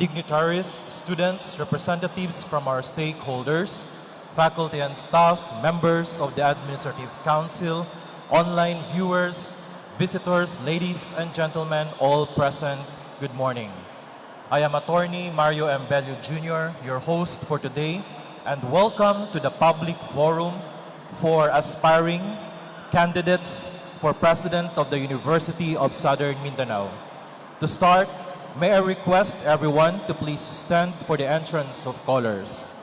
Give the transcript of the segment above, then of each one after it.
dignitaries, students, representatives from our stakeholders, faculty and staff, members of the Administrative Council, online viewers, visitors, ladies and gentlemen, all present, good morning. I am Attorney Mario M. Bello Jr., your host for today, and welcome to the public forum for aspiring candidates for President of the University of Southern Mindanao. To start, may I request everyone to please stand for the entrance of callers.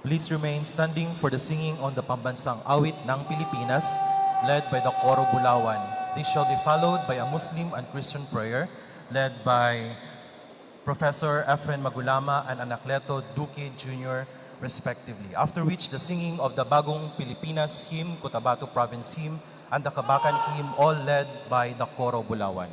Please remain standing for the singing on the Pambansang Awit ng Pilipinas, led by the Coro Bulawan. This shall be followed by a Muslim and Christian prayer, led by Professor Efren Magulama and Anacleto Duque Jr., respectively. After which, the singing of the Bagong Pilipinas Hymn, Cotabato Province Hymn, and the Kabakan Hymn, all led by the Coro Bulawan.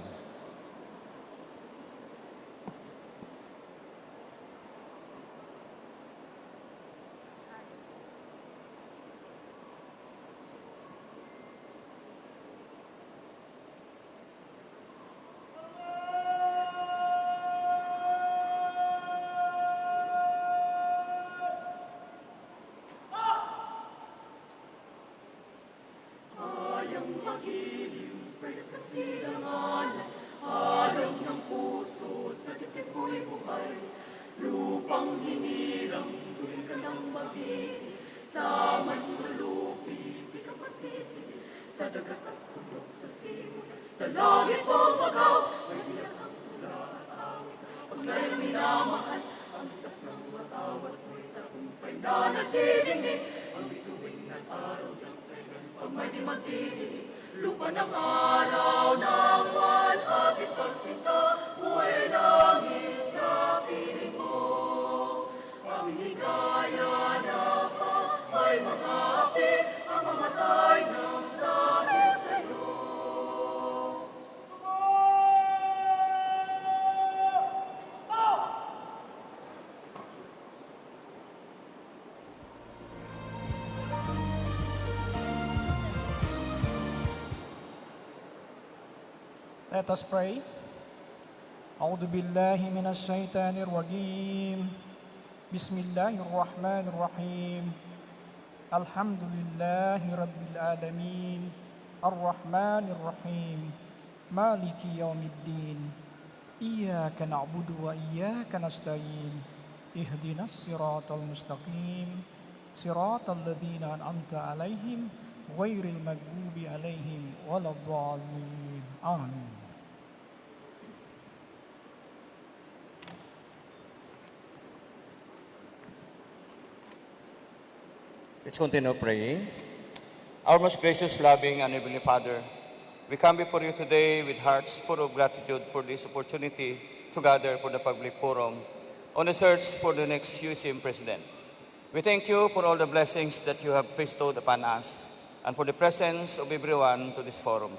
Sa langit mo magaw, may biyak ang pula at awas. Paglay ang minamahal, ang saklang matawat mo'y tagumpay na nagdidinig. Ang bituin ng araw ng kailan, pag may di magdidinig. Lupa ng araw ng walhagit pagsinta, buhay langit sa piling mo. Pamiligaya na pa, may mga api, ang mamatay ng dahil sa'yo. Let us pray. A'udhu billahi minas shaitanir rajim. Bismillahirrahmanir rahim. Alhamdulillahi rabbil alamin. Ar-Rahmanir rahim. Maliki yawmiddin. Iyyaka na'budu wa iyyaka nasta'in. Ihdinas siratal mustaqim. Siratal ladzina an'amta 'alaihim ghairil maghdubi 'alaihim waladdallin. Amin. Let's continue praying. Our most gracious, loving, and heavenly Father, we come before you today with hearts full of gratitude for this opportunity to gather for the public forum on the search for the next USM President. We thank you for all the blessings that you have bestowed upon us and for the presence of everyone to this forum.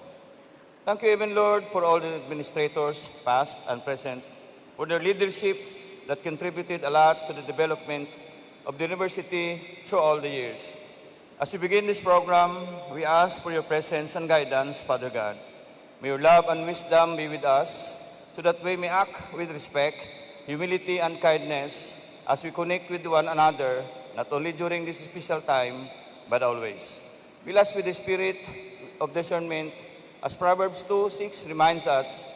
Thank you, even Lord, for all the administrators, past and present, for their leadership that contributed a lot to the development of the university through all the years. As we begin this program, we ask for your presence and guidance, Father God. May your love and wisdom be with us so that we may act with respect, humility, and kindness as we connect with one another, not only during this special time, but always. Fill us with the spirit of discernment, as Proverbs 2:6 reminds us,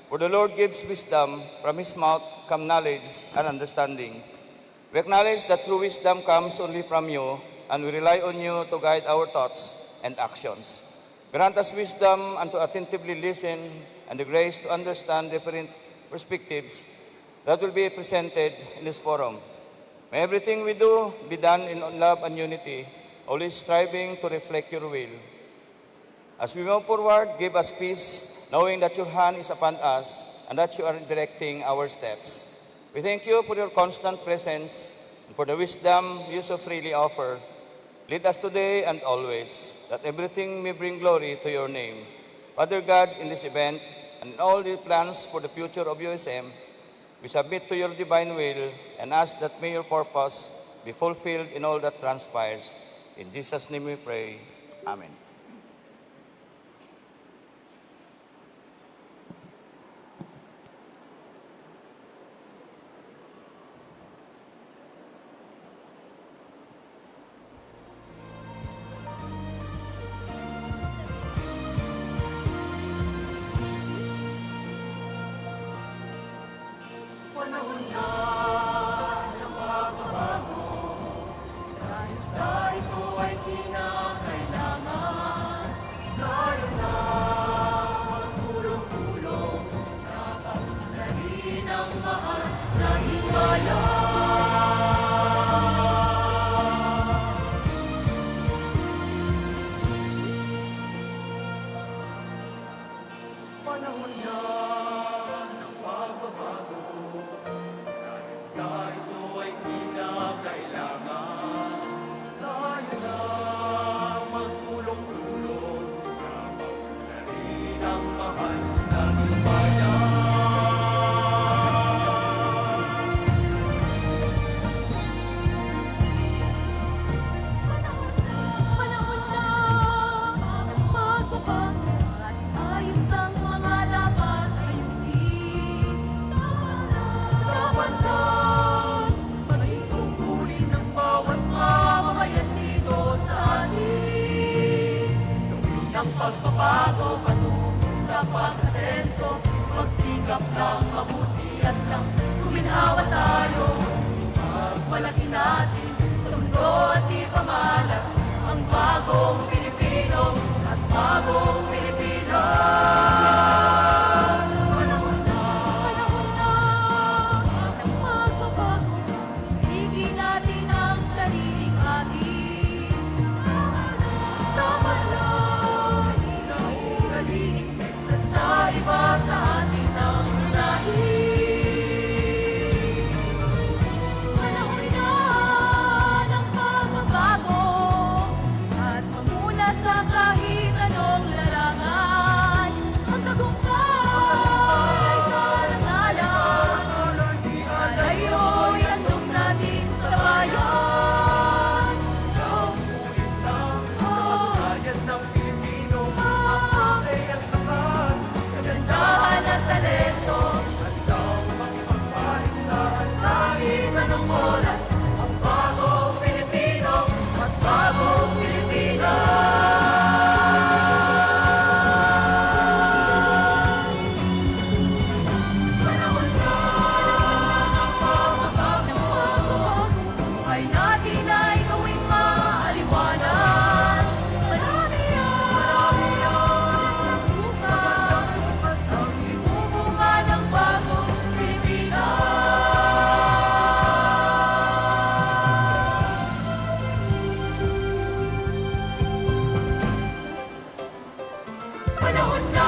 for the Lord gives wisdom, from his mouth come knowledge and understanding. We acknowledge that true wisdom comes only from you, and we rely on you to guide our thoughts and actions. Grant us wisdom and to attentively listen, and the grace to understand different perspectives that will be presented in this forum. May everything we do be done in love and unity, always striving to reflect your will. As we move forward, give us peace, knowing that your hand is upon us and that you are directing our steps. We thank you for your constant presence and for the wisdom you so freely offer. Lead us today and always, that everything may bring glory to your name. Father God, in this event and in all the plans for the future of USM, we submit to your divine will and ask that may your purpose be fulfilled in all that transpires. In Jesus' name we pray. Amen. Panahon na ng pagbabago, dahil sa ito ay kinakailangan. Tayo na magtulong-tulong, napagdalhin ang mahal na himala. Panahon na ng pagbabago, dahil sa ito ay kinakailangan. Tayo na magtulong-tulong, napagdalhin ang mahal na bayan. Panahon na ng pagbabago, at ayos ang mga dapat ayusin. Dapat na maging tungkulin ng bawat mamamayan dito sa atin. Gawin ang pagbabago patungo sa pag-asenso, magsikap ng mabuti at ng tuminhawa tayo. Pagmalaki natin sa mundo at ipamalas ang bagong Pilipino at bagong Pilipinas. Panahon na ng pagbabago, ibigin natin ang sariling atin. Tama na, hindi na ugaling, isa sa iba sa atin ang unahin. Panahon na ng pagbabago, at mamuna sa kahit anong larangan. Ang tagumpay ay karangalan, alayo'y handog natin sa bayan. Nauulit ng kabayan ng Pilipino, ang husay at takas, kagandahan at talento. Handang makipagpalisahan kahit anong oras, ang bagong Pilipino at bagong Pilipinas. Panahon na ng pagbabago, buhay natin ay gawing maaliwalas. Marami ang bukas, ang ibubunga ng bagong Pilipinas. Panahon na.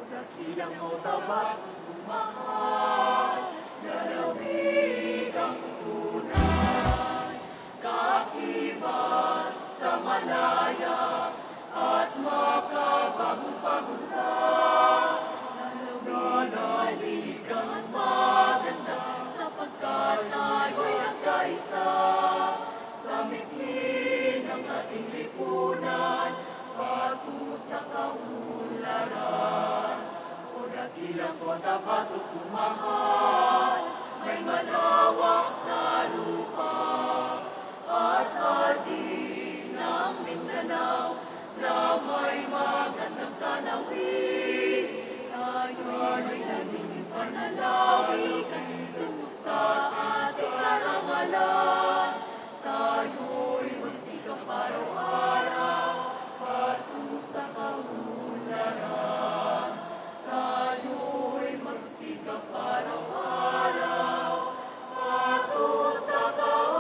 Dakilang o tabak mahal, lalawig ang tunay, kaakibat sa malaya at makabagong-bagong lalawig ang maganda, sapagkat tayo'y nagkaisa sa mithin ng ating dapat kumahal, may malawak na lupa at hardin ng Mindanao na may magandang tanawin. Tayo'y may naging panalawigan tungo sa ating karangalan. Tayo'y magsikap araw-araw patungo sa kaunlaran. Tayo'y magsikap araw-araw patungo sa kaunlaran.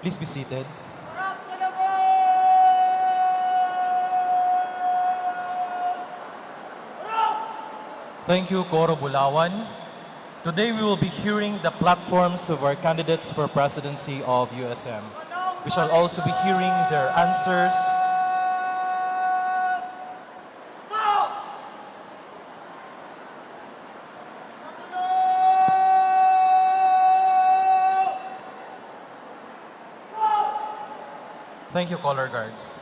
Please be seated. Thank you, Coro Bulawan. Today we will be hearing the platforms of our candidates for presidency of USM. We shall also be hearing their answers. Thank you, color guards.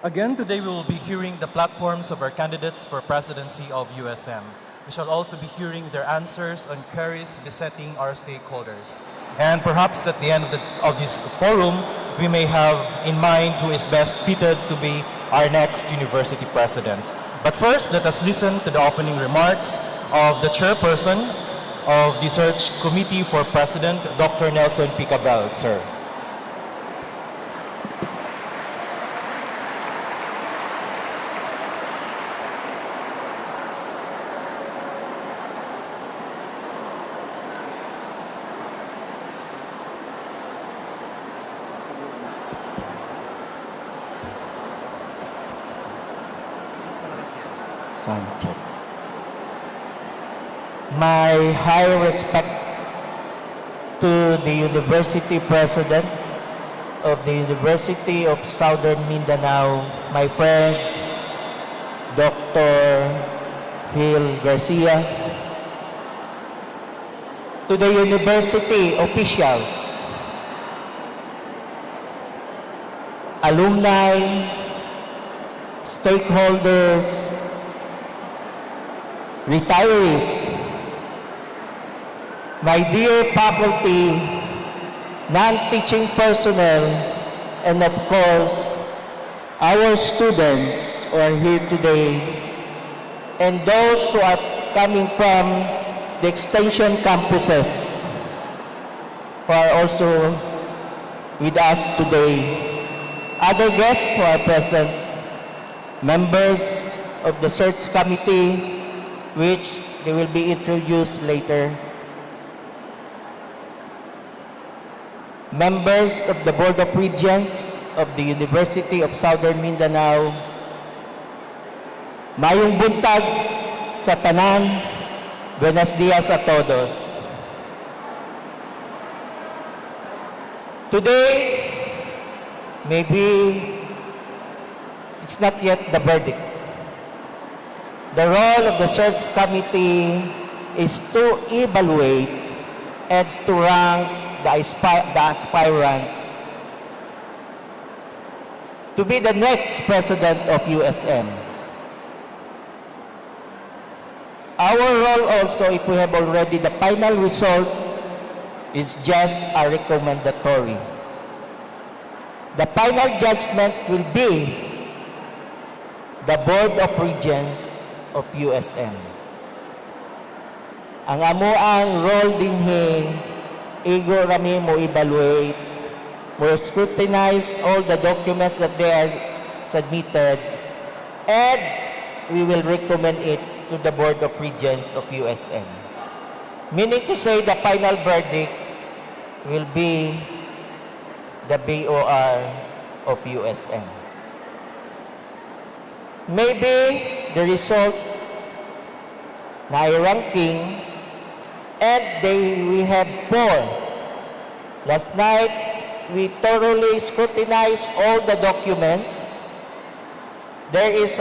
Again, today we will be hearing the platforms of our candidates for presidency of USM. We shall also be hearing their answers on queries besetting our stakeholders. And perhaps at the end of this forum, we may have in mind who is best fitted to be our next university president. But first, let us listen to the opening remarks of the chairperson of the Search Committee for President, Dr. Nelson P. Cabral, sir. Sanchez. My high respect to the University President of the University of Southern Mindanao, my friend, Dr. Gil Garcia, to the university officials, alumni, stakeholders, retirees, my dear faculty, non-teaching personnel, and of course, our students who are here today, and those who are coming from the extension campuses who are also with us today. Other guests who are present, members of the search committee, which they will be introduced later, members of the Board of Regents of the University of Southern Mindanao, mayong buntag sa tanan, buenos dias a todos. Today, maybe it's not yet the verdict. The role of the search committee is to evaluate and to rank the aspirant to be the next president of USM. Our role also, if we have already the final result, is just a recommendatory. The final judgment will be the Board of Regents of USM. Ang amuang role din igo rami mo evaluate, mo scrutinize all the documents that they are submitted, and we will recommend it to the Board of Regents of USM. Meaning to say the final verdict will be the BOR of USM. Maybe the result na ranking, and we have 4. Last night, we thoroughly scrutinized all the documents. There is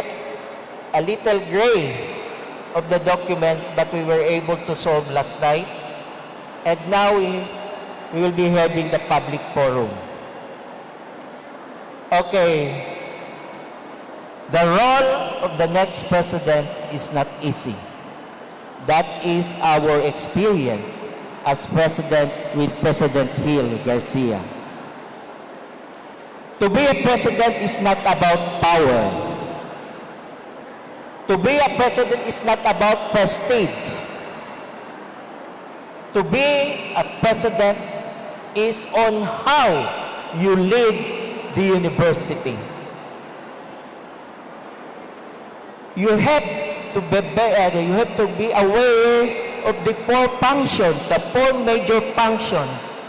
a little gray of the documents, but we were able to solve last night. And now we will be having the public forum. Okay. The role of the next president is not easy. That is our experience as president with President Gil Garcia. To be a president is not about power. To be a president is not about prestige. To be a president is on how you lead the university. You have to be aware of the 4 functions, the 4 major functions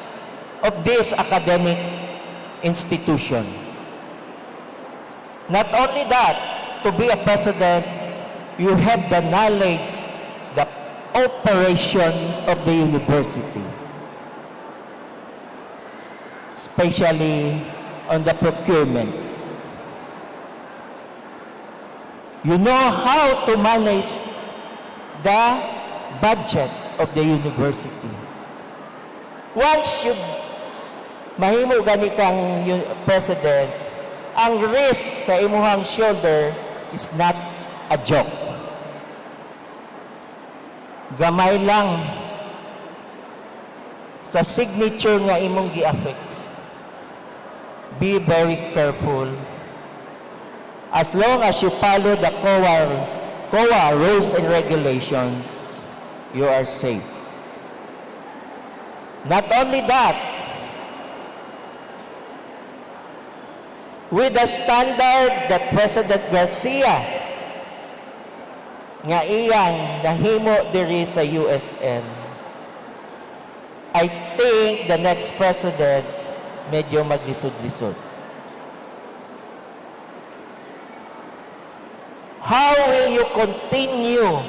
of this academic institution. Not only that, to be a president, you have the knowledge, the operation of the university, especially on the procurement. You know how to manage the budget of the university. Once you mahimo gani kang president, ang risk sa imuhang shoulder is not a joke. Gamay lang sa signature nga imong gi-affix. Be very careful. As long as you follow the COA rules and regulations, you are safe. Not only that, with the standard that President Garcia nga iyang nahimo diri sa USM, I think the next president medyo maglisod-lisod. How will you will continue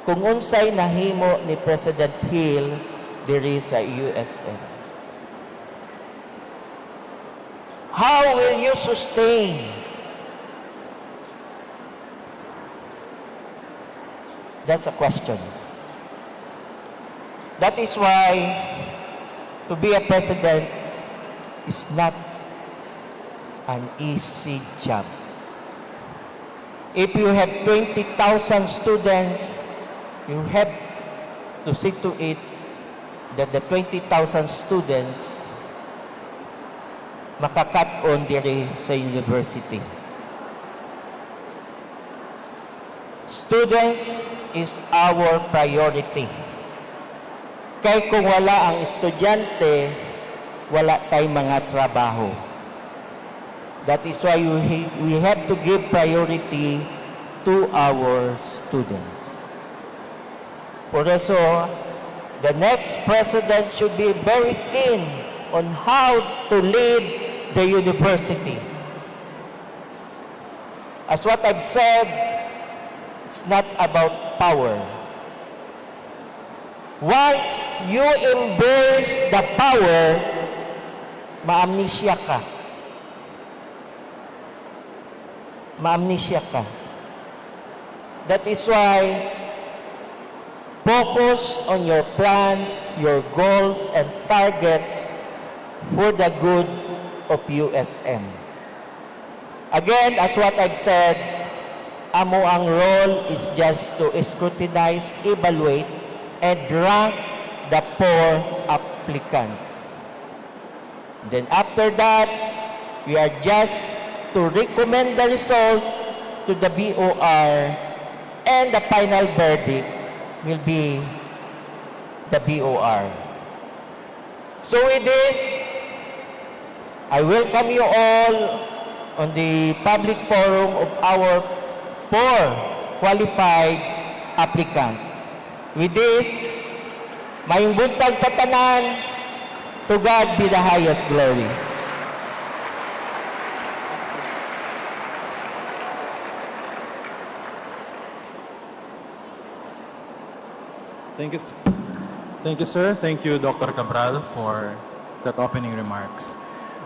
kung unsay nahimo ni President Hill diri sa USM. How will you sustain That's a question. That is why to be a president is not an easy job. If you have 20,000 students, you have to see to it that the 20,000 students makakat-on diri sa university. Students is our priority. Kay kung wala ang estudyante, wala tayong mga trabaho. That is why we have to give priority to our students. Por eso, the next president should be very keen on how to lead the university. As what I've said, it's not about power. Once you embrace the power, ma-amnesia ka. Ma-amnesia ka. That is why focus on your plans, your goals, and targets for the good of USM. Again, as what I've said, amo ang role is just to scrutinize, evaluate, and rank the 4 applicants. Then after that, we are just to recommend the result to the BOR, and the final verdict will be the BOR. So with this, I welcome you all on the public forum of our 4 qualified applicants. With this, mayong buntag sa tanan, to God be the highest glory. Thank you, sir. Thank you, Dr. Cabral, for that opening remarks.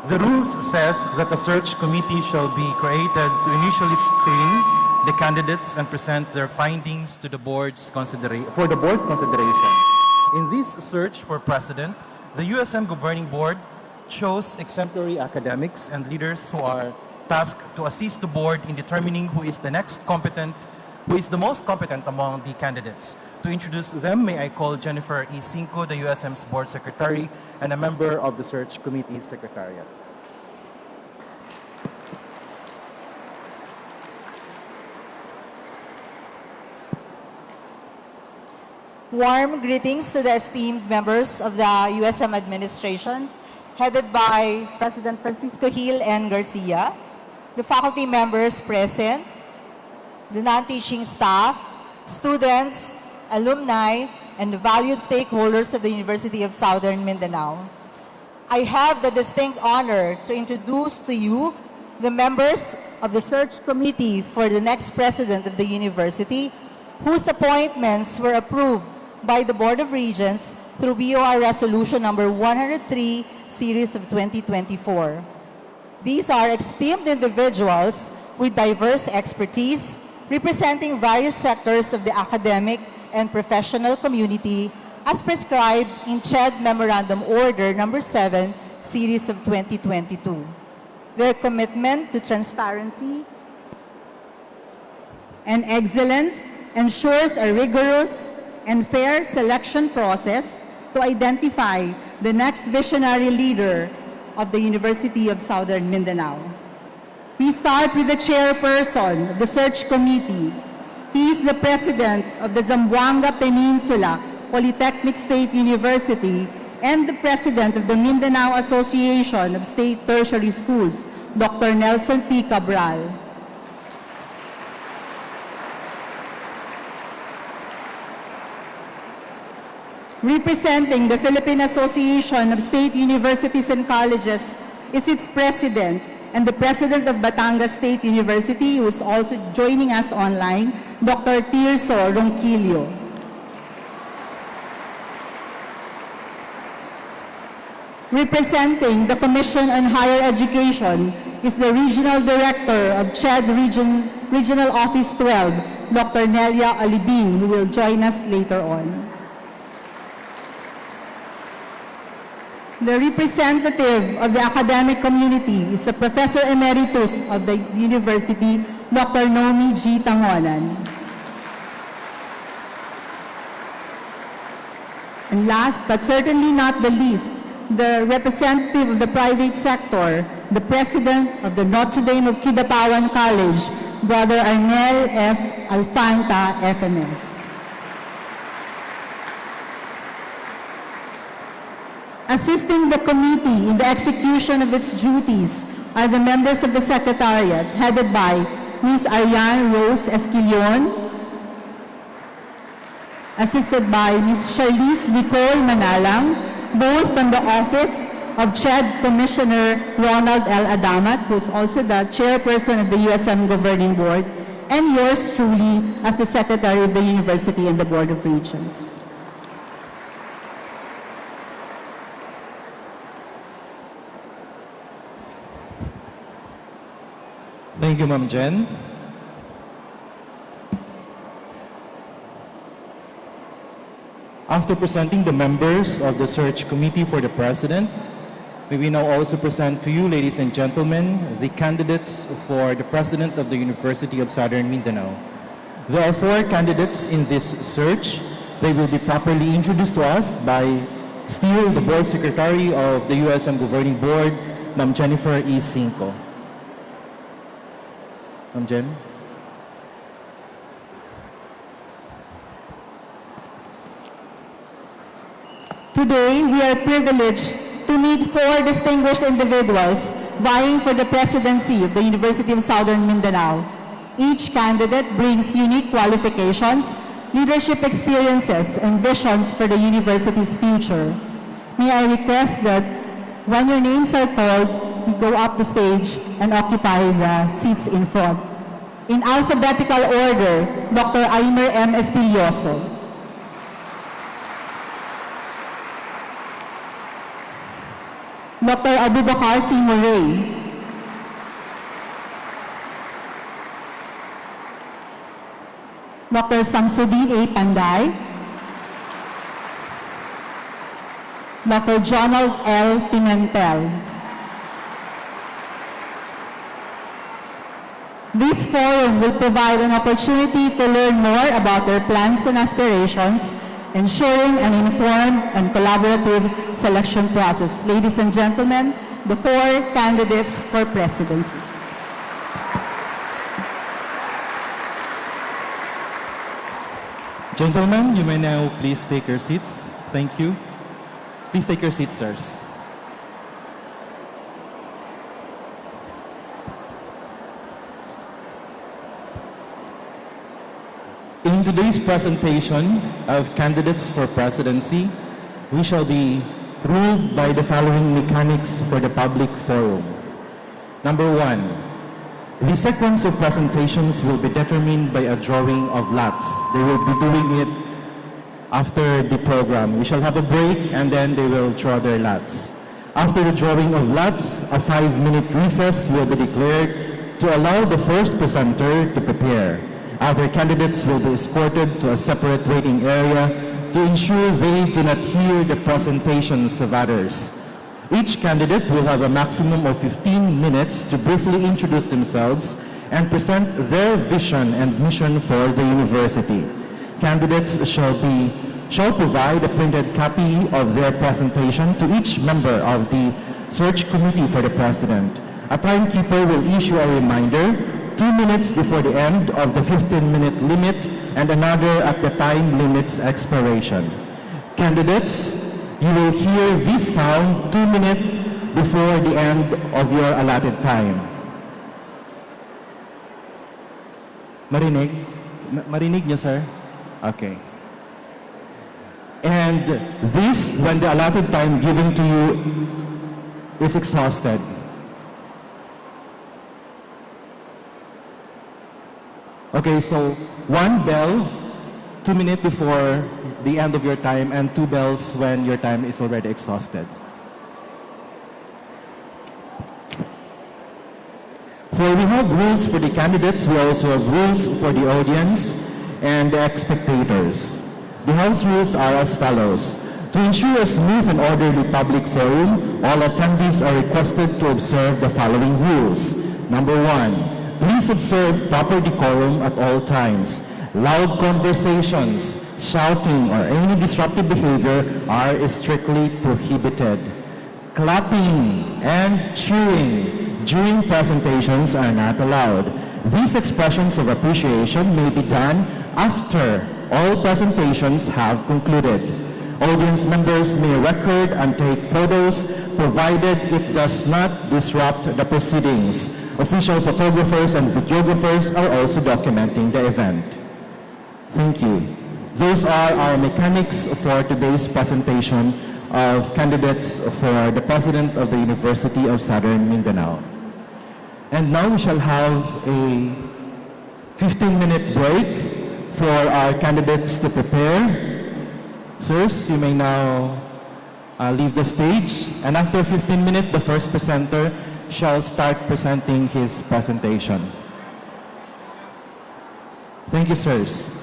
The rules says that a search committee shall be created to initially screen the candidates and present their findings to the board's for the board's consideration. In this search for president, the USM Governing Board chose exemplary academics and leaders who are tasked to assist the board in determining who is the most competent among the candidates. To introduce them, may I call Jennifer E. Cinco, the USM's board secretary and a member of the search committee's secretariat. Warm greetings to the esteemed members of the USM administration, headed by President Francisco Hill and Garcia, the faculty members present, the non-teaching staff, students, alumni, and the valued stakeholders of the University of Southern Mindanao. I have the distinct honor to introduce to you the members of the search committee for the next president of the university, whose appointments were approved by the Board of Regents through BOR Resolution number 103, Series of 2024. These are esteemed individuals with diverse expertise, representing various sectors of the academic and professional community as prescribed in CHED Memorandum Order number 7, Series of 2022. Their commitment to transparency and excellence ensures a rigorous and fair selection process to identify the next visionary leader of the University of Southern Mindanao. We start with the chairperson of the search committee. He is the president of the Zamboanga Peninsula Polytechnic State University and the president of the Mindanao Association of State Tertiary Schools, Dr. Nelson P. Cabral. Representing the Philippine Association of State Universities and Colleges is its president, and the President of Batangas State University, who is also joining us online, Dr. Tirso Ronquillo. Representing the Commission on Higher Education is the Regional Director of CHED Regional Office 12, Dr. Nelia Alibin, who will join us later on. The representative of the academic community is a Professor Emeritus of the University, Dr. Nomi G. Tangonan. And last but certainly not the least, the representative of the private sector, the President of the Notre Dame of Kidapawan College, Brother Arnel S. Alfanta, FMS. Assisting the committee in the execution of its duties are the members of the Secretariat, headed by Ms. Ariane Rose Esquilion, assisted by Ms. Charlize Nicole Manalang, both from the Office of CHED Commissioner Ronald L. Adamat, who is also the chairperson of the USM Governing Board, and yours truly as the Secretary of the University and the Board of Regents. Thank you, Ma'am Jen. After presenting the members of the search committee for the president, may we now also present to you, ladies and gentlemen, the candidates for the president of the University of Southern Mindanao. There are 4 candidates in this search. They will be properly introduced to us by still the board secretary of the USM Governing Board, Ma'am Jennifer E. Cinco. Ma'am Jen. Today, we are privileged to meet 4 distinguished individuals vying for the presidency of the University of Southern Mindanao. Each candidate brings unique qualifications, leadership experiences, and visions for the university's future. May I request that when your names are called, you go up the stage and occupy the seats in front. In alphabetical order, Dr. Aimer M. Estilioso. Dr. Abubakar C. Murray. Dr. Samsudin A. Panday. Dr. Jonald L. Pimentel. This forum will provide an opportunity to learn more about their plans and aspirations, ensuring an informed and collaborative selection process. Ladies and gentlemen, the 4 candidates for presidency. Gentlemen, you may now please take your seats. Thank you. Please take your seats, sirs. In today's presentation of candidates for presidency, we shall be ruled by the following mechanics for the public forum. Number 1, the sequence of presentations will be determined by a drawing of lots. They will be doing it after the program. We shall have a break and then they will draw their lots. After the drawing of lots, a 5-minute recess will be declared to allow the first presenter to prepare. Other candidates will be escorted to a separate waiting area to ensure they do not hear the presentations of others. Each candidate will have a maximum of 15 minutes to briefly introduce themselves and present their vision and mission for the university. Candidates shall provide a printed copy of their presentation to each member of the search committee for the president. A timekeeper will issue a reminder 2 minutes before the end of the 15-minute limit and another at the time limit's expiration. Candidates, you will hear this sound 2 minutes before the end of your allotted time. Marinig? Marinig niyo, sir? Okay. And this when the allotted time given to you is exhausted. Okay, so 1 bell 2 minutes before the end of your time and 2 bells when your time is already exhausted. For we have rules for the candidates, we also have rules for the audience and the spectators. The House rules are as follows. To ensure a smooth and orderly public forum, all attendees are requested to observe the following rules. Number 1, please observe proper decorum at all times. Loud conversations, shouting, or any disruptive behavior are strictly prohibited. Clapping and cheering during presentations are not allowed. These expressions of appreciation may be done after all presentations have concluded. Audience members may record and take photos provided it does not disrupt the proceedings. Official photographers and videographers are also documenting the event. Thank you. Those are our mechanics for today's presentation of candidates for the President of the University of Southern Mindanao. And now we shall have a 15-minute break for our candidates to prepare. Sirs, you may now leave the stage. And after 15 minutes, the first presenter shall start presenting his presentation. Thank you, sirs.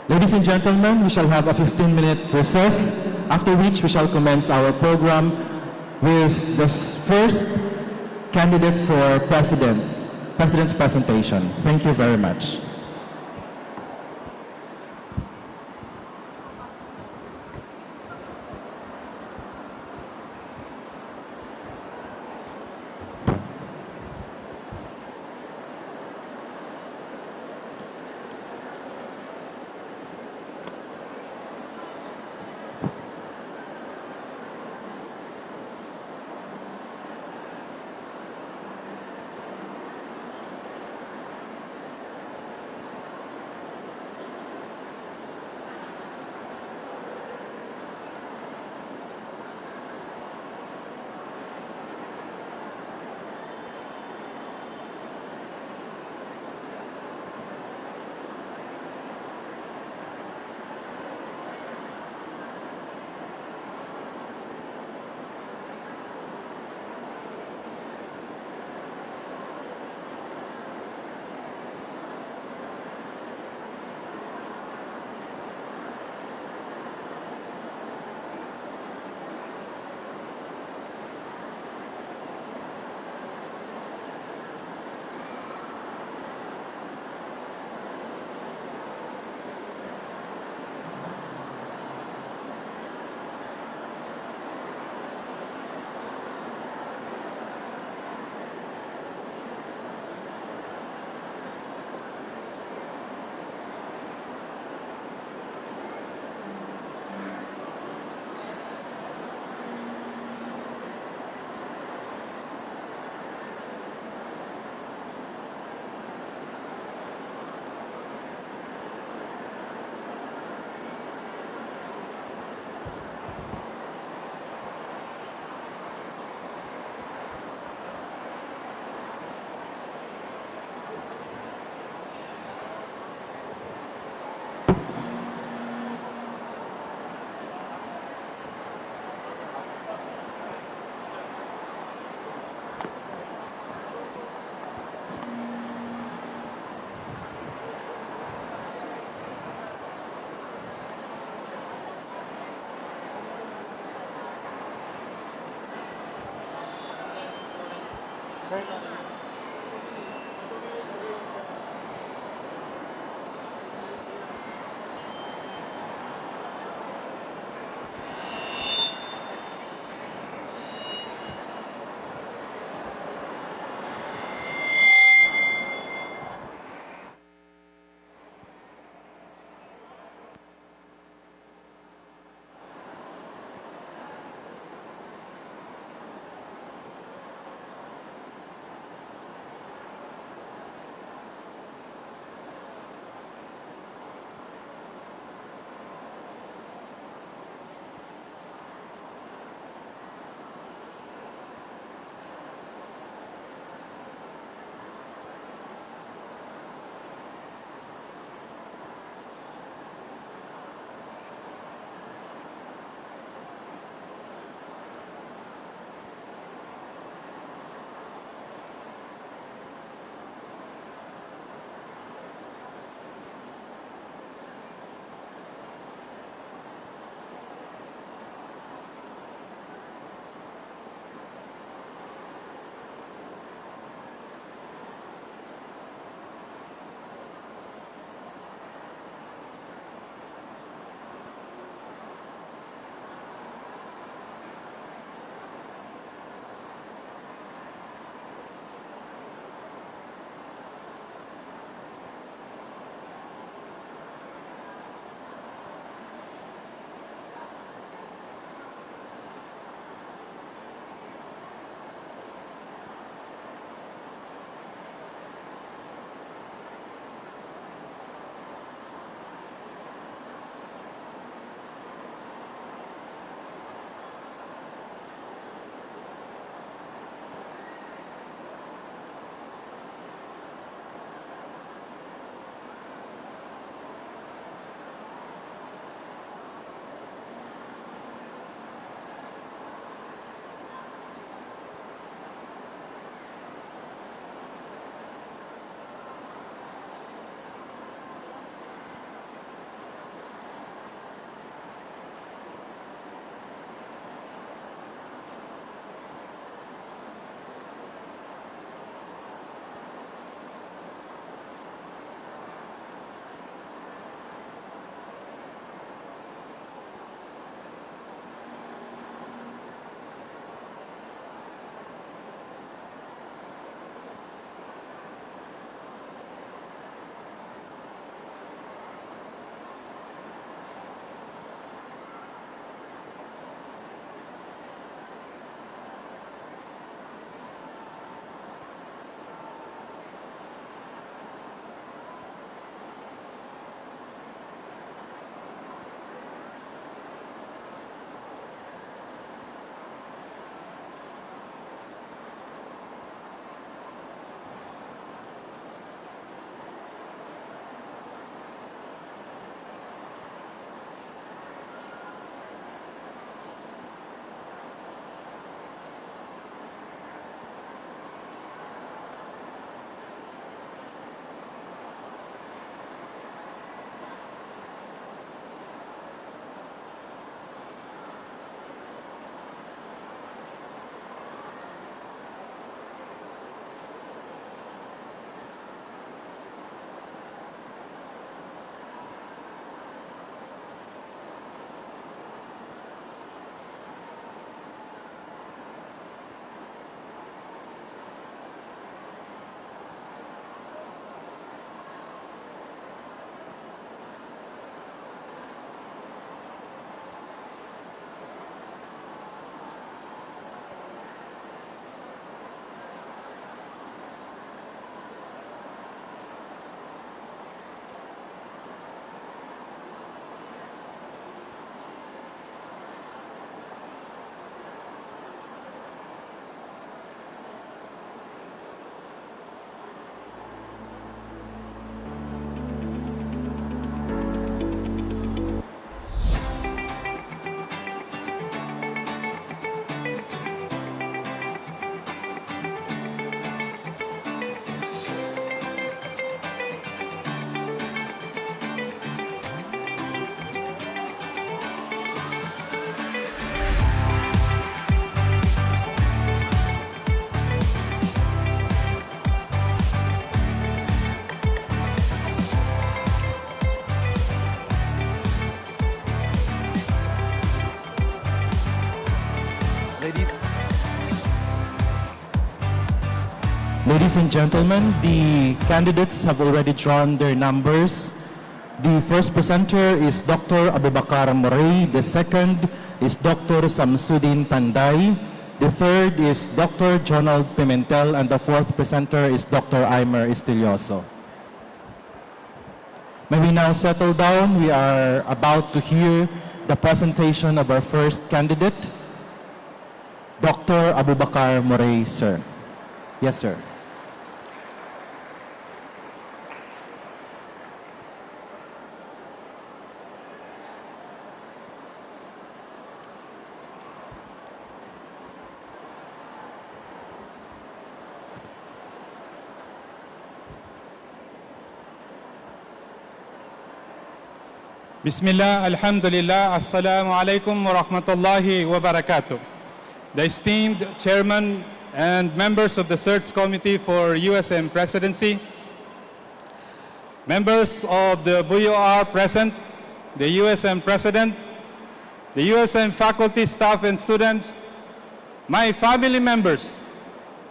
Ladies and gentlemen, we shall have a 15-minute recess, after which we shall commence our program with the first candidate for President's presentation. Thank you very much. Ladies and gentlemen, the candidates have already drawn their numbers. The first presenter is Dr. Abubakar Moray. The second is Dr. Samsudin Panday. The third is Dr. Jonald Pimentel. And the fourth presenter is Dr. Aimer Estilioso. May we now settle down? We are about to hear the presentation of our first candidate, Dr. Abubakar Moray, sir. Yes, sir. Bismillah, Alhamdulillah, Assalamu alaikum wa rahmatullahi wa barakatuh. The esteemed chairman and members of the Search Committee for USM Presidency, members of the BUR present, the USM President, the USM faculty, staff, and students, my family members,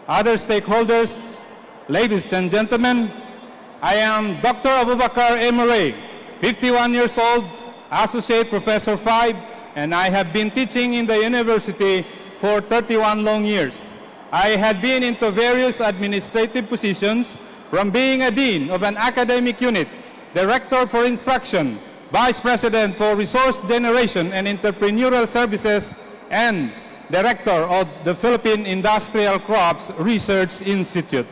other stakeholders, ladies and gentlemen, I am Dr. Abubakar Moray, 51 years old, Associate Professor 5, and I have been teaching in the university for 31 long years. I had been into various administrative positions, from being a dean of an academic unit, director for instruction, vice president for resource generation and entrepreneurial services, and director of the Philippine Industrial Crops Research Institute.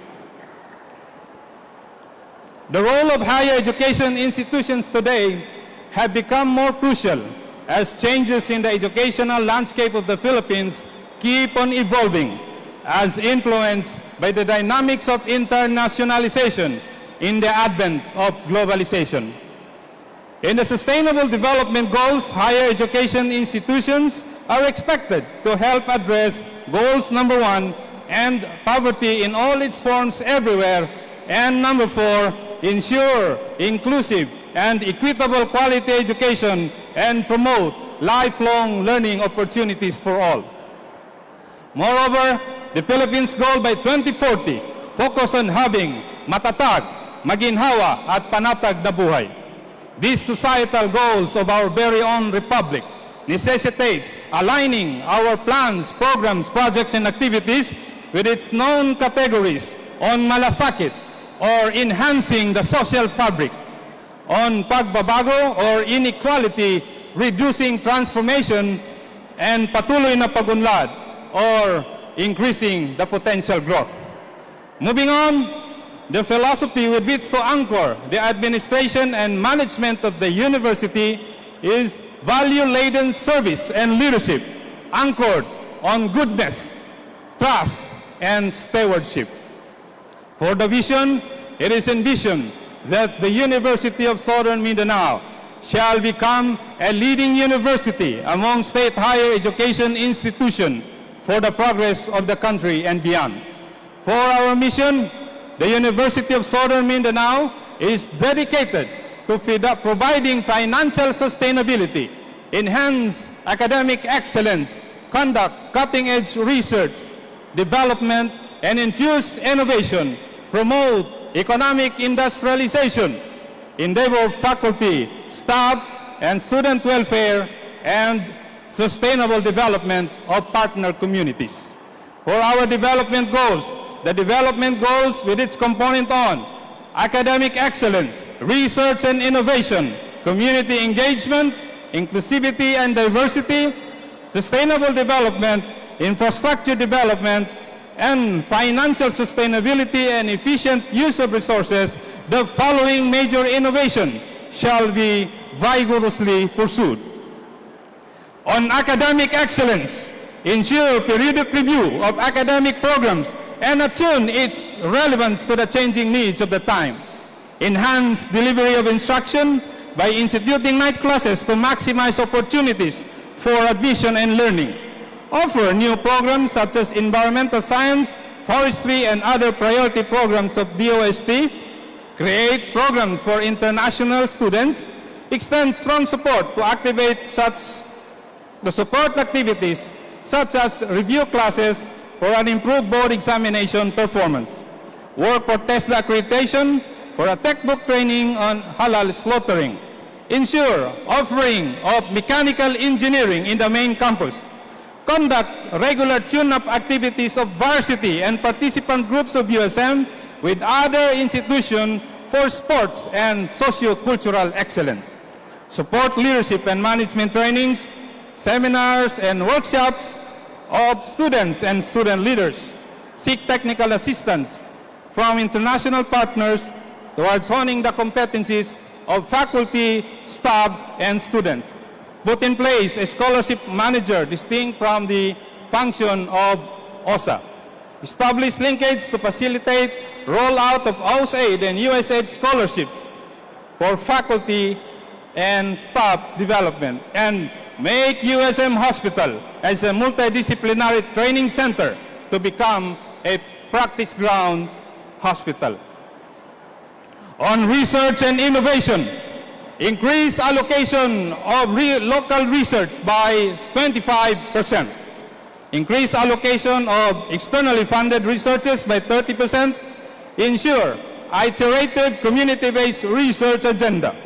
The role of higher education institutions today have become more crucial as changes in the educational landscape of the Philippines keep on evolving, as influenced by the dynamics of internationalization in the advent of globalization. In the Sustainable Development Goals, higher education institutions are expected to help address goals number 1, end poverty in all its forms everywhere, and number 4, ensure inclusive and equitable quality education and promote lifelong learning opportunities for all. Moreover, the Philippines' goal by 2040 focus on having matatag, maginhawa at panatag na buhay. These societal goals of our very own republic necessitates aligning our plans, programs, projects, and activities with its known categories on malasakit, or enhancing the social fabric, on pagbabago or inequality, reducing transformation, and patuloy na pagunlad, or increasing the potential growth. Moving on, the philosophy with which to anchor the administration and management of the university is value-laden service and leadership, anchored on goodness, trust, and stewardship. For the vision, it is envisioned that the University of Southern Mindanao shall become a leading university among state higher education institutions for the progress of the country and beyond. For our mission, the University of Southern Mindanao is dedicated to providing financial sustainability, enhance academic excellence, conduct cutting-edge research, development, and infuse innovation, promote economic industrialization, endeavor faculty, staff, and student welfare, and sustainable development of partner communities. For our development goals, the development goals with its component on academic excellence, research and innovation, community engagement, inclusivity and diversity, sustainable development, infrastructure development, and financial sustainability and efficient use of resources, the following major innovation shall be vigorously pursued. On academic excellence, ensure periodic review of academic programs and attune its relevance to the changing needs of the time. Enhance delivery of instruction by instituting night classes to maximize opportunities for admission and learning. Offer new programs such as environmental science, forestry, and other priority programs of DOST. Create programs for international students. Extend strong support to activate such the support activities such as review classes for an improved board examination performance. Work for TESDA accreditation for a textbook training on halal slaughtering. Ensure offering of mechanical engineering in the main campus. Conduct regular tune-up activities of varsity and participant groups of USM with other institutions for sports and socio-cultural excellence. Support leadership and management trainings, seminars, and workshops of students and student leaders. Seek technical assistance from international partners towards honing the competencies of faculty, staff, and students. Put in place a scholarship manager distinct from the function of OSA. Establish linkage to facilitate rollout of USAID and USAID scholarships for faculty and staff development, and make USM Hospital as a multidisciplinary training center to become a practice ground hospital. On research and innovation, increase allocation of local research by 25%. Increase allocation of externally funded researches by 30%. Ensure iterative community-based research agenda.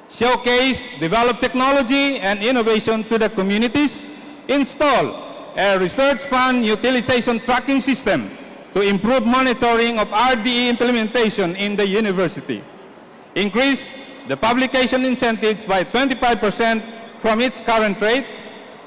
Showcase develop technology and innovation to the communities. Install a research fund utilization tracking system to improve monitoring of RDE implementation in the university. Increase the publication incentives by 25% from its current rate.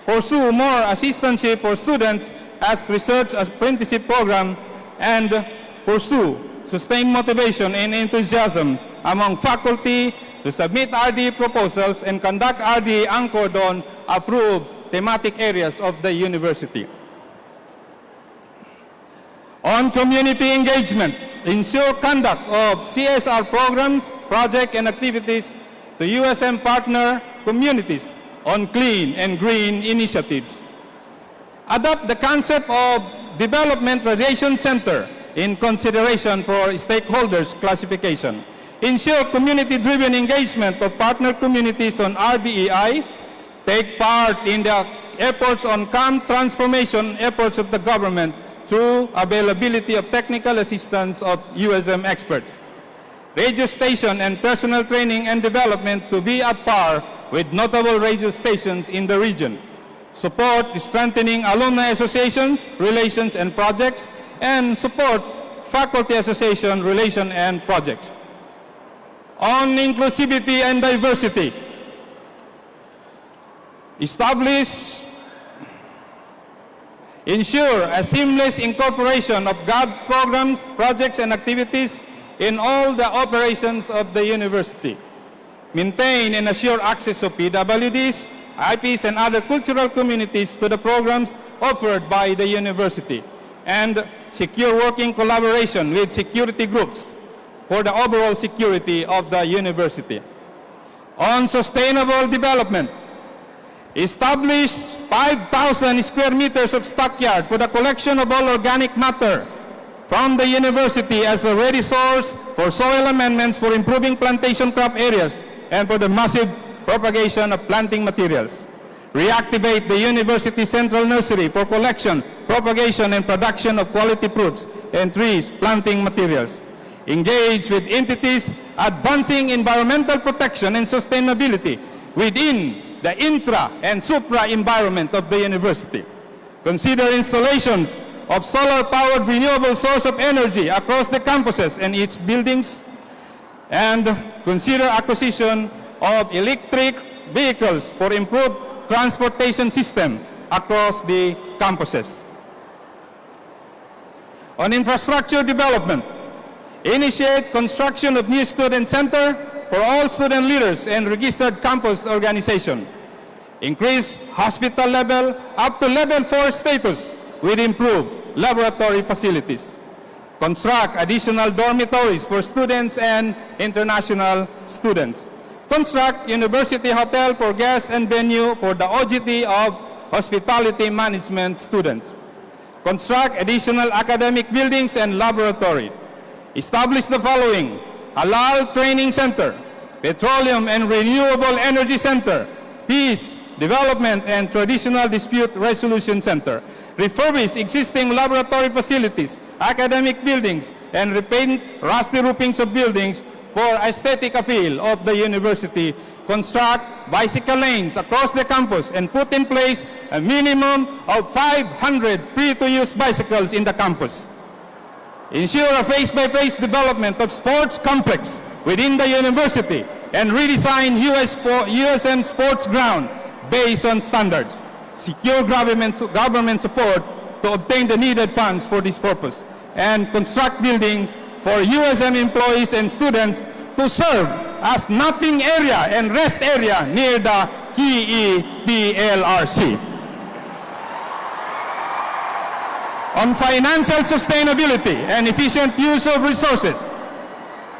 Pursue more assistantship for students as research apprenticeship program, and pursue sustained motivation and enthusiasm among faculty to submit RDE proposals and conduct RDE anchored on approved thematic areas of the university. On community engagement, ensure conduct of CSR programs, projects, and activities to USM partner communities on clean and green initiatives. Adopt the concept of Development Radiation Center in consideration for stakeholders classification. Ensure community-driven engagement of partner communities on RDEI. Take part in the efforts on camp transformation efforts of the government through availability of technical assistance of USM experts. Radio station and personnel training and development to be at par with notable radio stations in the region. Support strengthening alumni associations, relations and projects, and support faculty association, relation and projects. On inclusivity and diversity, ensure a seamless incorporation of GAD programs, projects, and activities in all the operations of the university. Maintain and assure access of PWDs, IPs, and other cultural communities to the programs offered by the university, and secure working collaboration with security groups for the overall security of the university. On sustainable development, establish 5,000 square meters of stockyard for the collection of all organic matter from the university as a ready source for soil amendments for improving plantation crop areas and for the massive propagation of planting materials. Reactivate the university central nursery for collection, propagation, and production of quality fruits and trees planting materials. Engage with entities advancing environmental protection and sustainability within the intra and supra environment of the university. Consider installations of solar-powered renewable source of energy across the campuses and its buildings, and consider acquisition of electric vehicles for improved transportation system across the campuses. On infrastructure development, initiate construction of new student center for all student leaders and registered campus organization. Increase hospital level up to level 4 status with improved laboratory facilities. Construct additional dormitories for students and international students. Construct university hotel for guests and venue for the OJT of hospitality management students. Construct additional academic buildings and laboratory. Establish the following: Halal Training Center, Petroleum and Renewable Energy Center, Peace Development and Traditional Dispute Resolution Center, refurbish existing laboratory facilities, academic buildings, and repaint rusty roofings of buildings for aesthetic appeal of the university, construct bicycle lanes across the campus, and put in place a minimum of 500 free-to-use bicycles in the campus. Ensure a face-by-face development of sports complex within the university and redesign USM sports ground based on standards. Secure government support to obtain the needed funds for this purpose, and construct building for USM employees and students to serve as napping area and rest area near the KEPLRC. On financial sustainability and efficient use of resources,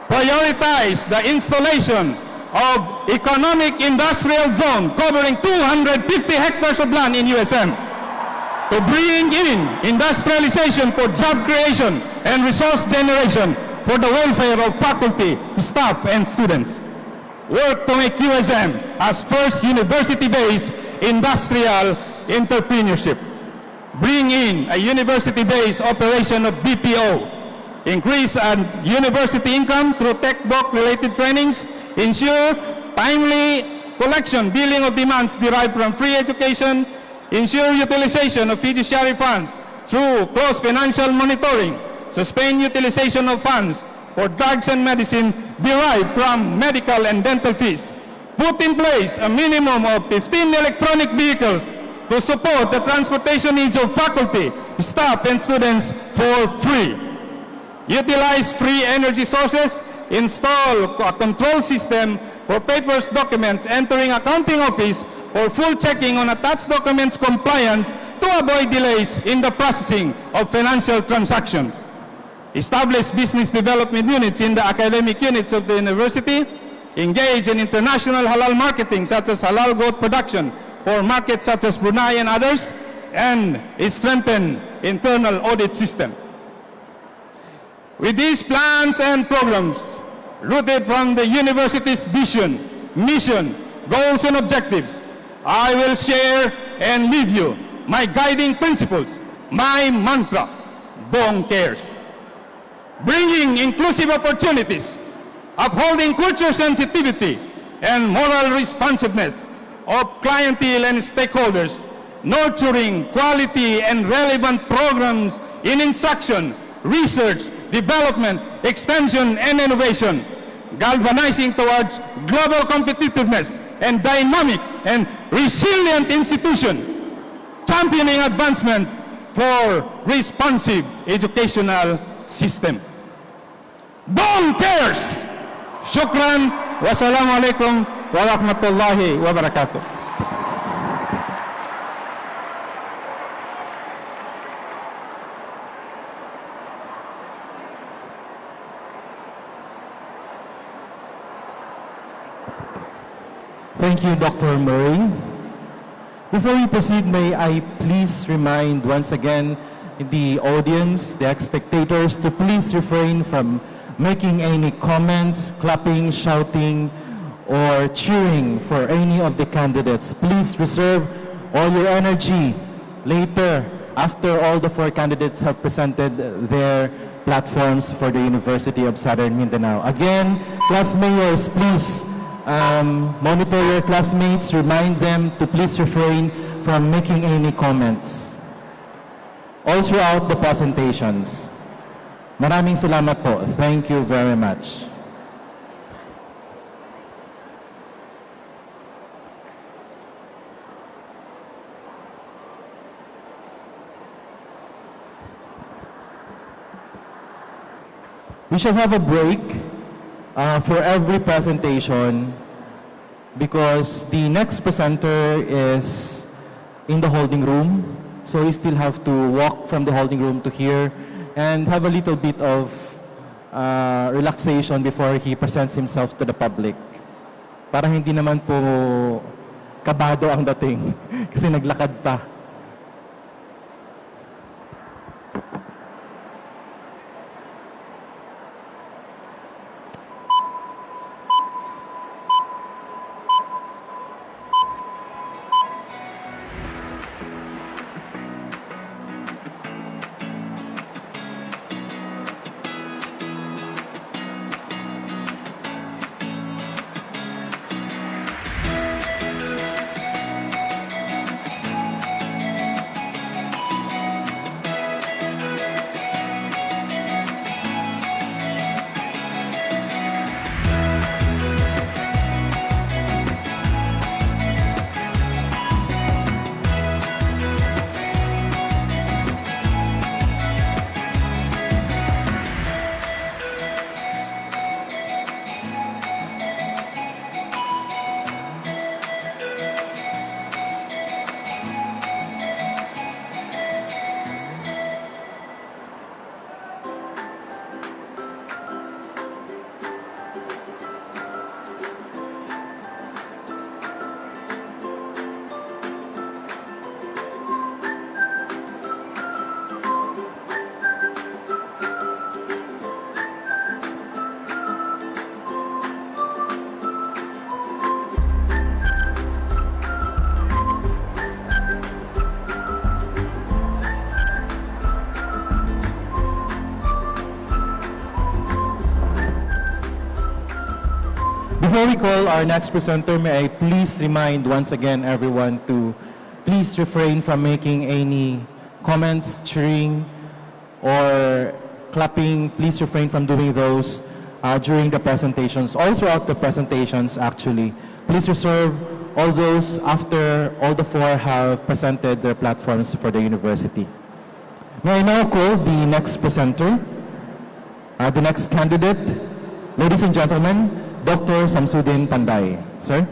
prioritize the installation of economic industrial zone covering 250 hectares of land in USM to bring in industrialization for job creation and resource generation for the welfare of faculty, staff, and students. Work to make USM as first university-based industrial entrepreneurship. Bring in a university-based operation of BPO. Increase university income through tech book-related trainings. Ensure timely collection, billing of demands derived from free education. Ensure utilization of fiduciary funds through close financial monitoring. Sustain utilization of funds for drugs and medicine derived from medical and dental fees. Put in place a minimum of 15 electronic vehicles to support the transportation needs of faculty, staff, and students for free. Utilize free energy sources. Install a control system for papers documents entering accounting office for full checking on attached documents compliance to avoid delays in the processing of financial transactions. Establish business development units in the academic units of the university. Engage in international halal marketing such as halal goat production for markets such as Brunei and others, and strengthen internal audit system. With these plans and programs, rooted from the university's vision, mission, goals, and objectives, I will share and leave you my guiding principles, my mantra, Bong Cares. Bringing inclusive opportunities, upholding culture sensitivity and moral responsiveness of clientele and stakeholders, nurturing quality and relevant programs in instruction, research, development, extension, and innovation, galvanizing towards global competitiveness and dynamic and resilient institution, championing advancement for responsive educational system. Bong Cares! Shukran, wassalamu alaikum wa rahmatullahi wa barakatuh. Thank you, Dr. Murray. Before we proceed, may I please remind once again the audience, the spectators, to please refrain from making any comments, clapping, shouting, or cheering for any of the candidates. Please reserve all your energy later after all the four candidates have presented their platforms for the University of Southern Mindanao. Again, class mayors, please monitor your classmates, remind them to please refrain from making any comments all throughout the presentations. Maraming salamat po. Thank you very much. We shall have a break for every presentation because the next presenter is in the holding room. So we still have to walk from the holding room to here and have a little bit of relaxation before he presents himself to the public. Parang hindi naman po kabado ang dating kasi naglakad pa. Before we call our next presenter, may I please remind once again everyone to please refrain from making any comments, cheering, or clapping. Please refrain from doing those during the presentations, all throughout the presentations actually. Please reserve all those after all the four have presented their platforms for the university. May I now call the next presenter, the next candidate. Ladies and gentlemen, Dr. Samsudin Panday. Sir?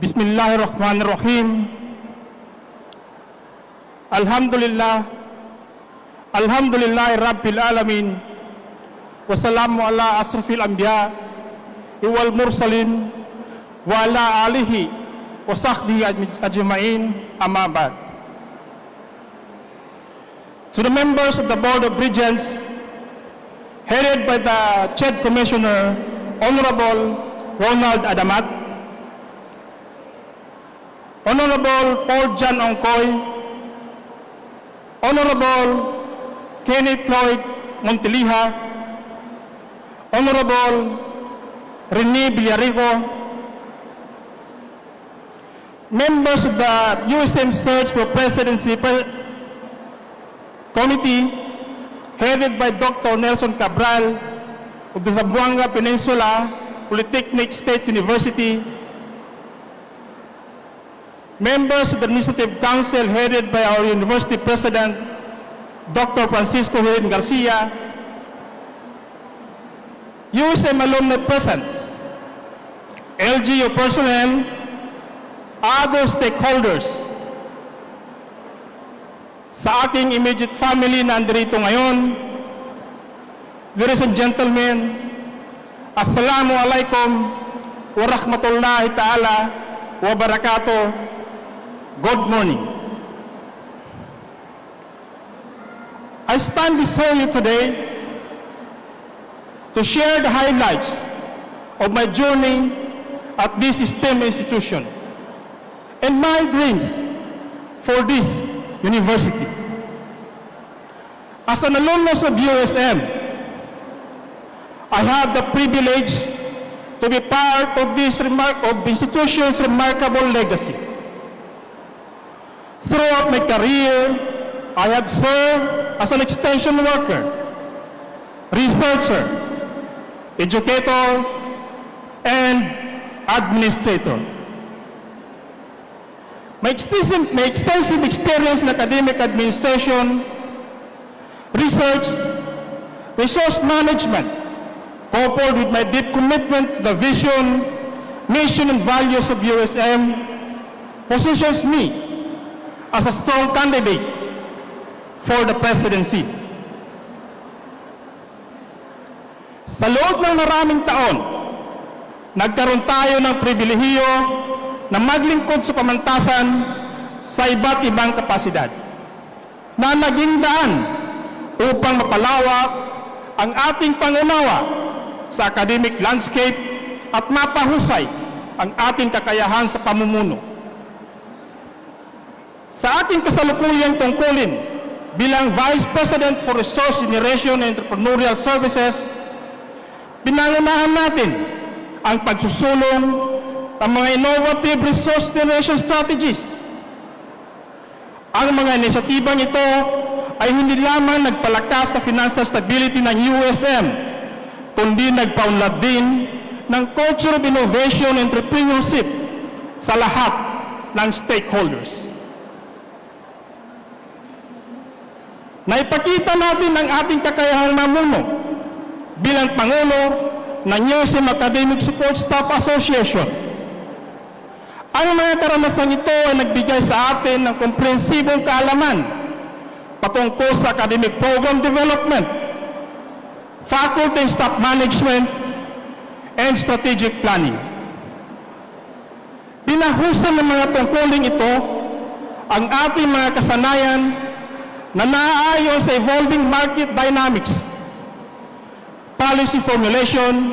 Bismillahirrahmanirrahim. Alhamdulillah. Alhamdulillahi Rabbil Alamin. Wassalamu ala asrafil anbiya wal mursalin wa ala alihi wa sahbihi ajma'in, amma ba'd. To the members of the Board of Regents, headed by the CHED Commissioner, Honorable Ronald Adamat, Honorable Paul John Ongkoy, Honorable Kenneth Floyd Monteliha, Honorable Rene Villarico, members of the USM Search for Presidency Committee, headed by Dr. Nelson Cabral of the Zamboanga Peninsula Polytechnic State University, members of the Administrative Council headed by our University President, Dr. Francisco Helen Garcia, USM alumni presence, LGU personnel, other stakeholders, sa aking immediate family na andito ngayon, ladies and gentlemen, Assalamu alaikum wa rahmatullahi ta'ala wa barakatuh. Good morning. I stand before you today to share the highlights of my journey at this STEM institution and my dreams for this university. As an alumnus of USM, I have the privilege to be part of this institution's remarkable legacy. Throughout my career, I have served as an extension worker, researcher, educator, and administrator. My extensive experience in academic administration, research, resource management, coupled with my deep commitment to the vision, mission, and values of USM, positions me as a strong candidate for the presidency. Sa loob ng maraming taon, nagkaroon tayo ng pribilehiyo na maglingkod sa pamantasan sa iba't ibang kapasidad na naging daan upang mapalawak ang ating pangunawa sa academic landscape at mapahusay ang ating kakayahan sa pamumuno. Sa ating kasalukuyang tungkulin bilang Vice President for Resource Generation and Entrepreneurial Services, pinangunahan natin ang pagsusulong ng mga innovative resource generation strategies. Ang mga inisyatibang ito ay hindi lamang nagpalakas sa financial stability ng USM, kundi nagpaunlad din ng culture of innovation and entrepreneurship sa lahat ng stakeholders. Naipakita natin ang ating kakayahang mamuno bilang Pangulo ng USM Academic Support Staff Association. Ang mga karanasan ito ay nagbigay sa atin ng komprehensibong kaalaman patungkol sa academic program development, faculty and staff management, and strategic planning. Pinahusan ng mga tungkulin ito ang ating mga kasanayan na naaayon sa evolving market dynamics, policy formulation,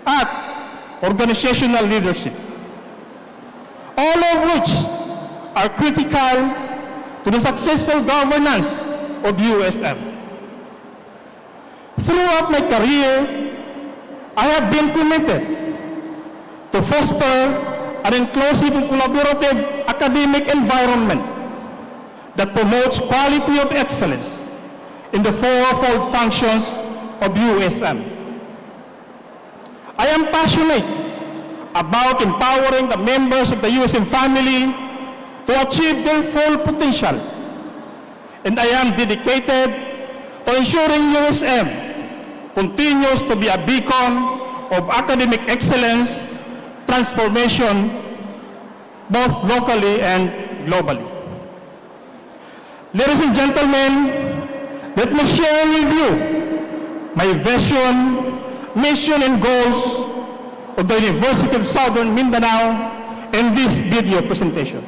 at organizational leadership, all of which are critical to the successful governance of USM. Throughout my career, I have been committed to foster an inclusive and collaborative academic environment that promotes quality of excellence in the fourfold functions of USM. I am passionate about empowering the members of the USM family to achieve their full potential, and I am dedicated to ensuring USM continues to be a beacon of academic excellence, transformation, both locally and globally. Ladies and gentlemen, let me share with you my vision, mission, and goals of the University of Southern Mindanao in this video presentation.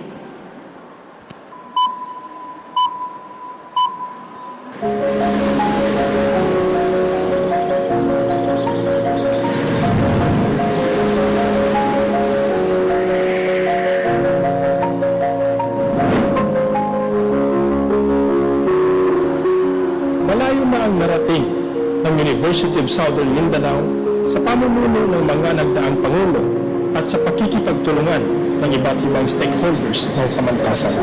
Malayo na ang narating ng University of Southern Mindanao sa pamumuno ng mga nagdaang Pangulo at sa pakikipagtulungan ng iba't ibang stakeholders ng pamantasan.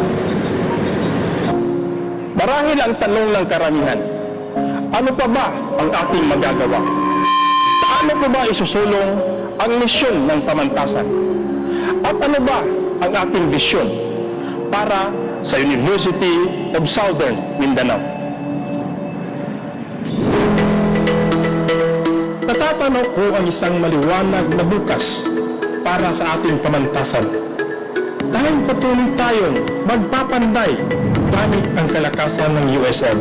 Marahil ang tanong ng karamihan, ano pa ba ang ating magagawa? Paano pa ba isusulong ang misyon ng pamantasan? At ano ba ang ating bisyon para sa University of Southern Mindanao? Natatanaw ko ang isang maliwanag na bukas para sa ating pamantasan. Dahil patuloy tayong magpapanday gamit ang kalakasan ng USM.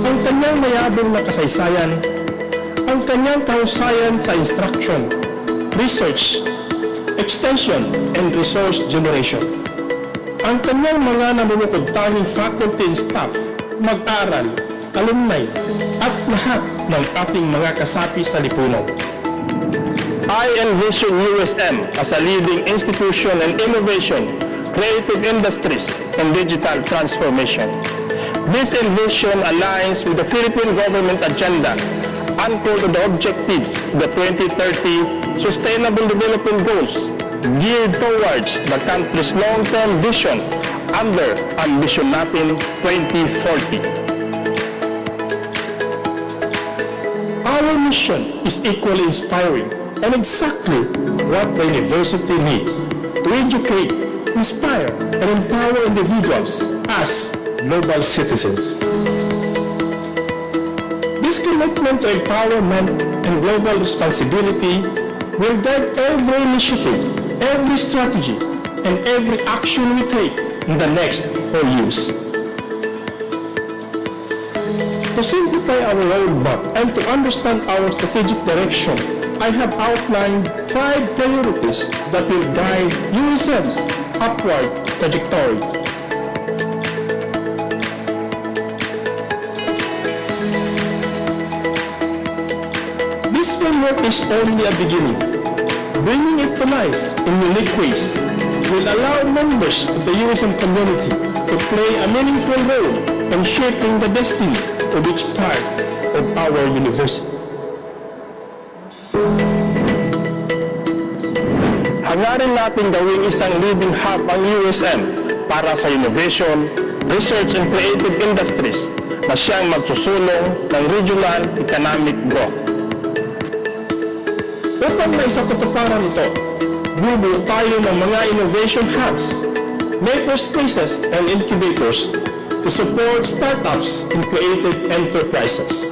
Ang kanyang mayabong na kasaysayan, ang kanyang kahusayan sa instruction, research, extension, and resource generation. Ang kanyang mga namumukod-tanging faculty and staff, mag-aral, alumni, at lahat ng ating mga kasapi sa lipunan. I envision USM as a leading institution in innovation, creative industries, and digital transformation. This envision aligns with the Philippine government agenda anchored on the objectives of the 2030 Sustainable Development Goals geared towards the country's long-term vision under Ambition Natin 2040. Our mission is equally inspiring and exactly what the university needs to educate, inspire, and empower individuals as global citizens. This commitment to empowerment and global responsibility will guide every initiative, every strategy, and every action we take in the next 4 years. To simplify our roadmap and to understand our strategic direction, I have outlined 5 priorities that will guide USM's upward trajectory. This framework is only a beginning. Bringing it to life in unique ways will allow members of the USM community to play a meaningful role in shaping the destiny of each part of our university. Hangarin natin gawing isang leading hub ang USM para sa innovation, research and creative industries na siyang magsusulong ng regional economic growth. Upang maisakatuparan ito, bubuo tayo ng mga innovation hubs, makerspaces and incubators to support startups and creative enterprises.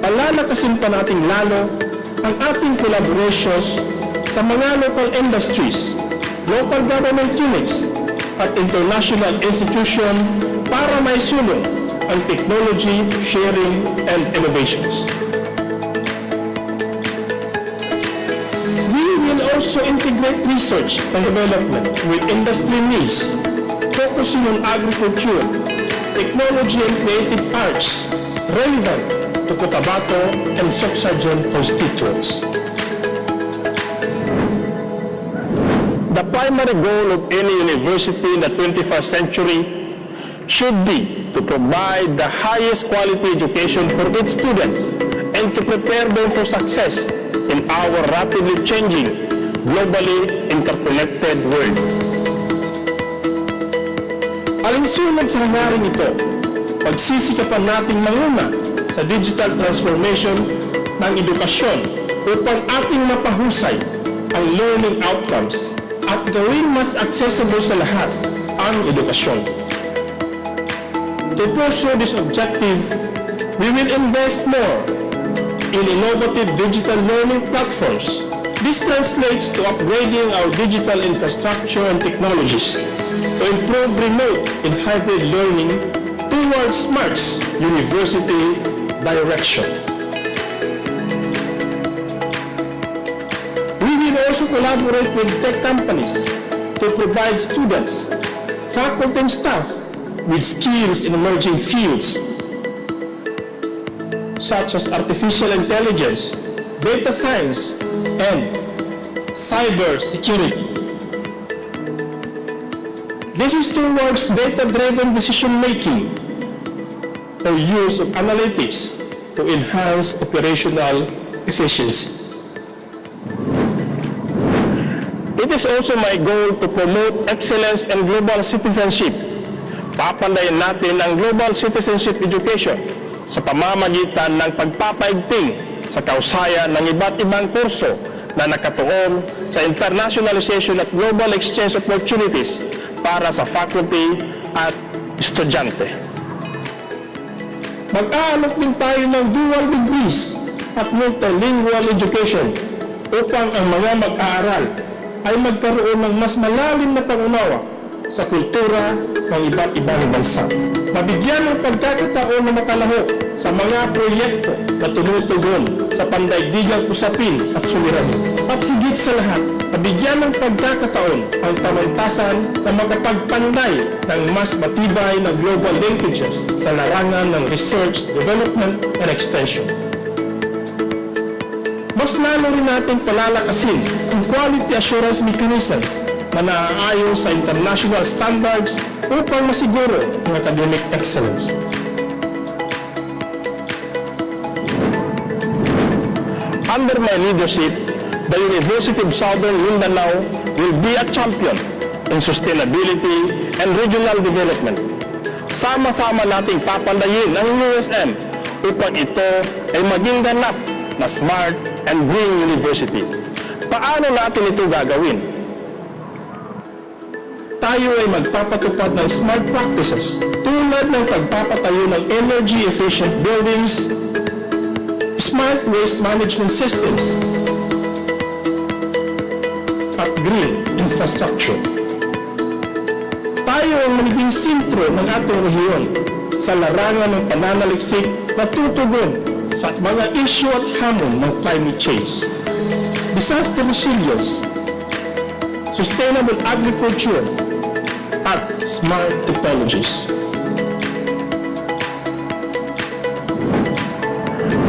Palalakasin pa natin lalo ang ating collaborations sa mga local industries, local government units, at international institutions para maisulong ang technology, sharing, and innovations. We will also integrate research and development with industry needs, focusing on agriculture, technology and creative arts, relevant to Cotabato and Sorsogon constituents. The primary goal of any university in the 21st century should be to provide the highest quality education for its students and to prepare them for success in our rapidly changing, globally interconnected world. Alinsunod sa hanggaring ito, pagsisikapan nating manguna sa digital transformation ng edukasyon upang ating mapahusay ang learning outcomes at gawing mas accessible sa lahat ang edukasyon. To pursue this objective, we will invest more in innovative digital learning platforms. This translates to upgrading our digital infrastructure and technologies to improve remote and hybrid learning towards smart university direction. We will also collaborate with tech companies to provide students, faculty and staff with skills in emerging fields such as artificial intelligence, data science, and cyber security. This is towards data-driven decision-making or use of analytics to enhance operational efficiency. It is also my goal to promote excellence and global citizenship. Papandayan natin ang global citizenship education sa pamamagitan ng pagpapaigting sa kausayan ng iba't ibang kurso na nakatuon sa internationalization at global exchange opportunities para sa faculty at estudyante. Mag-aalok din tayo ng dual degrees at multilingual education upang ang mga mag-aaral ay magkaroon ng mas malalim na pangunawa sa kultura ng iba't ibang bansa. Mabigyan ng pagkakataon na makalahok sa mga proyekto na tumutugon sa pandaigdigang usapin at suliranin. At higit sa lahat, mabigyan ng pagkakataon ang pamantasan na makapagpanday ng mas matibay na global linkages sa larangan ng research, development, and extension. Mas lalo rin natin palalakasin ang quality assurance mechanisms na naaayon sa international standards upang masiguro ang academic excellence. Under my leadership, the University of Southern Mindanao will be a champion in sustainability and regional development. Sama-sama nating papandayin ang USM upang ito ay maging ganap na smart and green university. Paano natin ito gagawin? Tayo ay magpapatupad ng smart practices tulad ng pagpapatayo ng energy-efficient buildings, smart waste management systems, at green infrastructure. Tayo ang magiging sentro ng ating rehiyon sa larangan ng pananaliksik na tutugon sa mga issue at hamon ng climate change, disaster resilience, sustainable agriculture, at smart technologies.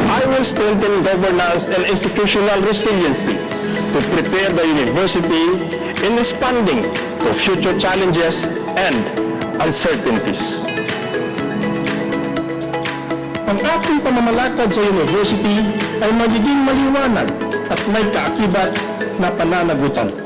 I will strengthen governance and institutional resiliency to prepare the university in responding to future challenges and uncertainties. Ang ating pamamalakad sa university ay magiging maliwanag at may kaakibat na pananagutan.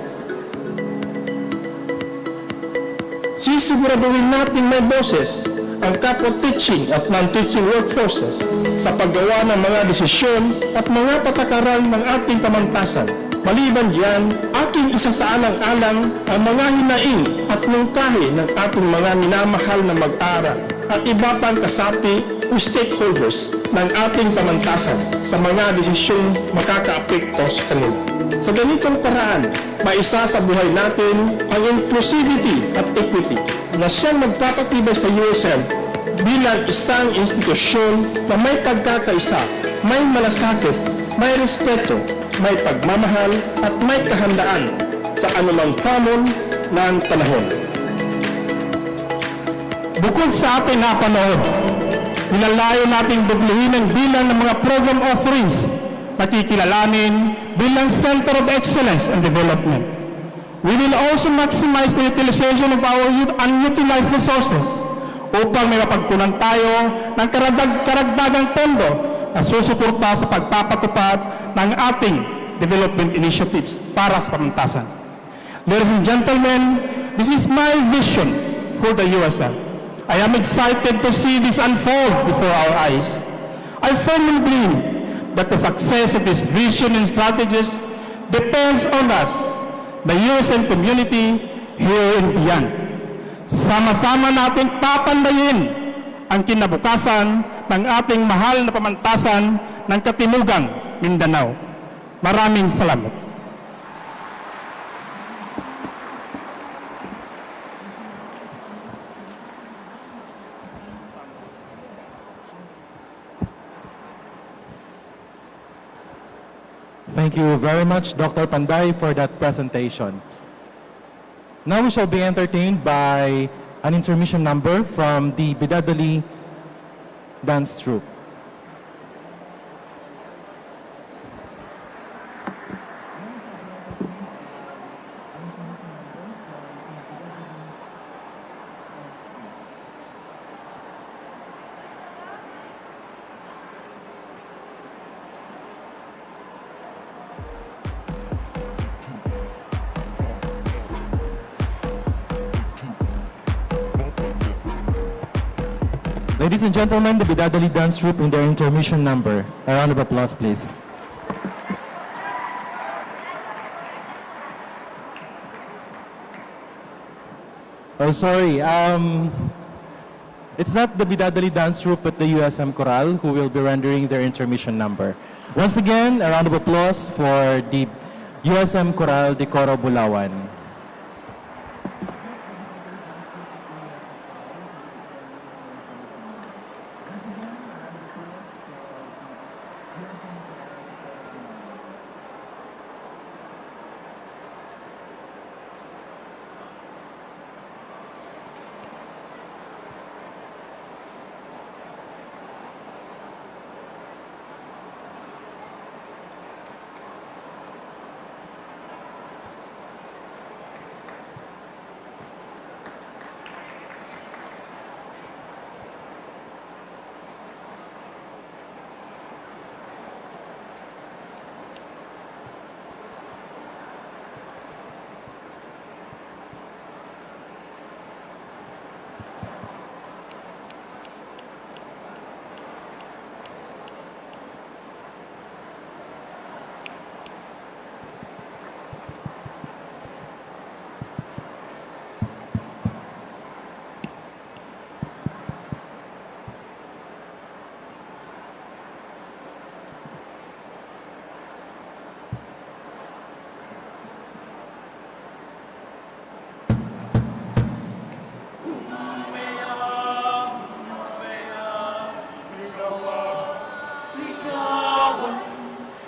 Sisiguraduhin natin may boses ang kapwa teaching at non-teaching workforces sa paggawa ng mga desisyon at mga patakaran ng ating pamantasan. Maliban diyan, aking isasaalang-alang ang mga hinaing at mungkahi ng ating mga minamahal na mag-aral at iba pang kasapi o stakeholders ng ating pamantasan sa mga desisyong makakaapekto sa kanila. Sa ganitong paraan, maisa sa buhay natin ang inclusivity at equity na siyang magpapatibay sa USM bilang isang institusyon na may pagkakaisa, may malasakit may respeto, may pagmamahal at may kahandaan sa anumang hamon ng panahon. Bukod sa ating napanood, nilalayo nating dubluhin ang bilang ng mga program offerings na kikilalanin bilang Center of Excellence and Development. We will also maximize the utilization of our unutilized resources upang may mapagkunan tayo ng karagdagang pondo na susuporta sa pagpapatupad ng ating development initiatives para sa pamantasan. Ladies and gentlemen, this is my vision for the USM. I am excited to see this unfold before our eyes. I firmly believe that the success of this vision and strategies depends on us, the USM community here and beyond. Sama-sama nating papandayin ang kinabukasan ng ating mahal na pamantasan ng Katimugang Mindanao. Maraming salamat. Thank you very much, Dr. Panday, for that presentation. Now we shall be entertained by an intermission number from the Bidadali Dance Troupe. Ladies and gentlemen, the Bidadali Dance Troupe in their intermission number. A round of applause, please. Oh, sorry. It's not the Bidadali Dance Troupe, but the USM Choral who will be rendering their intermission number. Once again, a round of applause for the USM Choral de Coro Bulawan.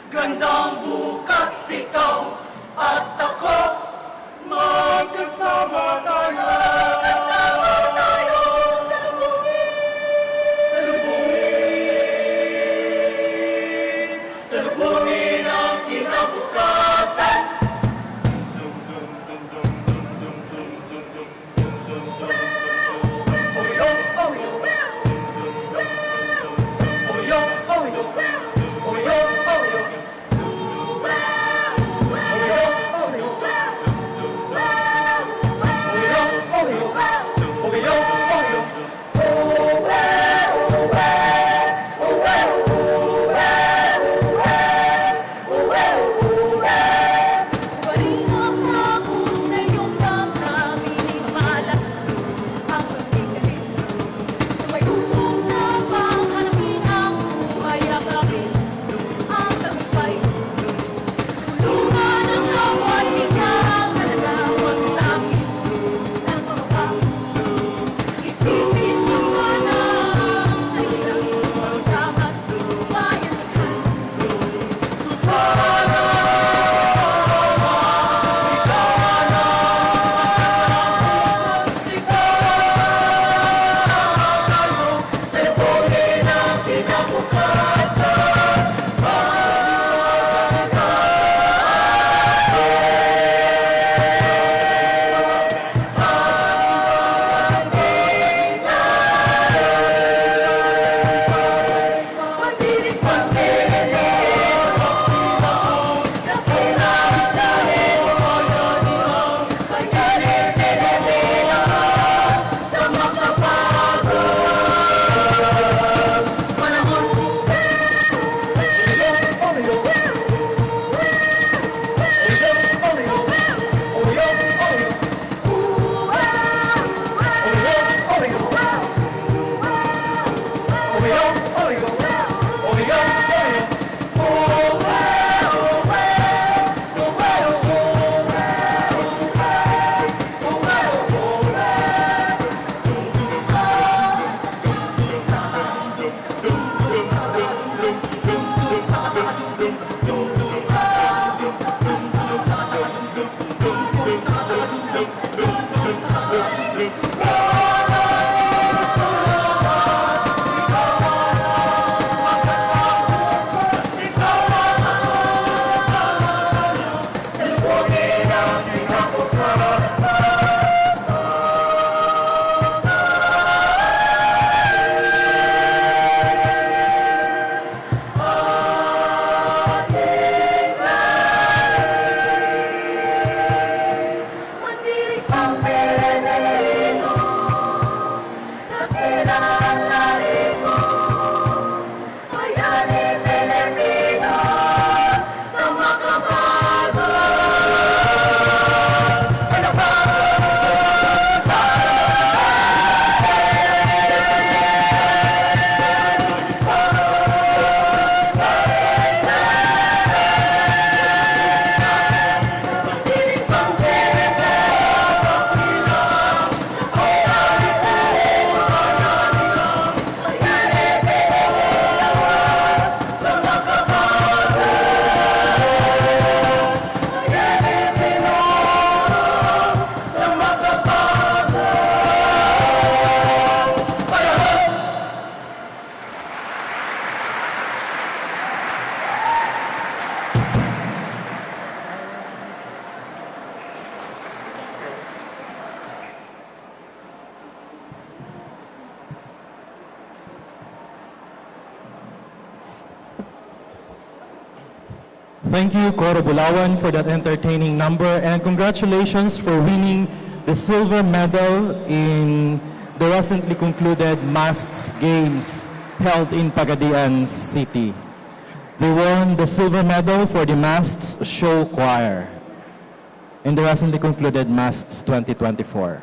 Gandang bukas ikaw at ako, magkasama tayo. Magkasama tayo sa lubungin. Sa lubungin ang kinabukasan. Oyo, oyo. Oyo, oyo. Oyo, oyo. Thank you, Coro Bulawan, for that entertaining number, and congratulations for winning the silver medal in the recently concluded Masks Games held in Pagadian City. They won the silver medal for the Masks Show Choir in the recently concluded Masks 2024.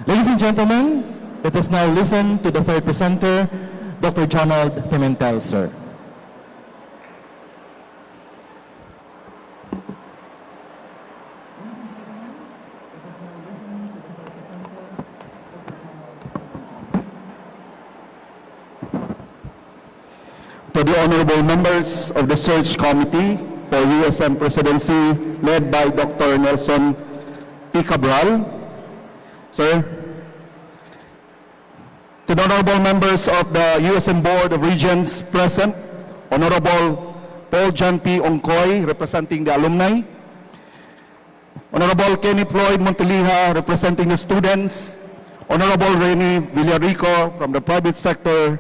Ladies and gentlemen, let us now listen to the third presenter, Dr. Jonald Pimentel, sir. To the honorable members of the search committee for USM presidency led by Dr. Nelson P. Cabral, sir. To the honorable members of the USM Board of Regents present, Honorable Paul John P. Ongkoy, representing the alumni, Honorable Kenny Floyd Monteliha, representing the students, Honorable Rene Villarico from the private sector,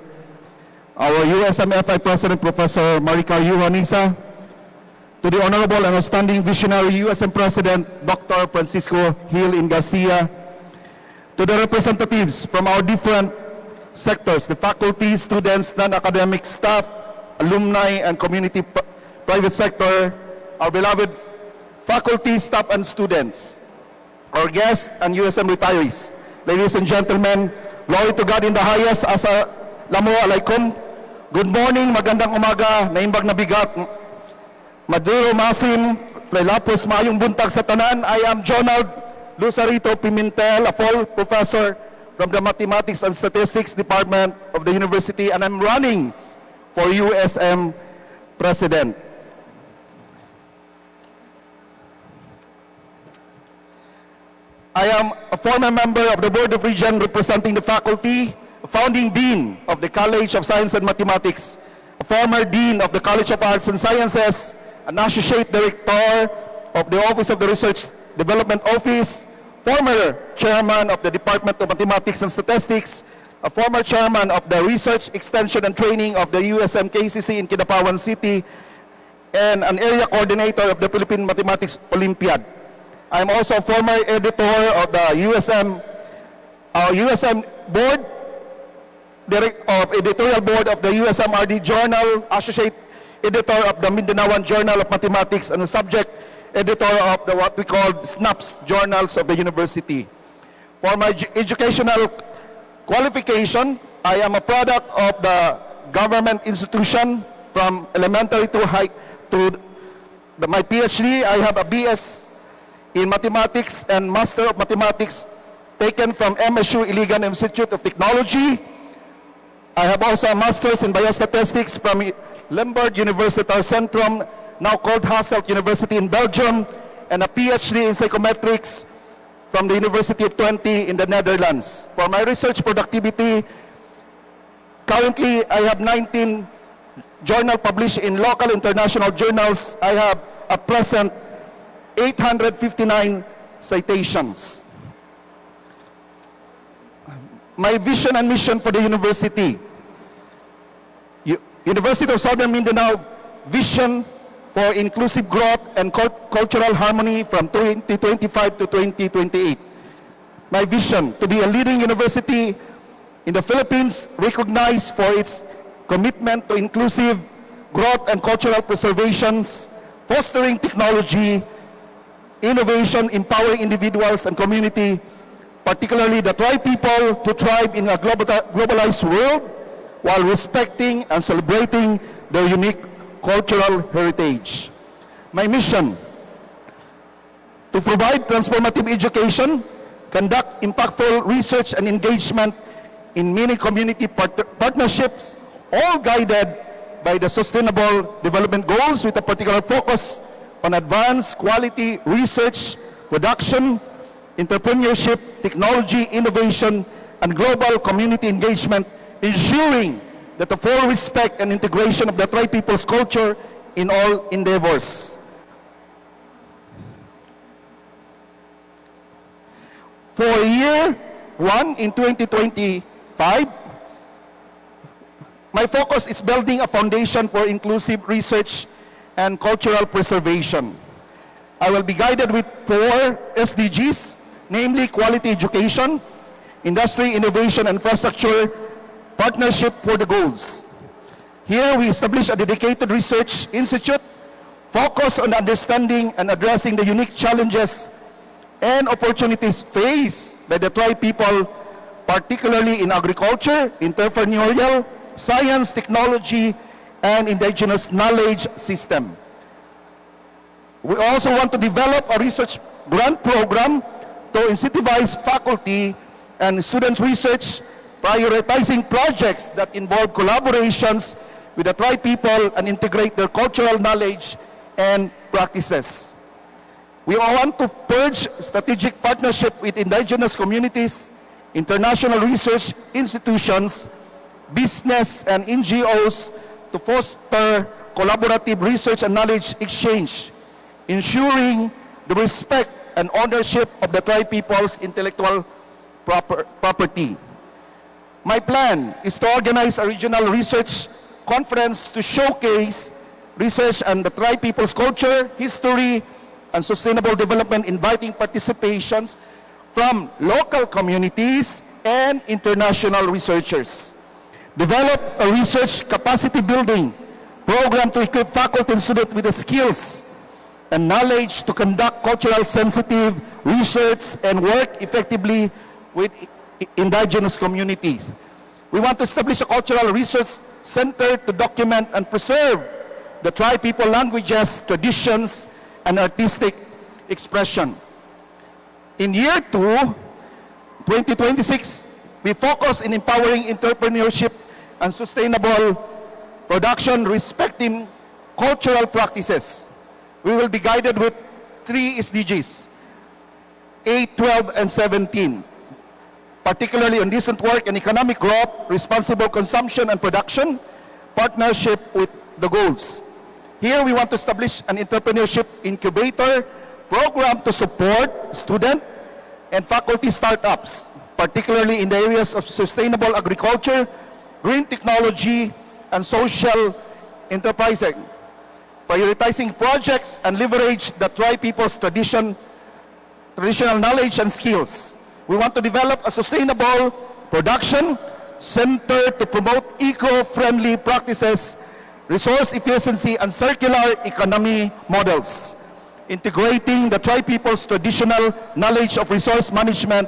our USMFI President Professor Maricar Juanisa, to the Honorable and Outstanding Visionary USM President Dr. Francisco Gil Garcia, to the representatives from our different sectors, the faculty, students, non-academic staff, alumni, and community private sector, our beloved faculty, staff, and students, our guests, and USM retirees. Ladies and gentlemen, glory to God in the highest, Assalamu alaikum. Good morning, magandang umaga, naimbag na bigat. Maduro Masim, Flelapos, maayong buntag sa tanan. I am Jonald Lucarito Pimentel, a full professor from the Mathematics and Statistics Department of the University, and I'm running for USM President. I am a former member of the Board of Regents representing the faculty, a founding dean of the College of Science and Mathematics, a former dean of the College of Arts and Sciences, an associate director of the Office of the Research Development Office, former chairman of the Department of Mathematics and Statistics, a former chairman of the Research, Extension, and Training of the USM KCC in Kidapawan City, and an area coordinator of the Philippine Mathematics Olympiad. I'm also a former editor of the USM board, of editorial board of the USMRD Journal, associate editor of the Mindanaoan Journal of Mathematics, and a subject editor of the what we call SNAPS journals of the university. For my educational qualification, I am a product of the government institution from elementary to high to my PhD. I have a BS in Mathematics and Master of Mathematics taken from MSU Iligan Institute of Technology. I have also a Master's in Biostatistics from Limburg Universitair Centrum, now called Hasselt University in Belgium, and a PhD in Psychometrics from the University of Twente in the Netherlands. For my research productivity, currently I have 19 journals published in local international journals. I have at present 859 citations. My vision and mission for the university. University of Southern Mindanao vision for inclusive growth and cultural harmony from 2025 to 2028. My vision to be a leading university in the Philippines, recognized for its commitment to inclusive growth and cultural preservations, fostering technology, innovation, empowering individuals and community, particularly the tribe people, to thrive in a globalized world while respecting and celebrating their unique cultural heritage. My mission, to provide transformative education, conduct impactful research and engagement in many community partnerships, all guided by the Sustainable Development Goals with a particular focus on advanced quality research, production, entrepreneurship, technology, innovation, and global community engagement, ensuring that the full respect and integration of the tribe people's culture in all endeavors. For year 1 in 2025, My focus is building a foundation for inclusive research and cultural preservation. I will be guided with 4 SDGs, namely quality education, industry, innovation, and infrastructure, partnership for the goals. Here we establish a dedicated research institute focused on understanding and addressing the unique challenges and opportunities faced by the tribe people, particularly in agriculture, entrepreneurial, science, technology, and indigenous knowledge system. We also want to develop a research grant program to incentivize faculty and student research, prioritizing projects that involve collaborations with the tribe people and integrate their cultural knowledge and practices. We want to purge strategic partnership with indigenous communities, international research institutions, business, and NGOs to foster collaborative research and knowledge exchange, ensuring the respect and ownership of the tribe people's intellectual property. My plan is to organize a regional research conference to showcase research on the tribe people's culture, history, and sustainable development, inviting participations from local communities and international researchers. Develop a research capacity building program to equip faculty and students with the skills and knowledge to conduct cultural sensitive research and work effectively with indigenous communities. We want to establish a cultural research center to document and preserve the tribe people languages, traditions, and artistic expression. In year 2, 2026, we focus in empowering entrepreneurship and sustainable production respecting cultural practices. We will be guided with 3 SDGs, 8, 12, and 17, particularly on decent work and economic growth, responsible consumption and production, partnership with the goals. Here we want to establish an entrepreneurship incubator program to support student and faculty startups, particularly in the areas of sustainable agriculture, green technology, and social enterprising, prioritizing projects and leverage the tribe people's traditional knowledge and skills. We want to develop a sustainable production center to promote eco-friendly practices, resource efficiency, and circular economy models, integrating the tribe people's traditional knowledge of resource management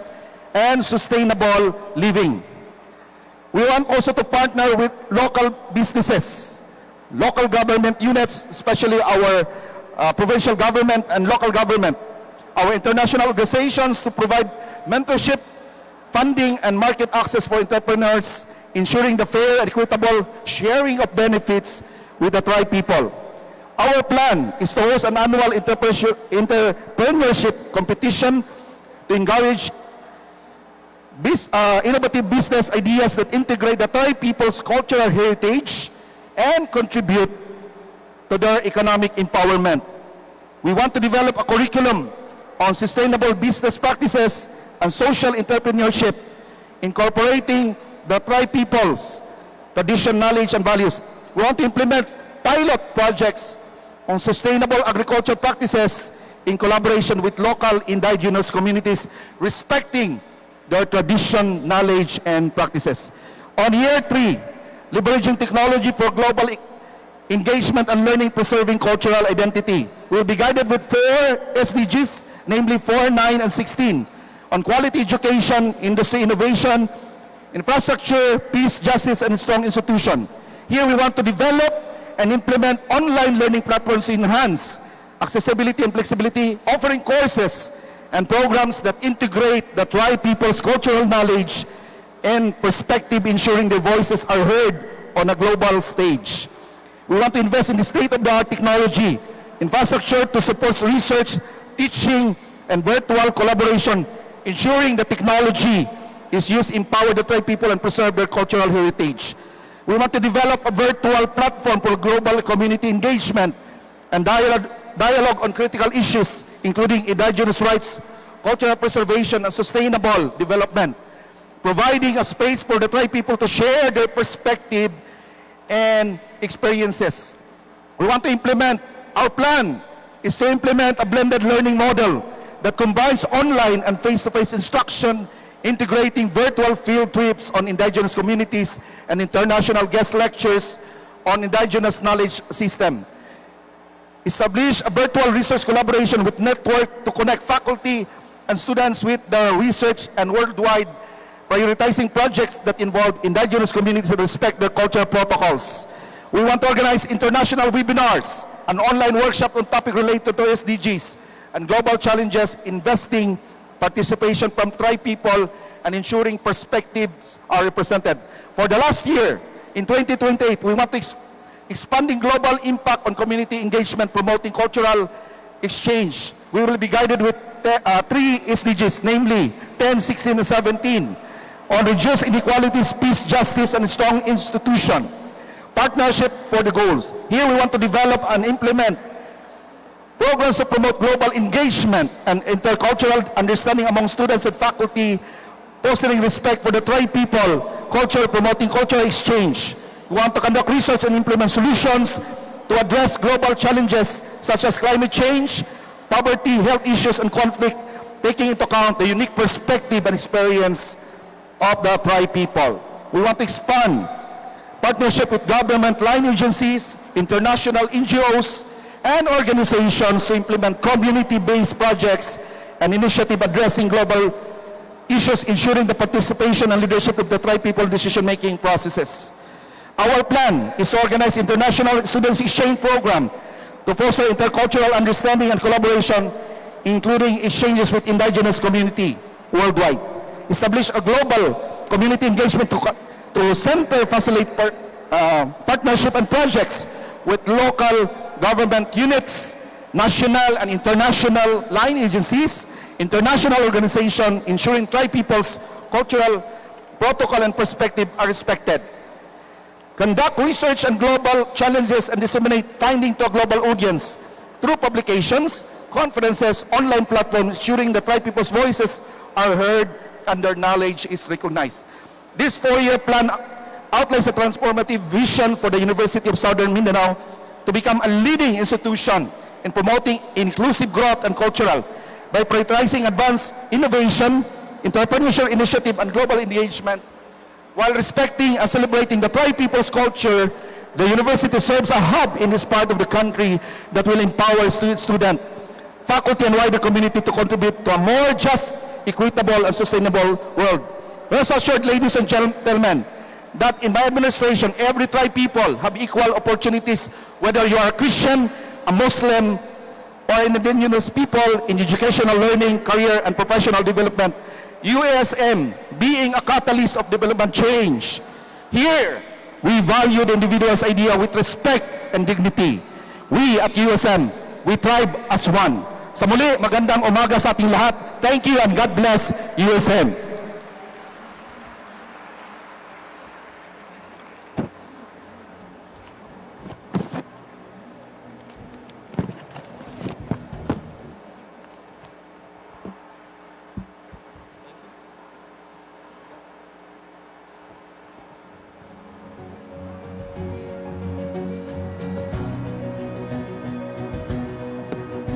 and sustainable living. We want also to partner with local businesses, local government units, especially our provincial government and local government, our international organizations to provide mentorship, funding, and market access for entrepreneurs, ensuring the fair and equitable sharing of benefits with the tribe people. Our plan is to host an annual entrepreneurship competition to encourage innovative business ideas that integrate the tribe people's cultural heritage and contribute to their economic empowerment. We want to develop a curriculum on sustainable business practices and social entrepreneurship, incorporating the tribe people's tradition, knowledge, and values. We want to implement pilot projects on sustainable agriculture practices in collaboration with local indigenous communities, respecting their tradition, knowledge, and practices. On year 3, leveraging technology for global engagement and learning, preserving cultural identity. We will be guided with 4 SDGs, namely 4, 9, and 16, on quality education, industry innovation, infrastructure, peace, justice, and strong institution. Here we want to develop and implement online learning platforms to enhance accessibility and flexibility, offering courses and programs that integrate the tribe people's cultural knowledge and perspective, ensuring their voices are heard on a global stage. We want to invest in the state-of-the-art technology, infrastructure to support research, teaching, and virtual collaboration, ensuring the technology is used to empower the tribe people and preserve their cultural heritage. We want to develop a virtual platform for global community engagement and dialogue on critical issues, including indigenous rights, cultural preservation, and sustainable development, providing a space for the tribe people to share their perspective and experiences. We want to implement, our plan is to implement a blended learning model that combines online and face-to-face instruction, integrating virtual field trips on indigenous communities and international guest lectures on indigenous knowledge system. Establish a virtual research collaboration with network to connect faculty and students with the research and worldwide, prioritizing projects that involve indigenous communities and respect their cultural protocols. We want to organize international webinars, an online workshop on topic related to SDGs and global challenges, investing participation from tribe people and ensuring perspectives are represented. For the last year, in 2028, we want to expanding global impact on community engagement, promoting cultural exchange. We will be guided with 3 SDGs, namely 10, 16, and 17, on reduce inequalities, peace, justice, and strong institution. Partnership for the goals. Here we want to develop and implement programs to promote global engagement and intercultural understanding among students and faculty, fostering respect for the tribe people, culture, promoting cultural exchange. We want to conduct research and implement solutions to address global challenges such as climate change, poverty, health issues, and conflict, taking into account the unique perspective and experience of the tribe people. We want to expand partnership with government line agencies, international NGOs, and organizations to implement community-based projects and initiatives addressing global issues, ensuring the participation and leadership of the tribe people decision-making processes. Our plan is to organize international students exchange program to foster intercultural understanding and collaboration, including exchanges with indigenous community worldwide. Establish a global community engagement to center facilitate partnership and projects with local government units, national and international line agencies, international organizations, ensuring tribe people's cultural protocol and perspective are respected. Conduct research on global challenges and disseminate findings to a global audience through publications, conferences, online platforms, ensuring the tribe people's voices are heard and their knowledge is recognized. This 4-year plan outlines a transformative vision for the University of Southern Mindanao to become a leading institution in promoting inclusive growth and cultural by prioritizing advanced innovation, entrepreneurship initiative, and global engagement. While respecting and celebrating the tribe people's culture, the university serves a hub in this part of the country that will empower students, faculty, and wider community to contribute to a more just, equitable, and sustainable world. Rest assured, ladies and gentlemen, that in my administration, every tribe people have equal opportunities, whether you are a Christian, a Muslim, or indigenous people in educational learning, career, and professional development. USM being a catalyst of development change. Here, we value the individual's idea with respect and dignity. We at USM, we thrive as one. Sa muli, magandang umaga sa ating lahat. Thank you and God bless USM.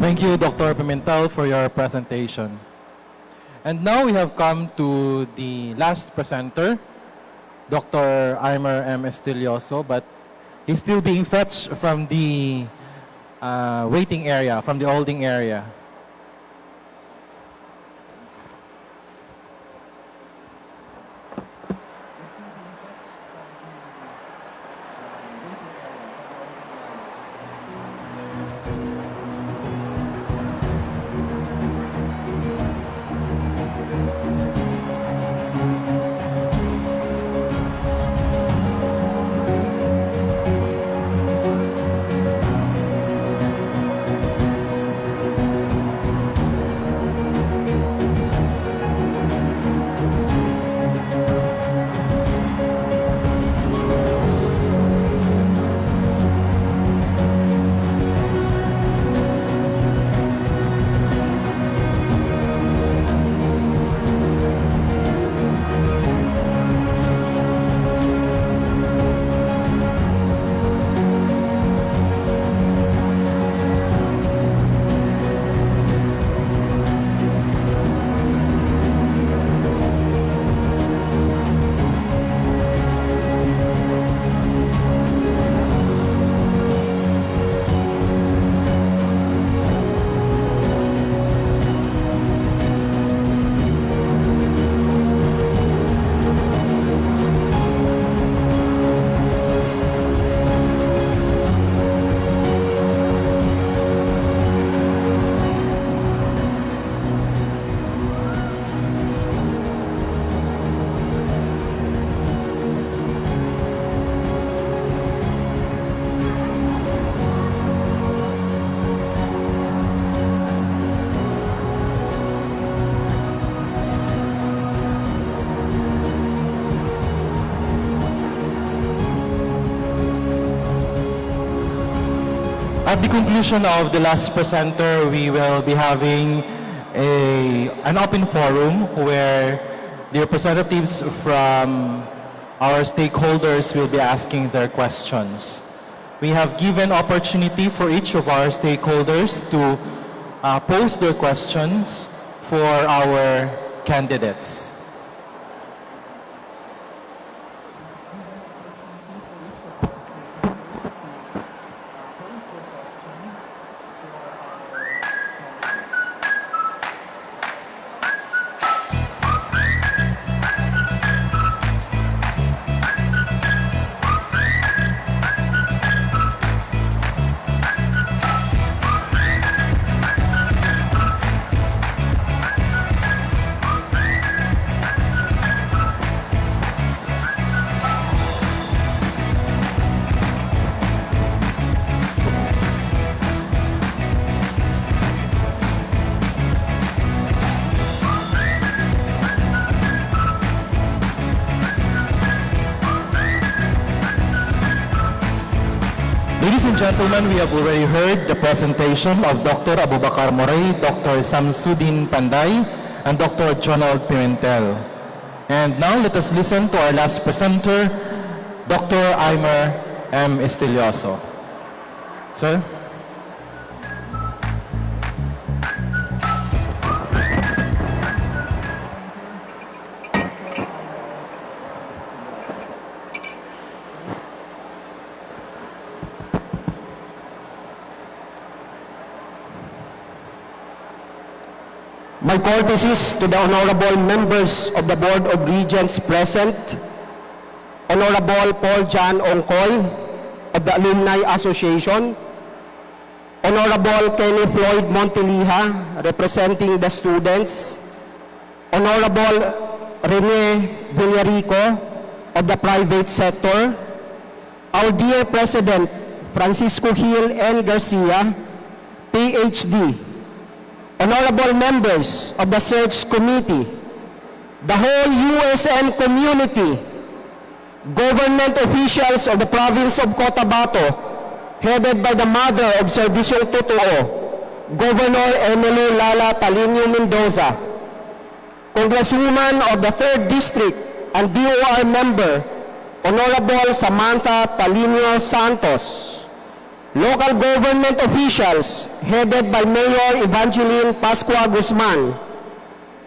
Thank you, Dr. Pimentel, for your presentation. And now we have come to the last presenter, Dr. Aimer M. Estilioso, but he's still being fetched from the waiting area, from the holding area. At the conclusion of the last presenter, we will be having an open forum where the representatives from our stakeholders will be asking their questions. We have given opportunity for each of our stakeholders to pose their questions for our candidates. Ladies and gentlemen, we have already heard the presentation of Dr. Abubakar Moray, Dr. Samsudin Panday, and Dr. Jonald Pimentel. And now let us listen to our last presenter, Dr. Aimer M. Estilioso. Sir? My courtesies to the honorable members of the Board of Regents present, Honorable Paul John Ongkoy of the Alumni Association, Honorable Kenny Floyd Montiliha representing the students, Honorable Rene Villarico of the private sector, our dear President Francisco Gil N. Garcia, PhD, honorable members of the search committee, the whole USM community, government officials of the province of Cotabato, headed by the mother of Servisyong Totoo, Governor Emily Lala Talinio Mendoza, Congresswoman of the 3rd District and DOR member, Honorable Samantha Talinio Santos, local government officials headed by Mayor Evangeline Pascua Guzman,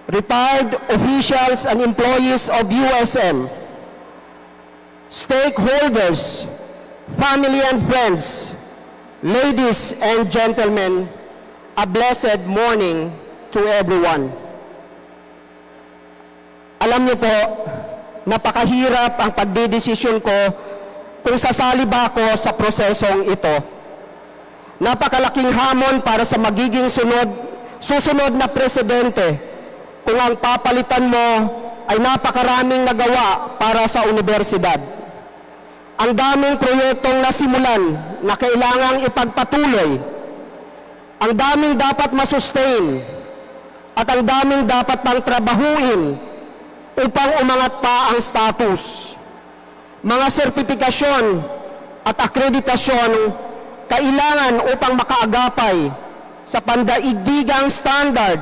retired officials and employees of USM, stakeholders, family and friends, ladies and gentlemen, a blessed morning to everyone. Alam niyo po, napakahirap ang pagdidesisyon ko kung sasali ba ako sa prosesong ito. Napakalaking hamon para sa magiging susunod na presidente kung ang papalitan mo ay napakaraming nagawa para sa universidad. Ang daming proyektong nasimulan na kailangang ipagpatuloy, ang daming dapat masustain, at ang daming dapat pang trabahuin upang umangat pa ang status. Mga sertifikasyon at akreditasyon kailangan upang makaagapay sa pandaigdigang standard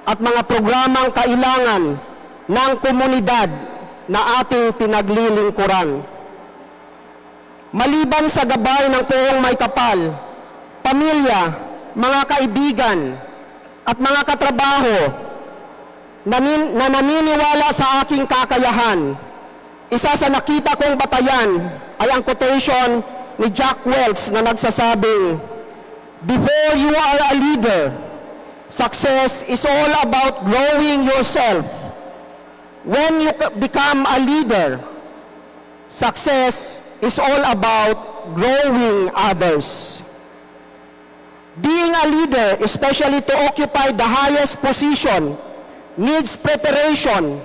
at mga programang kailangan ng komunidad na ating pinaglilingkuran. Maliban sa gabay ng poong may kapal, pamilya, mga kaibigan, at mga katrabaho na naniniwala sa aking kakayahan, isa sa nakita kong batayan ay ang quotation ni Jack Welch na nagsasabing, "Before you are a leader, success is all about growing yourself. When you become a leader, success is all about growing others." Being a leader, especially to occupy the highest position, needs preparation,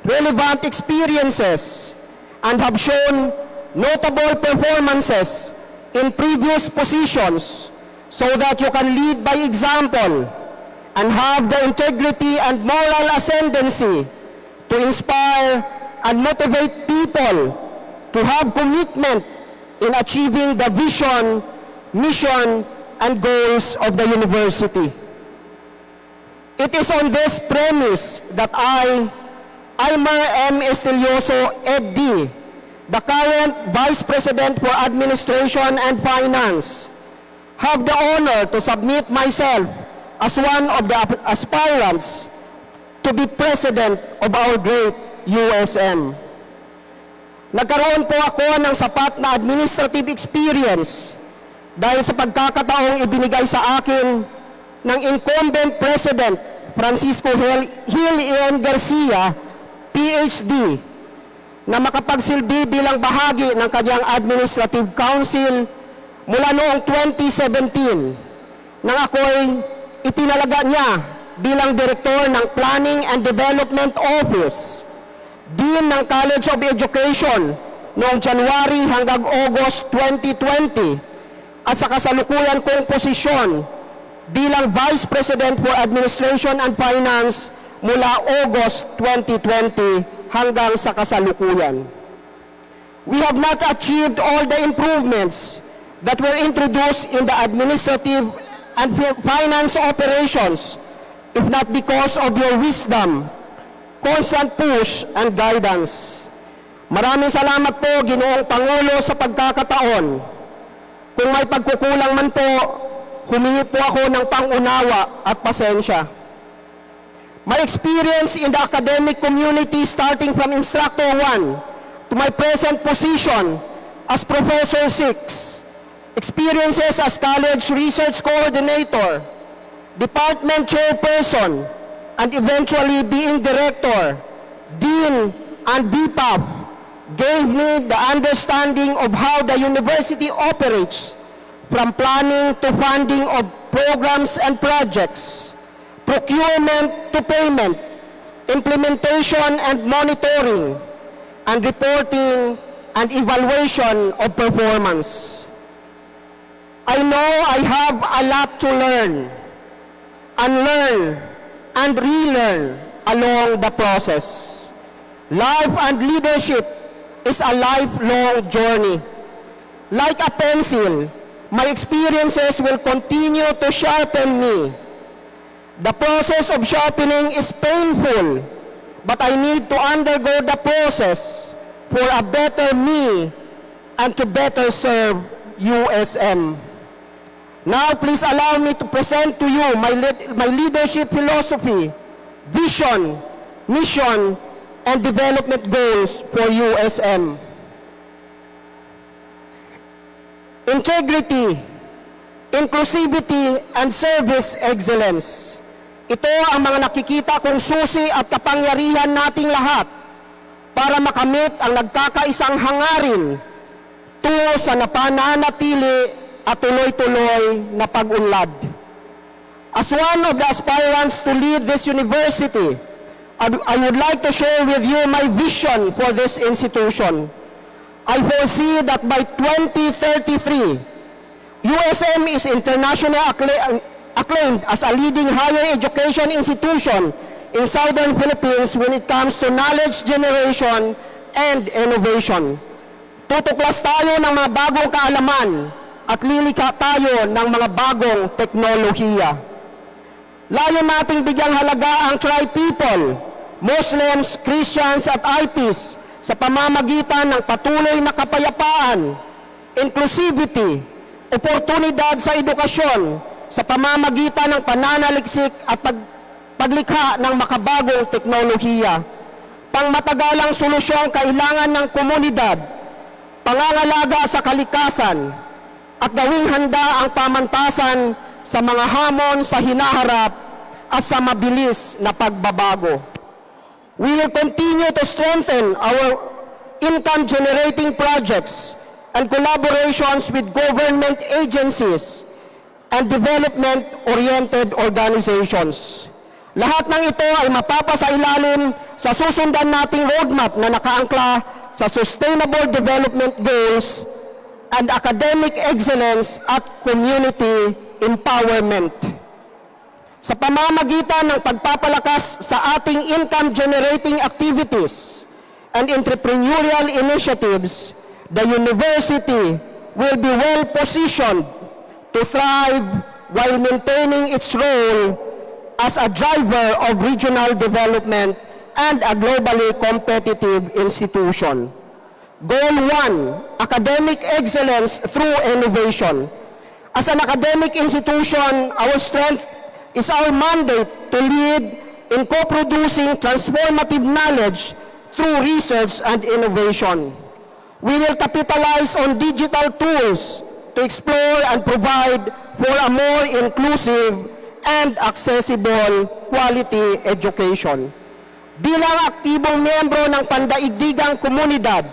relevant experiences, and have shown notable performances in previous positions so that you can lead by example and have the integrity and moral ascendancy to inspire and motivate people to have commitment in achieving the vision mission, and goals of the university. It is on this premise that I, Aymar M. Estilioso, Ed.D., the current Vice President for Administration and Finance, have the honor to submit myself as one of the aspirants to be President of our great USM. Nagkaroon po ako ng sapat na administrative experience dahil sa pagkakataong ibinigay sa akin ng incumbent President Francisco Gil Ian Garcia, PhD, na makapagsilbi bilang bahagi ng kanyang Administrative Council mula noong 2017 nang ako'y itinalaga niya bilang Direktor ng Planning and Development Office, Dean ng College of Education noong January hanggang August 2020 at sa kasalukuyan kong posisyon bilang Vice President for Administration and Finance mula August 2020 hanggang sa kasalukuyan. We have not achieved all the improvements that were introduced in the administrative and finance operations if not because of your wisdom, constant push, and guidance. Maraming salamat po, Ginoong Pangulo, sa pagkakataon. Kung may pagkukulang man po, humingi po ako ng pangunawa at pasensya. My experience in the academic community starting from Instructor 1 to my present position as Professor 6, experiences as College Research Coordinator, Department Chairperson, and eventually being Director, Dean, and BPAF gave me the understanding of how the university operates from planning to funding of programs and projects, procurement to payment, implementation and monitoring, and reporting and evaluation of performance. I know I have a lot to learn, unlearn, and relearn along the process. Life and leadership is a lifelong journey. Like a pencil, my experiences will continue to sharpen me. The process of sharpening is painful, but I need to undergo the process for a better me and to better serve USM. Now, please allow me to present to you my leadership philosophy, vision, mission, and development goals for USM. Integrity, inclusivity, and service excellence. Ito ang mga nakikita kong susi at kapangyarihan nating lahat para makamit ang nagkakaisang hangarin tungo sa napananatili at tuloy-tuloy na pag-unlad. As one of the aspirants to lead this university, I would like to share with you my vision for this institution. I foresee that by 2033, USM is internationally acclaimed as a leading higher education institution in Southern Philippines when it comes to knowledge generation and innovation. Tutuklas tayo ng mga bagong kaalaman at lilikha tayo ng mga bagong teknolohiya. Layo nating bigyang halaga ang tri-people, Muslims, Christians at IPs sa pamamagitan ng patuloy na kapayapaan, inclusivity, oportunidad sa edukasyon sa pamamagitan ng pananaliksik at paglikha ng makabagong teknolohiya, pangmatagalang solusyong kailangan ng komunidad, pangangalaga sa kalikasan, at gawing handa ang pamantasan sa mga hamon sa hinaharap at sa mabilis na pagbabago. We will continue to strengthen our income-generating projects and collaborations with government agencies and development-oriented organizations. Lahat ng ito ay mapapasailalim sa susundan nating roadmap na nakaangkla sa Sustainable Development Goals and academic excellence at community empowerment. Sa pamamagitan ng pagpapalakas sa ating income-generating activities and entrepreneurial initiatives, the university will be well-positioned to thrive while maintaining its role as a driver of regional development and a globally competitive institution. Goal 1, academic excellence through innovation. As an academic institution, our strength is our mandate to lead in co-producing transformative knowledge through research and innovation. We will capitalize on digital tools to explore and provide for a more inclusive and accessible quality education. Bilang aktibong miyembro ng pandaigdigang komunidad,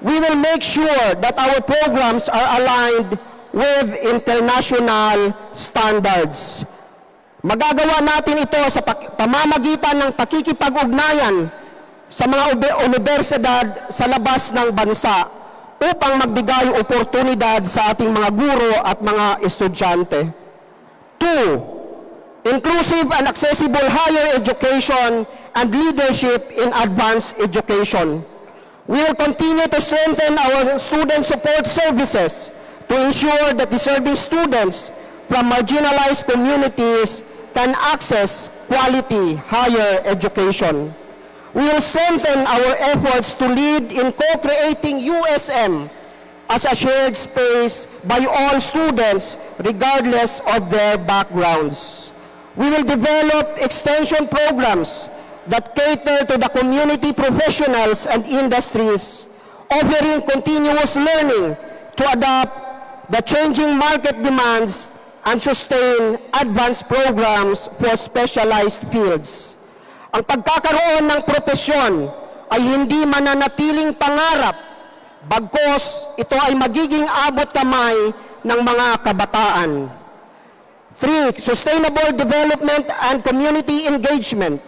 we will make sure that our programs are aligned with international standards. Magagawa natin ito sa pamamagitan ng pakikipag-ugnayan sa mga universidad sa labas ng bansa upang magbigay oportunidad sa ating mga guro at mga estudyante. 2. Inclusive and accessible higher education and leadership in advanced education. We will continue to strengthen our student support services to ensure that deserving students from marginalized communities can access quality higher education. We will strengthen our efforts to lead in co-creating USM as a shared space by all students regardless of their backgrounds. We will develop extension programs that cater to the community professionals and industries, offering continuous learning to adapt the changing market demands and sustain advanced programs for specialized fields. Ang pagkakaroon ng propesyon ay hindi mananatiling pangarap, bagkus ito ay magiging abot kamay ng mga kabataan. 3. Sustainable development and community engagement.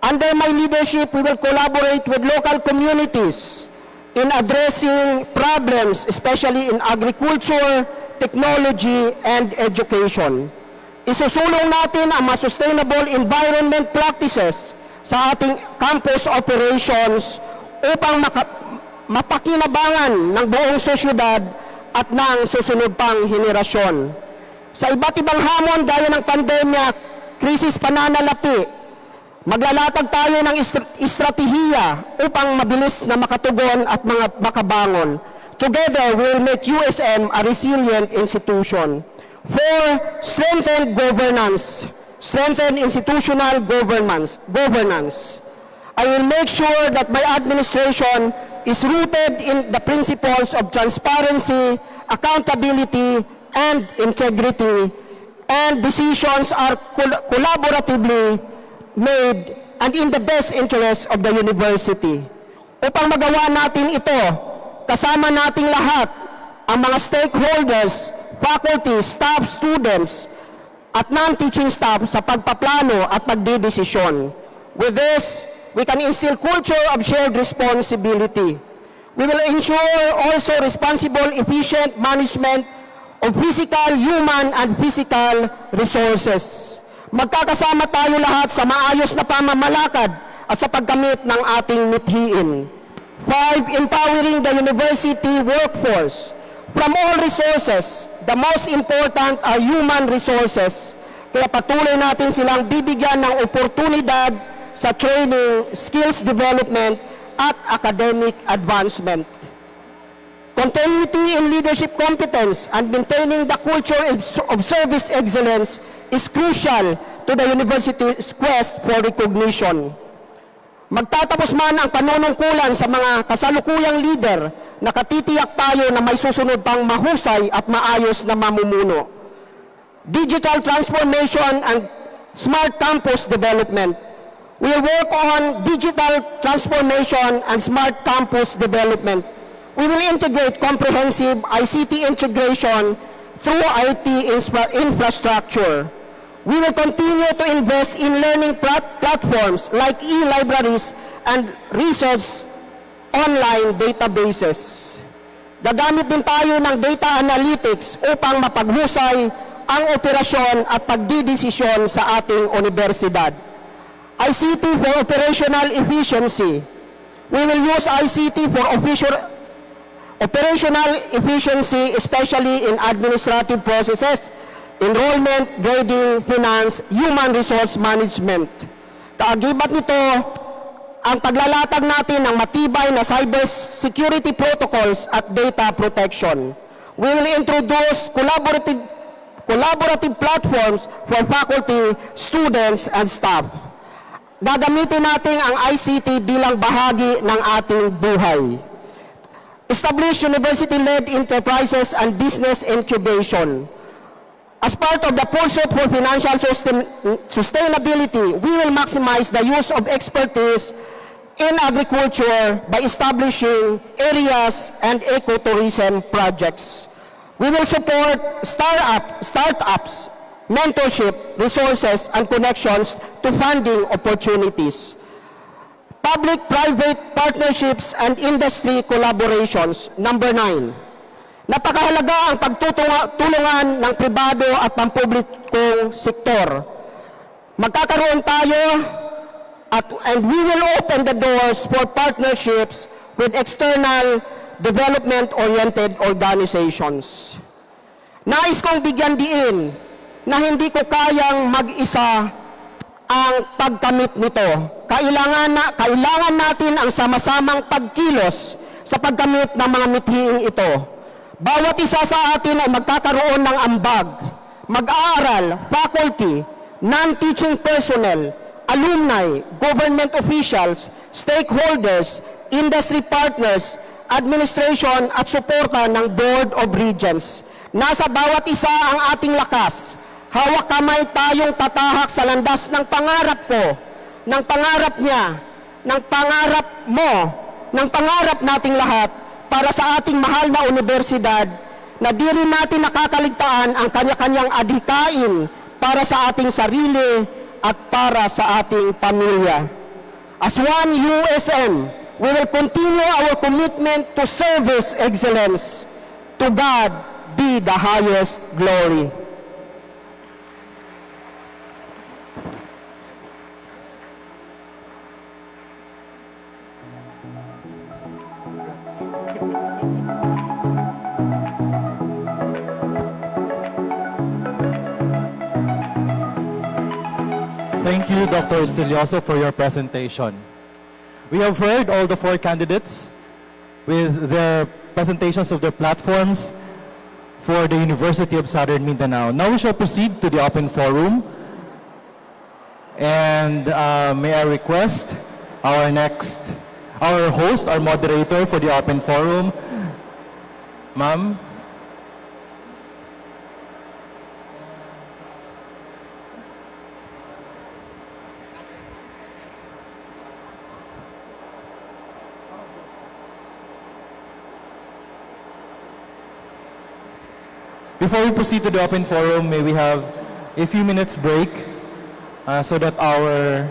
Under my leadership, we will collaborate with local communities in addressing problems, especially in agriculture, technology, and education. Isusulong natin ang mga sustainable environment practices sa ating campus operations upang mapakinabangan ng buong sosyedad at ng susunod pang henerasyon. Sa iba't ibang hamon gaya ng pandemya, krisis pananalapi, maglalatag tayo ng estratehiya upang mabilis na makatugon at makabangon. Together, we will make USM a resilient institution. 4. Strengthened governance. Strengthened institutional governance. I will make sure that my administration is rooted in the principles of transparency, accountability, and integrity, and decisions are collaboratively made and in the best interest of the university. Upang magawa natin ito, kasama nating lahat ang mga stakeholders, faculty, staff, students, at non-teaching staff sa pagpaplano at pagdidesisyon. With this, we can instill culture of shared responsibility. We will ensure also responsible, efficient management of physical, human, and physical resources. Magkakasama tayo lahat sa maayos na pamamalakad at sa pagkamit ng ating mithiin. 5. Empowering the university workforce. From all resources, the most important are human resources. Kaya patuloy natin silang bibigyan ng oportunidad sa training, skills development, at academic advancement. Continuity in leadership competence and maintaining the culture of service excellence is crucial to the university's quest for recognition. Magtatapos man ang panunungkulan sa mga kasalukuyang leader, nakatitiyak tayo na may susunod pang mahusay at maayos na mamumuno. Digital transformation and smart campus development. We will work on digital transformation and smart campus development. We will integrate comprehensive ICT integration through IT infrastructure. We will continue to invest in learning platforms like e-libraries and research online databases. Gagamit din tayo ng data analytics upang mapaghusay ang operasyon at pagdidesisyon sa ating universidad. ICT for operational efficiency. We will use ICT for operational efficiency, especially in administrative processes, enrollment, grading, finance, human resource management. Kaagibat nito, ang paglalatag natin ng matibay na cyber security protocols at data protection. We will introduce collaborative platforms for faculty, students, and staff. Gagamitin natin ang ICT bilang bahagi ng ating buhay. Establish university-led enterprises and business incubation. As part of the pursuit for financial sustainability, we will maximize the use of expertise in agriculture by establishing areas and ecotourism projects. We will support startups, mentorship, resources, and connections to funding opportunities. Public-private partnerships and industry collaborations. Number 9. Napakahalaga ang pagtutulungan ng pribado at pampublikong sektor. Magkakaroon tayo and we will open the doors for partnerships with external development-oriented organizations. Nais kong bigyan diin na hindi ko kayang mag-isa ang pagkamit nito. Kailangan natin ang sama-samang pagkilos sa pagkamit ng mga mithiing ito. Bawat isa sa atin ay magkakaroon ng ambag, mag-aaral, faculty, non-teaching personnel, alumni, government officials, stakeholders, industry partners, administration at suporta ng Board of Regents. Nasa bawat isa ang ating lakas. Hawak kamay tayong tatahak sa landas ng pangarap ko, ng pangarap niya, ng pangarap mo, ng pangarap nating lahat para sa ating mahal na universidad na di rin natin nakakaligtaan ang kanya-kanyang adhikain para sa ating sarili at para sa ating pamilya. As one USM, we will continue our commitment to service excellence. To God be the highest glory. Thank you, Dr. Estilioso, for your presentation. We have heard all the 4 candidates with their presentations of their platforms for the University of Southern Mindanao. Now we shall proceed to the open forum. And may I request our host, our moderator for the open forum, Ma'am. Before we proceed to the open forum, may we have a few minutes break so that our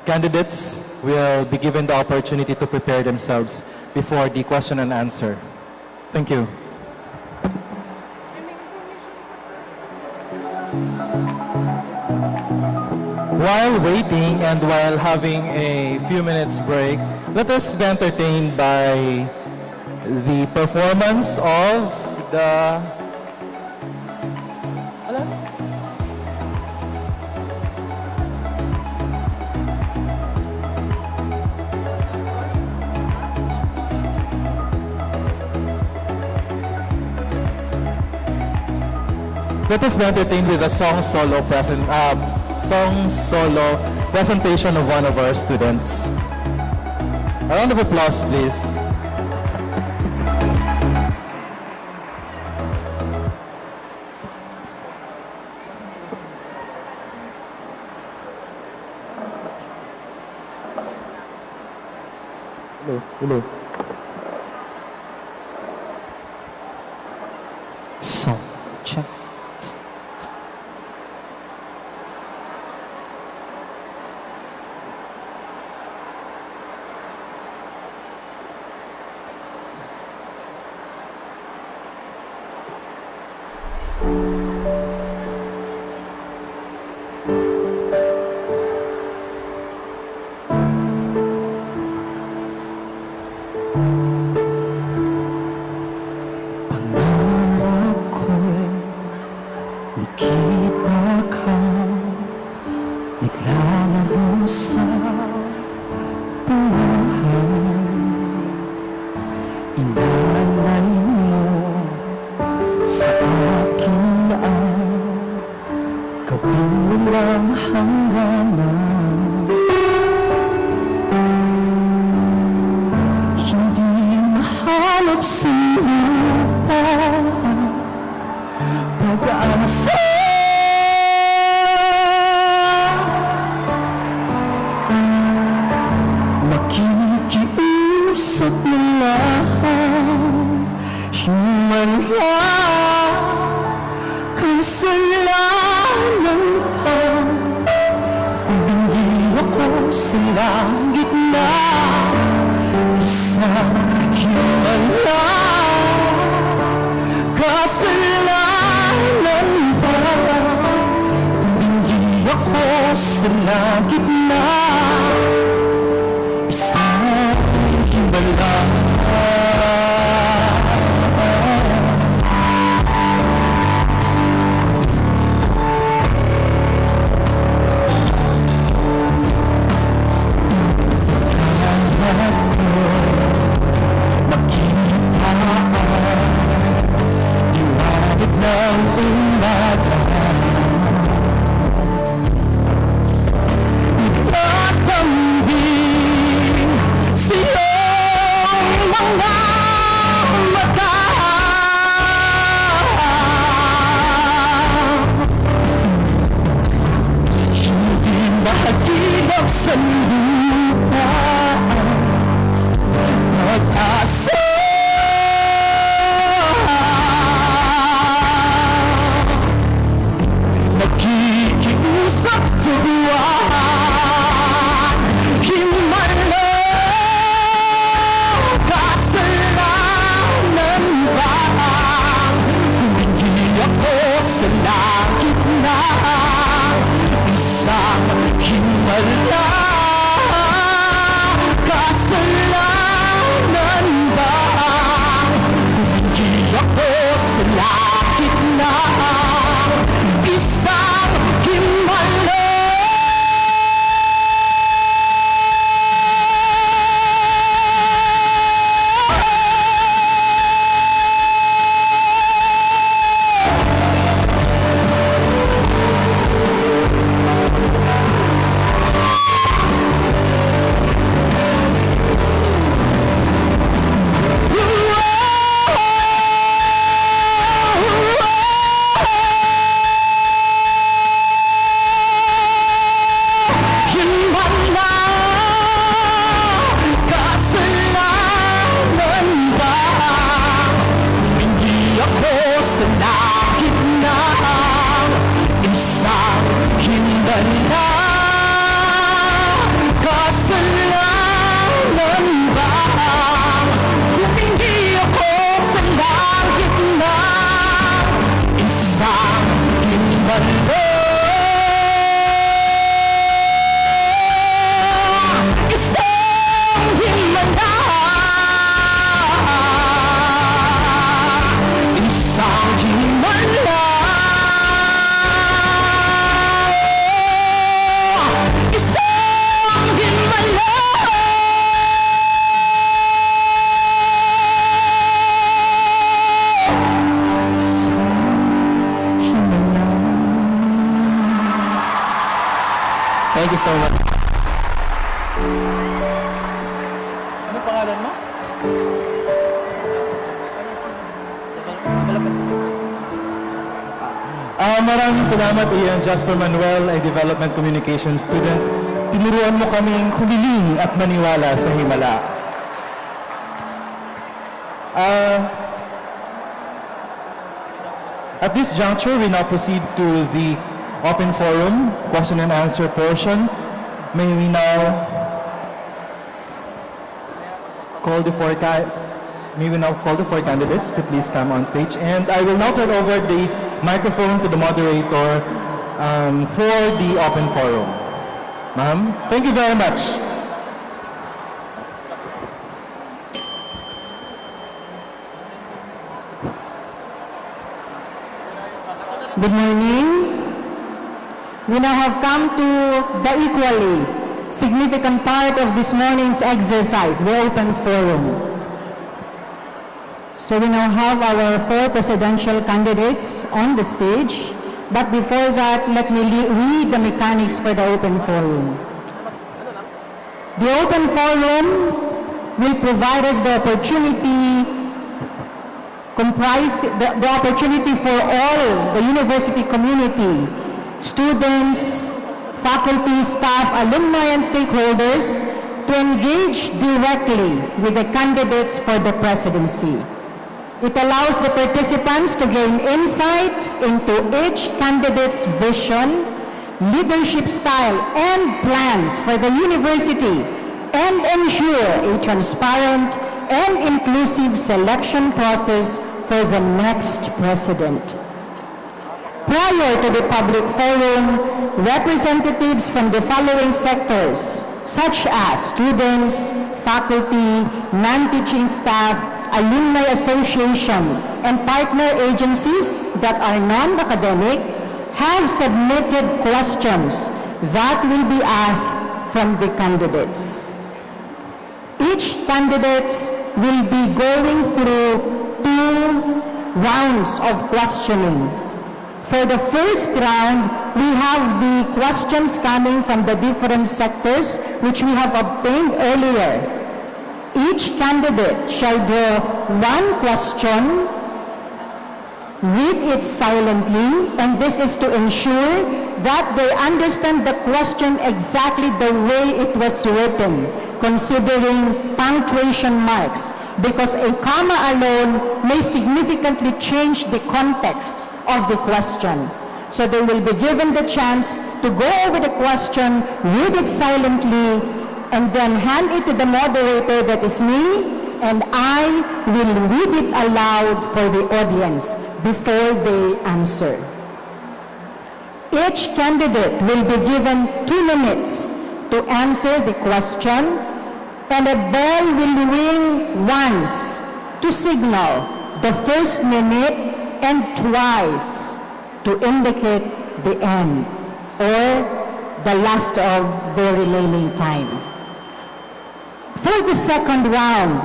candidates will be given the opportunity to prepare themselves before the question and answer. Thank you. While waiting and while having a few minutes break, let us be entertained by the performance of the Let us be entertained with a song solo presentation of one of our students. A round of applause, please. Hello. Song check. labing walang hangganan. Hindi mahanap sa lupa pag-asa. Makikiusap na lang human lang kasalanan pa. Kung bingi ako sa langit na isang human lang kasalanan pa. Kung bingi ako sa langit na isang human lang. Sa lupa pag-asa. Nakikiusap sa buwan himala kasalanan ba? Humingi ako sa langit na isang himala. Kasalanan ba? Humingi ako sa langit na isang himala. Thank you so much. Ano pangalan mo? Maraming salamat, Ian Jasper Manuel, ay Development Communication students. Tinuruan mo kaming humiling at maniwala sa himala. At this juncture, we now proceed to the open forum, question and answer portion. May we now call the four candidates to please come on stage. And I will now turn over the microphone to the moderator for the open forum. Ma'am, thank you very much. Good morning. We now have come to the equally significant part of this morning's exercise, the open forum. So we now have our four presidential candidates on the stage But before that, let me read the mechanics for the open forum. The open forum will provide us the opportunity the opportunity for all the university community, students, faculty, staff, alumni, and stakeholders to engage directly with the candidates for the presidency. It allows the participants to gain insights into each candidate's vision, leadership style, and plans for the university, and ensure a transparent and inclusive selection process for the next president. Prior to the public forum, representatives from the following sectors, such as students, faculty, non-teaching staff, alumni association, and partner agencies that are non-academic, have submitted questions that will be asked from the candidates. Each candidate will be going through 2 rounds of questioning. For the first round, we have the questions coming from the different sectors which we have obtained earlier. Each candidate shall draw 1 question, read it silently, and this is to ensure that they understand the question exactly the way it was written, considering punctuation marks, because a comma alone may significantly change the context of the question. So they will be given the chance to go over the question, read it silently, and then hand it to the moderator, that is me, and I will read it aloud for the audience before they answer. Each candidate will be given 2 minutes to answer the question, and a bell will ring once to signal the first minute and twice to indicate the end or the last of the remaining time. For the second round,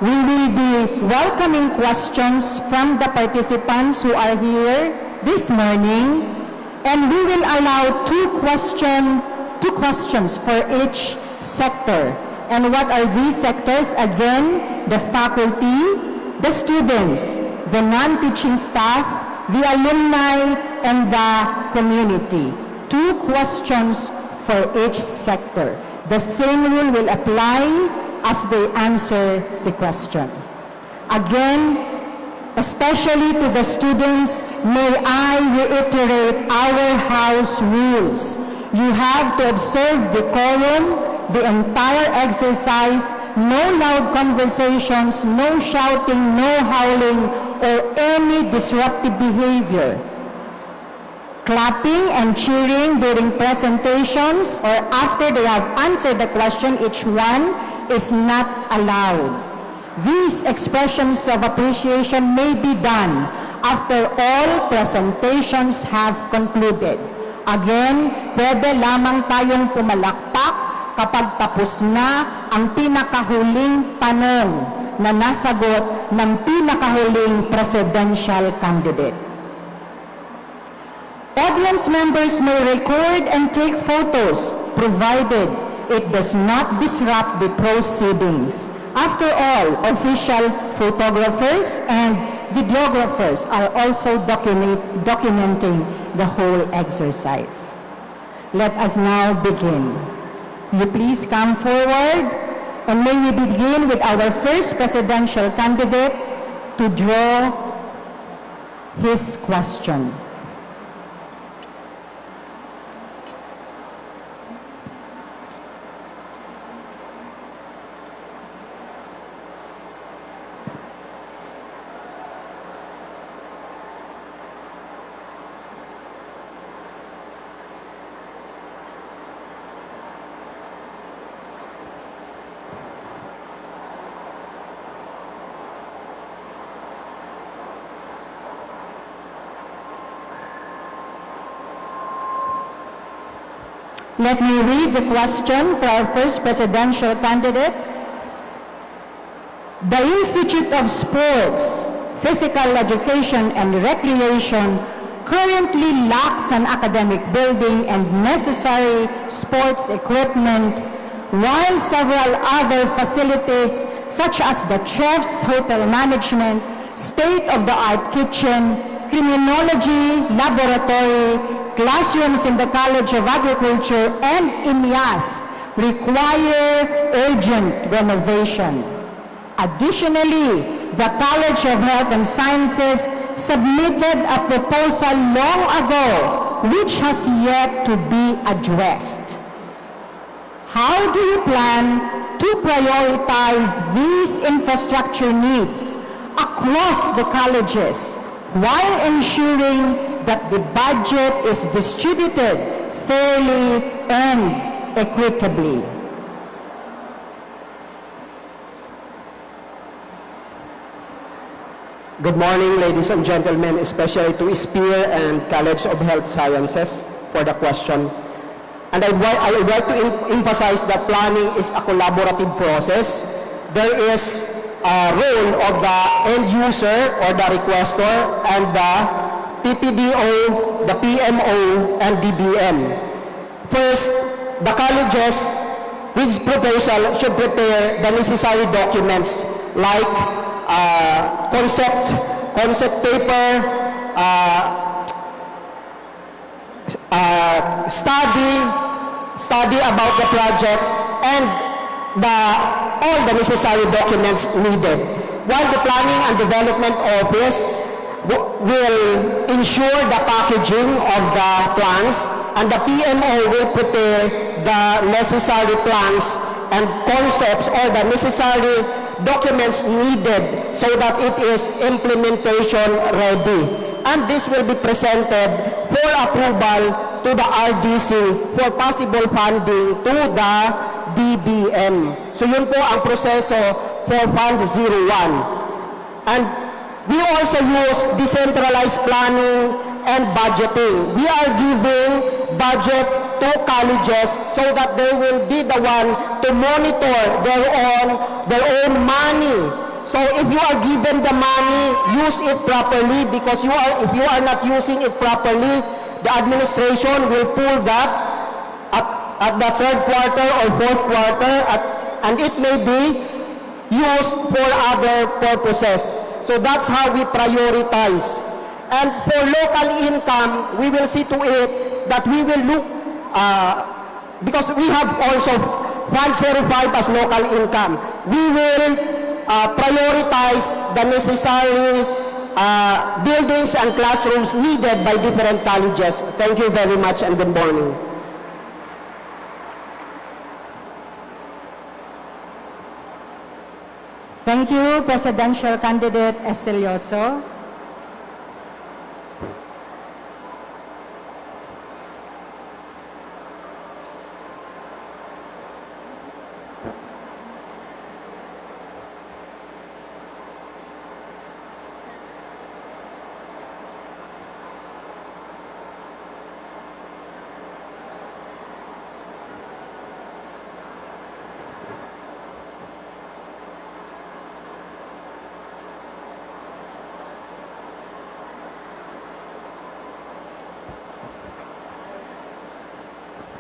we will be welcoming questions from the participants who are here this morning, and we will allow 2 questions for each sector. And what are these sectors? Again, the faculty, the students, the non-teaching staff, the alumni, and the community. 2 questions for each sector. The same rule will apply as they answer the question. Again, especially to the students, may I reiterate our house rules. You have to observe decorum the entire exercise, no loud conversations, no shouting, no howling, or any disruptive behavior. Clapping and cheering during presentations or after they have answered the question, each one, is not allowed. These expressions of appreciation may be done after all presentations have concluded. Again, pwede lamang tayong pumalakpak kapag tapos na ang pinakahuling tanong na nasagot ng pinakahuling presidential candidate. Audience members may record and take photos, provided it does not disrupt the proceedings. After all, official photographers and videographers are also documenting the whole exercise. Let us now begin. Will you please come forward, and may we begin with our first presidential candidate to draw his question. Let me read the question for our first presidential candidate. The Institute of Sports, Physical Education and Recreation currently lacks an academic building and necessary sports equipment, while several other facilities such as the chef's hotel management, state-of-the-art kitchen, criminology laboratory, classrooms in the College of Agriculture, and INIAS require urgent renovation. Additionally, the College of Health and Sciences submitted a proposal long ago which has yet to be addressed. How do you plan to prioritize these infrastructure needs across the colleges while ensuring that the budget is distributed fairly and equitably? Good morning, ladies and gentlemen, especially to SPEAR and College of Health Sciences for the question. And I would like to emphasize that planning is a collaborative process. There is a role of the end user or the requester and the PPDO, the PMO, and DBM. First, the colleges with proposal should prepare the necessary documents like concept paper, study about the project, and all the necessary documents needed. While the Planning and Development Office will ensure the packaging of the plans, and the PMO will prepare the necessary plans and concepts or the necessary documents needed so that it is implementation ready. And this will be presented for approval to the RDC for possible funding to the DBM. So yun po ang proseso for Fund 01. And we also use decentralized planning and budgeting. We are giving budget to colleges so that they will be the one to monitor their own money. So if you are given the money, use it properly, because if you are not using it properly, the administration will pull that at the third quarter or fourth quarter, and it may be used for other purposes. So that's how we prioritize. And for local income, we will see to it that we will look, because we have also Fund 05 as local income. We will prioritize the necessary buildings and classrooms needed by different colleges. Thank you very much and good morning. Thank you, Presidential Candidate Estelioso.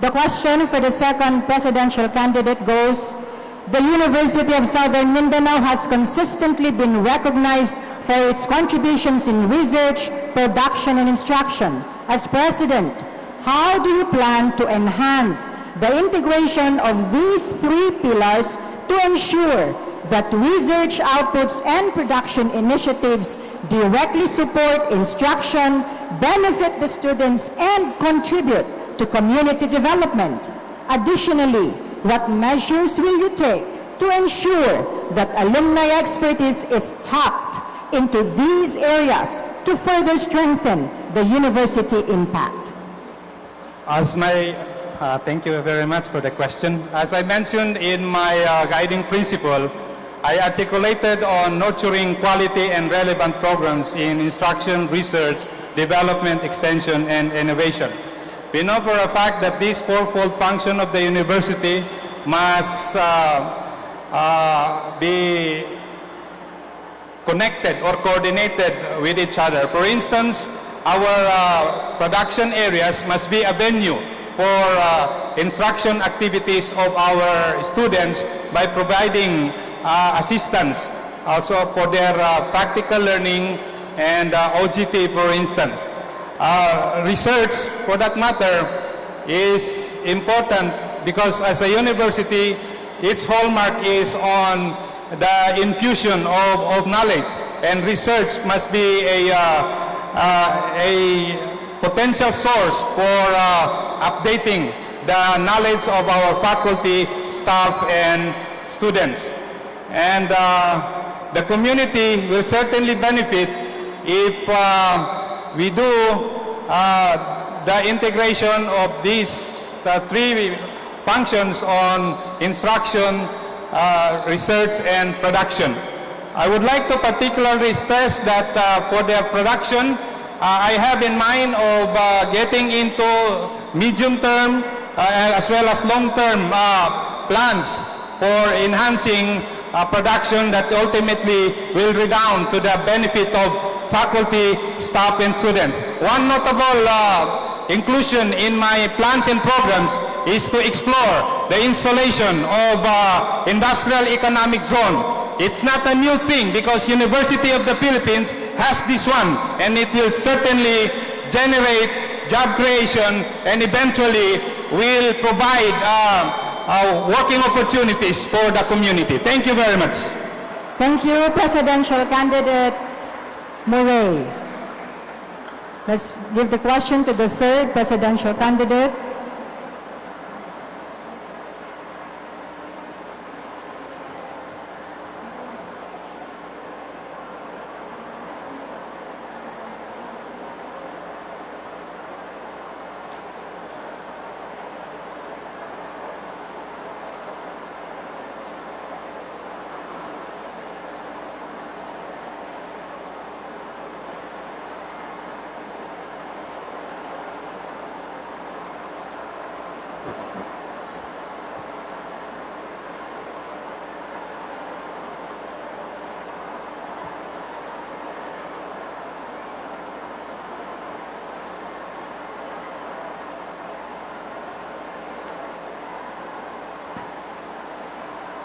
The question for the second presidential candidate goes, the University of Southern Mindanao has consistently been recognized for its contributions in research, production, and instruction. As president, how do you plan to enhance the integration of these three pillars to ensure that research outputs and production initiatives directly support instruction, benefit the students, and contribute to community development? Additionally, what measures will you take to ensure that alumni expertise is tapped into these areas to further strengthen the university impact? Thank you very much for the question. As I mentioned in my guiding principle, I articulated on nurturing quality and relevant programs in instruction, research, development, extension, and innovation. We know for a fact that this fourfold function of the university must be connected or coordinated with each other. For instance, our production areas must be a venue for instruction activities of our students by providing assistance also for their practical learning and OGT, for instance. Research, for that matter, is important because as a university, its hallmark is on the infusion of knowledge, and research must be a potential source for updating the knowledge of our faculty, staff, and students. And the community will certainly benefit if we do the integration of these three functions on instruction, research, and production. I would like to particularly stress that for the production, I have in mind of getting into medium-term as well as long-term plans for enhancing production that ultimately will redound to the benefit of faculty, staff, and students. One notable inclusion in my plans and programs is to explore the installation of industrial economic zone. It's not a new thing because University of the Philippines has this one, and it will certainly generate job creation and eventually will provide working opportunities for the community. Thank you very much. Thank you, Presidential Candidate Murray. Let's give the question to the third presidential candidate.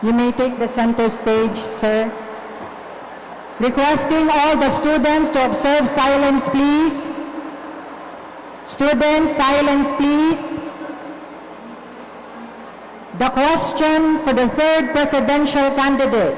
You may take the center stage, sir. Requesting all the students to observe silence, please. Students, silence, please. The question for the third presidential candidate.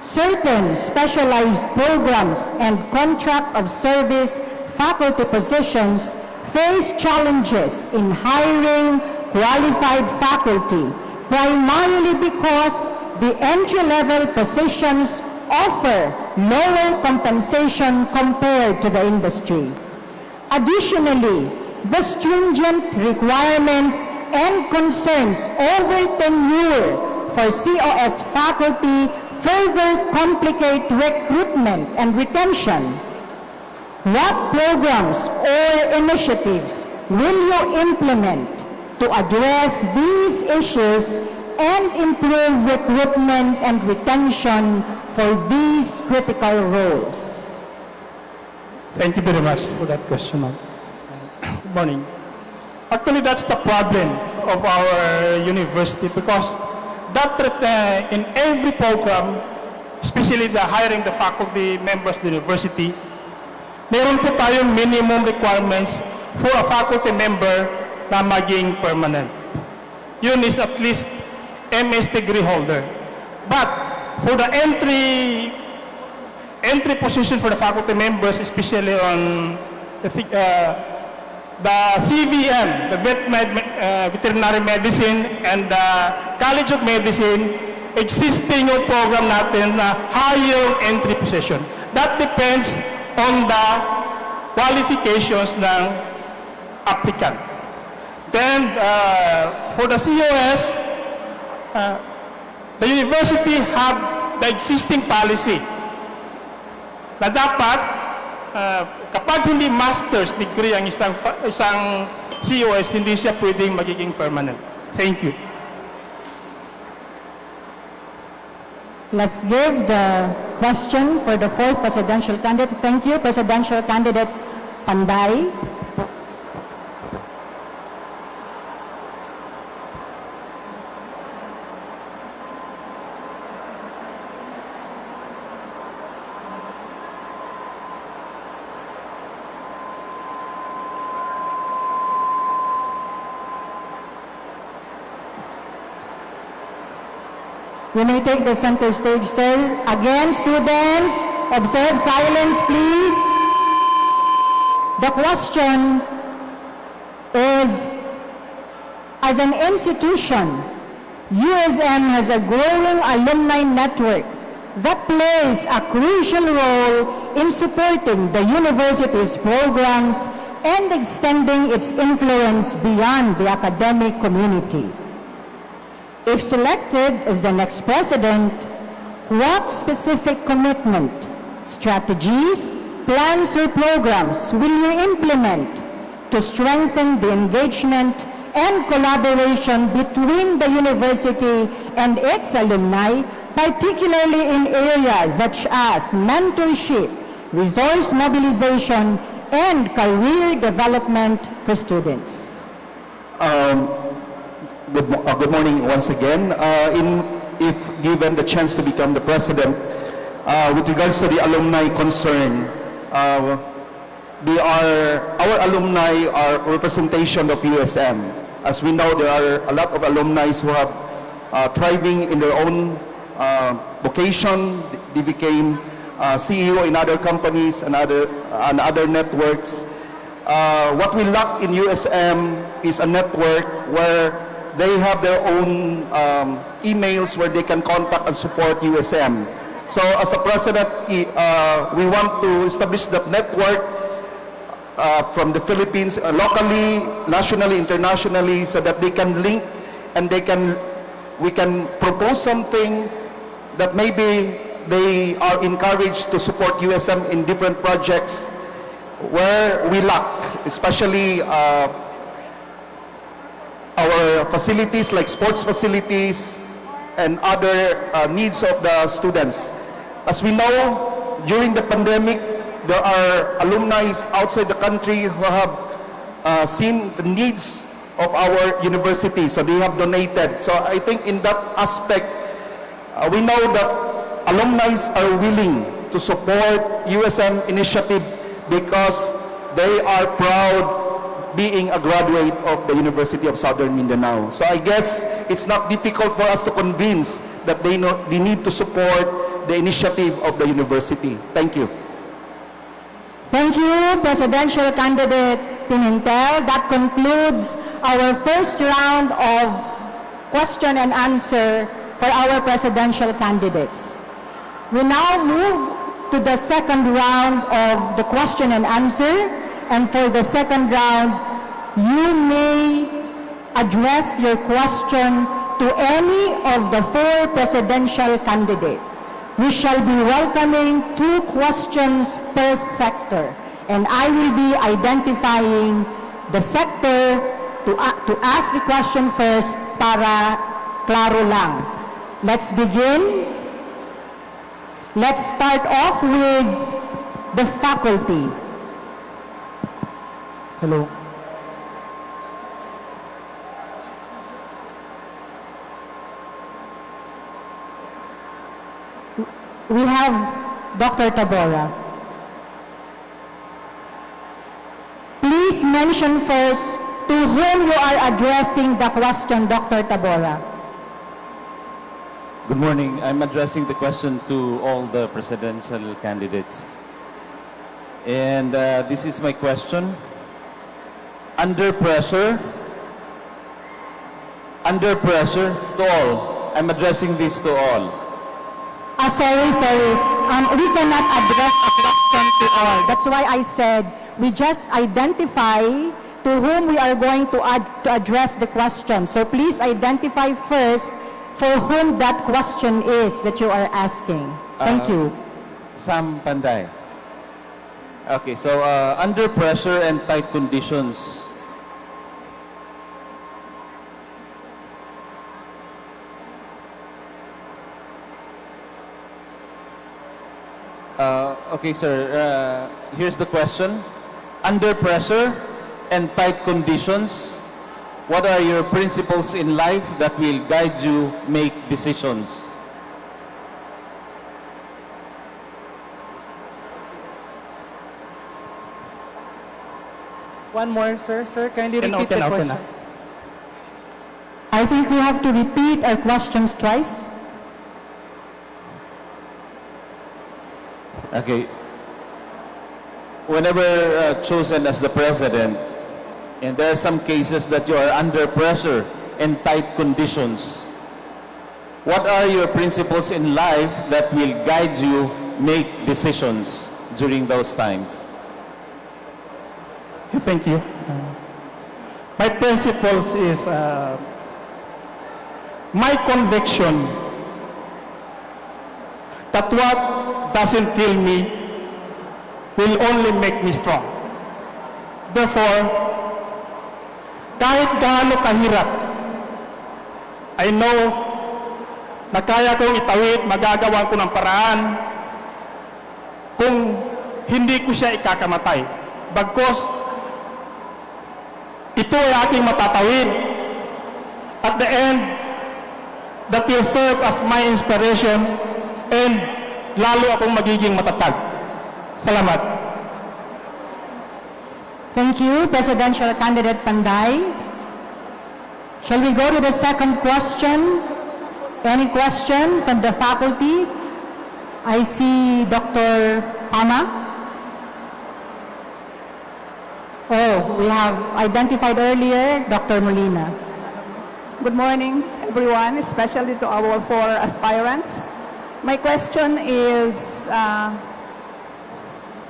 Certain specialized programs and contract of service faculty positions face challenges in hiring qualified faculty, primarily because the entry-level positions offer lower compensation compared to the industry. Additionally, the stringent requirements and concerns over tenure for COS faculty further complicate recruitment and retention. What programs or initiatives will you implement to address these issues and improve recruitment and retention for these critical roles? Thank you very much for that question, ma'am. Good morning. Actually, that's the problem of our university because that in every program, especially the hiring the faculty members of the university, meron po tayong minimum requirements for a faculty member na maging permanent. Yun is at least MS degree holder. But for the entry position for the faculty members, especially on the CVM, the veterinary medicine and the College of Medicine, existing yung program natin na higher entry position. That depends on the qualifications ng applicant. Then, for the COS, the university have the existing policy na dapat kapag hindi master's degree ang isang COS, hindi siya pwedeng magiging permanent. Thank you. Let's give the question for the fourth presidential candidate. Thank you, Presidential Candidate Panday. You may take the center stage, sir. Again, students, observe silence, please. The question is, as an institution, USM has a growing alumni network that plays a crucial role in supporting the university's programs and extending its influence beyond the academic community. If selected as the next president, what specific commitment, strategies, plans, or programs will you implement to strengthen the engagement and collaboration between the university and its alumni, particularly in areas such as mentorship, resource mobilization, and career development for students? Good morning once again. If given the chance to become the president, with regards to the alumni concern, our alumni are representation of USM. As we know, there are a lot of alumni who have thriving in their own vocation. They became CEO in other companies and other networks. What we lack in USM is a network where they have their own emails where they can contact and support USM. So as a president, we want to establish that network from the Philippines, locally, nationally, internationally, so that they can link and we can propose something that maybe they are encouraged to support USM in different projects where we lack, especially our facilities like sports facilities and other needs of the students. As we know, during the pandemic, there are alumni outside the country who have seen the needs of our university, so they have donated. So I think in that aspect, we know that alumni are willing to support USM initiative because they are proud being a graduate of the University of Southern Mindanao. So I guess it's not difficult for us to convince that they need to support the initiative of the university. Thank you. Thank you, Presidential Candidate Pimentel. That concludes our first round of question and answer for our presidential candidates. We now move to the second round of the question and answer. And for the second round, you may address your question to any of the four presidential candidates. We shall be welcoming 2 questions per sector, and I will be identifying the sector to ask the question first para klaro lang. Let's begin. Let's start off with the faculty. Hello. We have Dr. Tabora. Please mention first to whom you are addressing the question, Dr. Tabora. Good morning. I'm addressing the question to all the presidential candidates. And this is my question. Under pressure to all. I'm addressing this to all. Sorry. We cannot address a question to all. That's why I said we just identify to whom we are going to address the question. So please identify first for whom that question is that you are asking. Thank you. Sam Panday. Okay, so under pressure and tight conditions, Okay, sir. Here's the question. Under pressure and tight conditions, what are your principles in life that will guide you make decisions? One more, sir. Sir, kindly repeat the Open question. na. I think we have to repeat our questions twice. Okay. Whenever chosen as the president, and there are some cases that you are under pressure and tight conditions, what are your principles in life that will guide you make decisions during those times? Thank you. My principles is my conviction that what doesn't kill me will only make me strong. Therefore, kahit gaano kahirap, I know na kaya kong itawid, magagawa ko ng paraan kung hindi ko siya ikakamatay. Bagkus, ito ay aking matatawid. At the end, that will serve as my inspiration and lalo akong magiging matatag. Salamat. Thank you, Presidential Candidate Panday. Shall we go to the second question? Any question from the faculty? I see Dr. Hama. Oh, we have identified earlier Dr. Molina. Good morning, everyone, especially to our 4 aspirants. My question is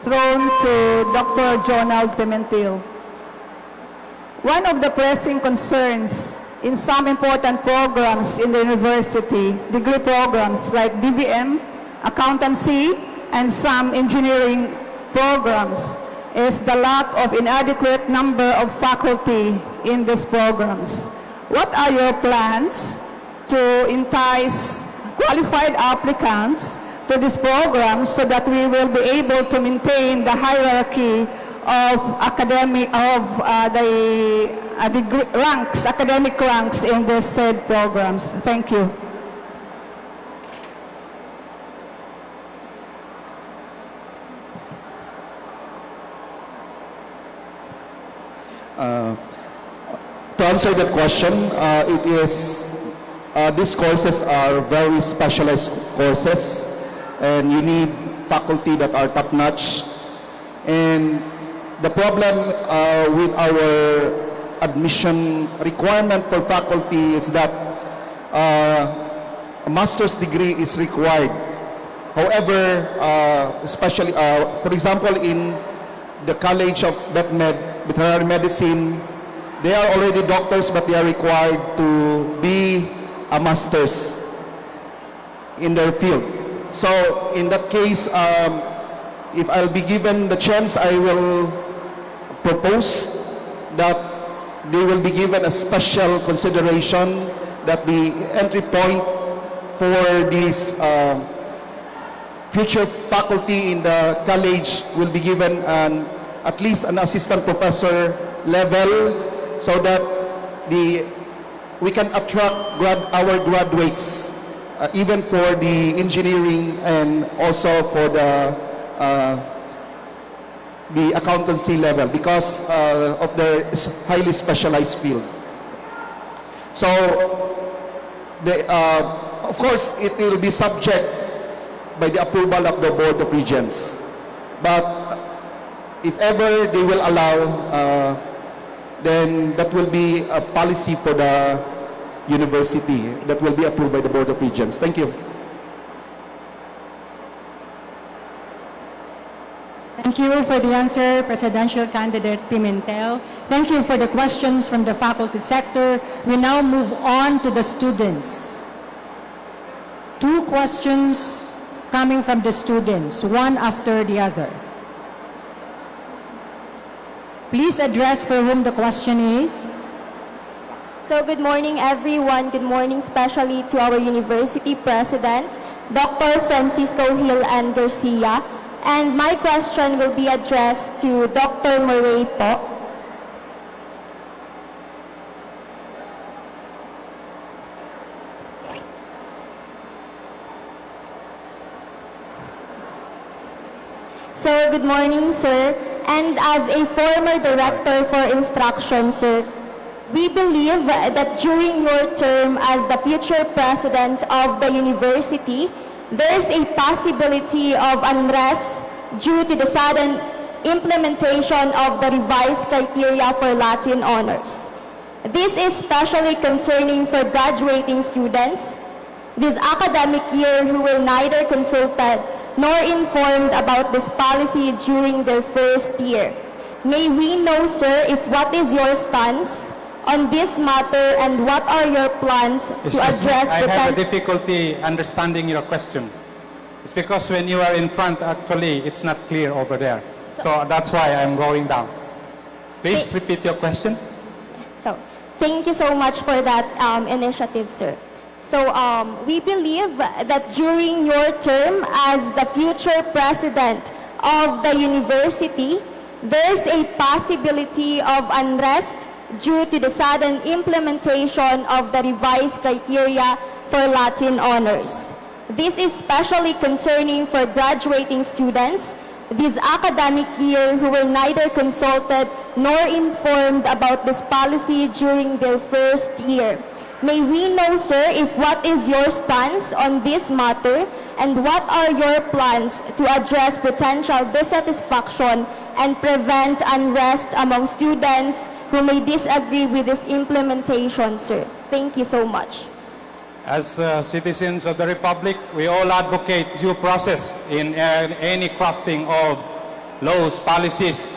thrown to Dr. Jonald Pimentel. One of the pressing concerns in some important programs in the university, degree programs like DBM, accountancy, and some engineering programs, is the lack of inadequate number of faculty in these programs. What are your plans to entice qualified applicants to this program so that we will be able to maintain the hierarchy of academic academic ranks in the said programs? Thank you. To answer that question, these courses are very specialized courses, and you need faculty that are top-notch. And the problem with our admission requirement for faculty is that a master's degree is required. However, especially, for example, in the College of Veterinary Medicine, they are already doctors, but they are required to be a master's in their field. So in that case, if I'll be given the chance, I will propose that they will be given a special consideration, that the entry point for these future faculty in the college will be given at least an assistant professor level, so that we can attract our graduates, even for the engineering and also for the accountancy level, because of their highly specialized field. So, of course, it will be subject by the approval of the Board of Regents. But if ever they will allow, then that will be a policy for the university that will be approved by the Board of Regents. Thank you. Thank you for the answer, Presidential Candidate Pimentel. Thank you for the questions from the faculty sector. We now move on to the students. 2 questions coming from the students, one after the other. Please address for whom the question is. So good morning, everyone. Good morning, especially to our university president, Dr. Francisco Hill and Garcia, And my question will be addressed to Dr. Murray po. So, good morning, sir. And as a former director for instruction, sir, we believe that during your term as the future president of the university, there is a possibility of unrest due to the sudden implementation of the revised criteria for Latin honors. This is especially concerning for graduating students this academic year who were neither consulted nor informed about this policy during their first year. May we know, sir, if what is your stance on this matter and what are your plans to address I have a difficulty understanding your question. It's because when you are in front, actually, it's not clear over there. So that's why I'm going down. Please repeat your question. So, thank you so much for that initiative, sir. So, we believe that during your term as the future president of the university, there's a possibility of unrest due to the sudden implementation of the revised criteria for Latin honors. This is especially concerning for graduating students this academic year who were neither consulted nor informed about this policy during their first year. May we know, sir, if what is your stance on this matter and what are your plans to address potential dissatisfaction and prevent unrest among students who may disagree with this implementation, sir. Thank you so much. As citizens of the Republic, we all advocate due process in any crafting of laws, policies,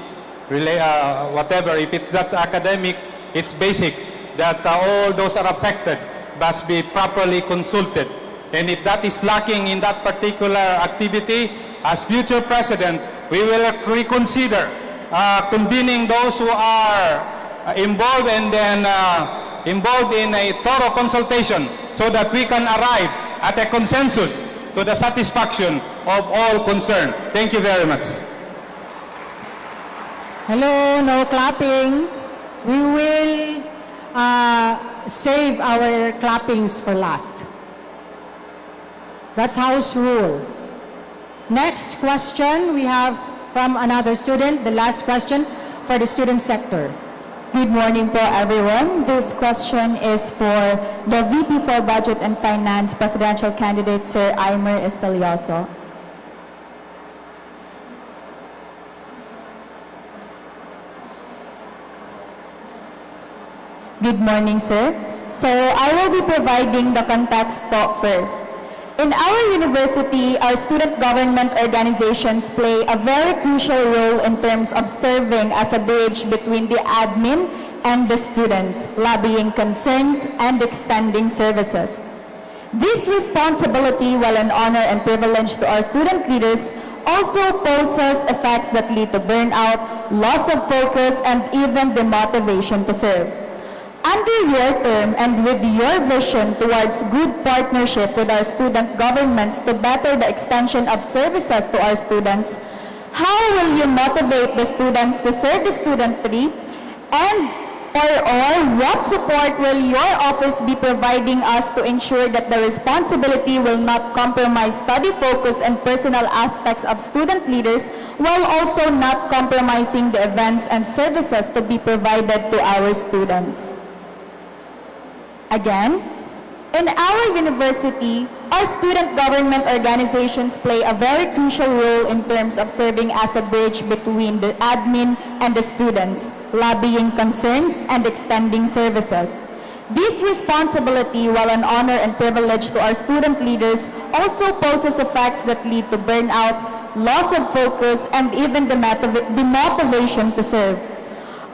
whatever. If that's academic, it's basic that all those are affected must be properly consulted. And if that is lacking in that particular activity, as future president, we will reconsider convening those who are involved and then involved in a thorough consultation so that we can arrive at a consensus to the satisfaction of all concerned. Thank you very much. Hello, no clapping. We will save our clappings for last. That's house rule. Next question we have from another student, the last question for the student sector. Good morning po everyone. This question is for the VP for Budget and Finance presidential candidate, Sir Aimer Estelioso. Good morning, sir. So I will be providing the context po first. In our university, our student government organizations play a very crucial role in terms of serving as a bridge between the admin and the students, lobbying concerns and extending services. This responsibility, while an honor and privilege to our student leaders, also poses effects that lead to burnout, loss of focus, and even demotivation to serve. Under your term and with your vision towards good partnership with our student governments to better the extension of services to our students, how will you motivate the students to serve the studentry, and or what support will your office be providing us to ensure that the responsibility will not compromise study focus and personal aspects of student leaders while also not compromising the events and services to be provided to our students? Again, in our university, our student government organizations play a very crucial role in terms of serving as a bridge between the admin and the students, lobbying concerns and extending services. This responsibility, while an honor and privilege to our student leaders, also poses effects that lead to burnout, loss of focus, and even demotivation to serve.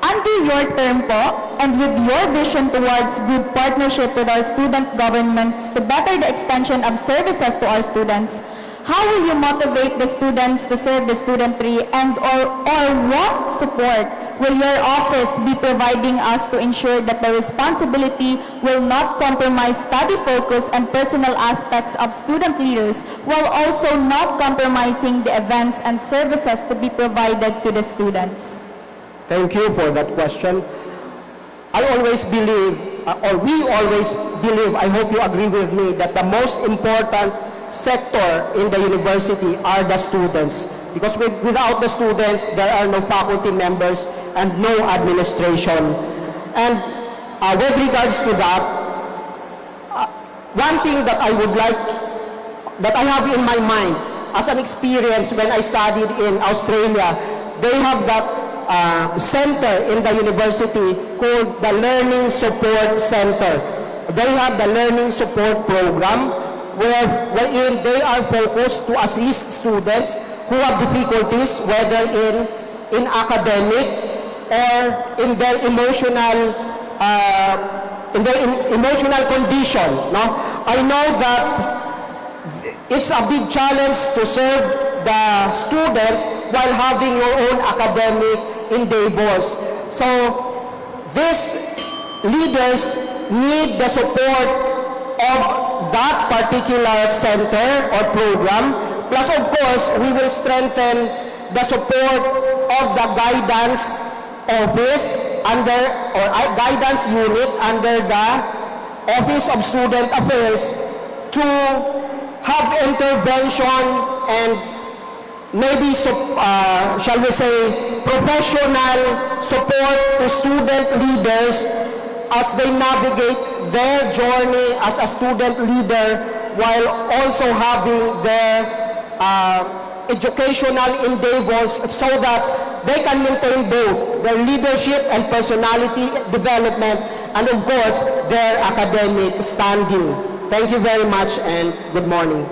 Under your term po, and with your vision towards good partnership with our student governments to better the extension of services to our students, how will you motivate the students to serve the studentry, and or what support will your office be providing us to ensure that the responsibility will not compromise study focus and personal aspects of student leaders, while also not compromising the events and services to be provided to the students? Thank you for that question. I always believe, or we always believe, I hope you agree with me, that the most important sector in the university are the students. Because without the students, there are no faculty members and no administration. And with regards to that, one thing that I would like, that I have in my mind as an experience when I studied in Australia, they have that center in the university called the Learning Support Center. They have the Learning Support Program wherein they are focused to assist students who have difficulties, whether in academic or in their emotional condition. No? I know that it's a big challenge to serve the students while having your own academic endeavors. So these leaders need the support of that particular center or program. Plus, of course, we will strengthen the support of the guidance office guidance unit under the Office of Student Affairs to have intervention and maybe, shall we say, professional support to student leaders as they navigate their journey as a student leader while also having their educational endeavors so that they can maintain both their leadership and personality development and, of course, their academic standing. Thank you very much and good morning.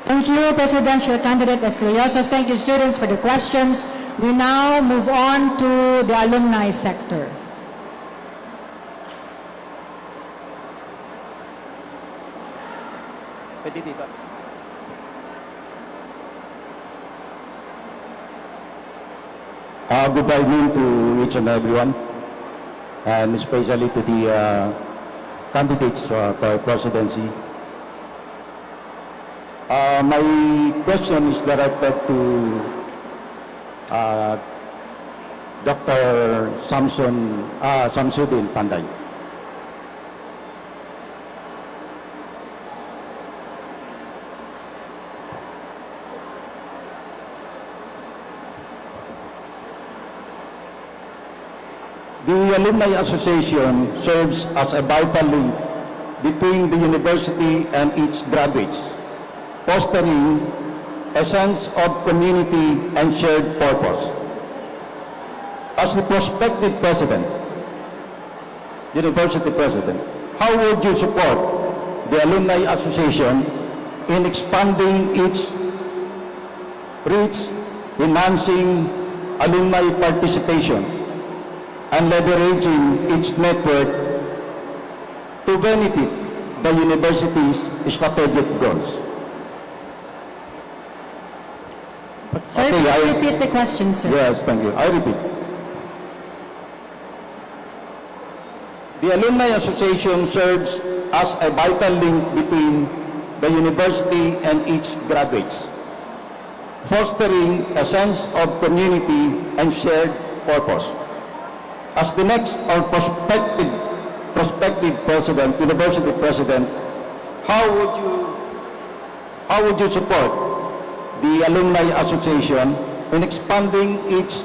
Thank you, Presidential Candidate Estrelloso. Thank you, students, for the questions. We now move on to the alumni sector. Good evening to each and everyone, and especially to the candidates for presidency. My question is directed to Dr. Samsudin Panday. The Alumni Association serves as a vital link between the university and its graduates, fostering a sense of community and shared purpose. As the prospective president, university president, how would you support the Alumni Association in expanding its reach, enhancing alumni participation, and leveraging its network to benefit the university's strategic goals? Sir, Okay, please repeat the question, sir. Yes, thank you. I repeat. The Alumni Association serves as a vital link between the university and its graduates, fostering a sense of community and shared purpose. As the next or prospective president, university president, how would you support the Alumni Association in expanding its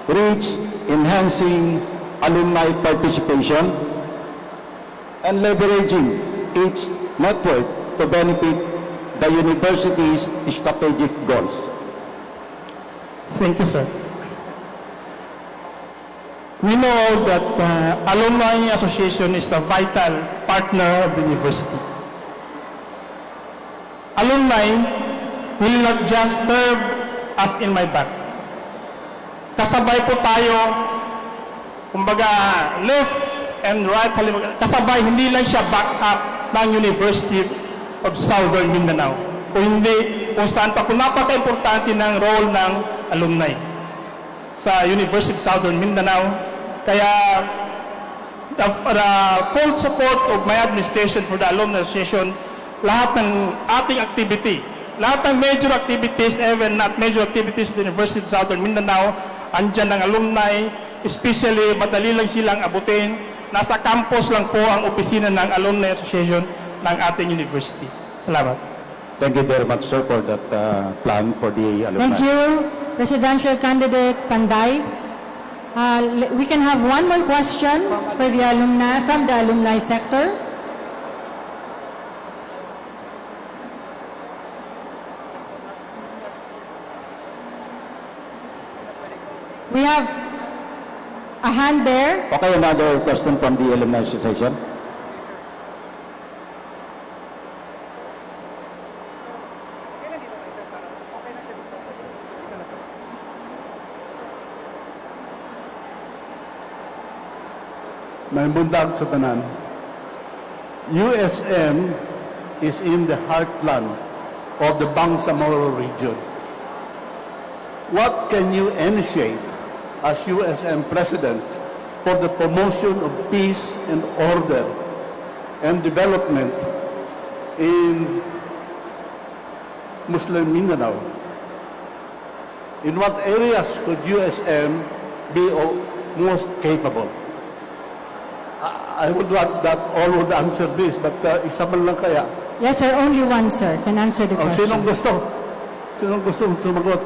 reach, enhancing alumni participation, and leveraging its network to benefit the university's strategic goals? Thank you, sir. We know that Alumni Association is the vital partner of the university. Alumni will not just serve us in my back. Kasabay po tayo, kumbaga left and right, kasabay, hindi lang siya back up ng University of Southern Mindanao. Kung hindi, kung saan pa, kung napaka-importante ng role ng alumni. sa University of Southern Mindanao. Kaya the full support of my administration for the Alumni Association, lahat ng ating activity, lahat ng major activities, even not major activities of the University of Southern Mindanao, andyan ang alumni, especially madali lang silang abutin. Nasa campus lang po ang opisina ng Alumni Association ng ating university. Salamat. Thank you very much, sir, for that plan for the alumni. Thank you, Presidential Candidate Panday. We can have one more question for the alumni, from the alumni sector. We have a hand there. Okay, another question from the Alumni Association. May bundag sa tanan. USM is in the heartland of the Bangsamoro region. What can you initiate as USM President for the promotion of peace and order and development in Muslim Mindanao? In what areas could USM be most capable? I would want that all would answer this, but isa man lang kaya. Yes, sir. Only one, sir, can answer the question. Sinong gusto? Sinong gusto sumagot?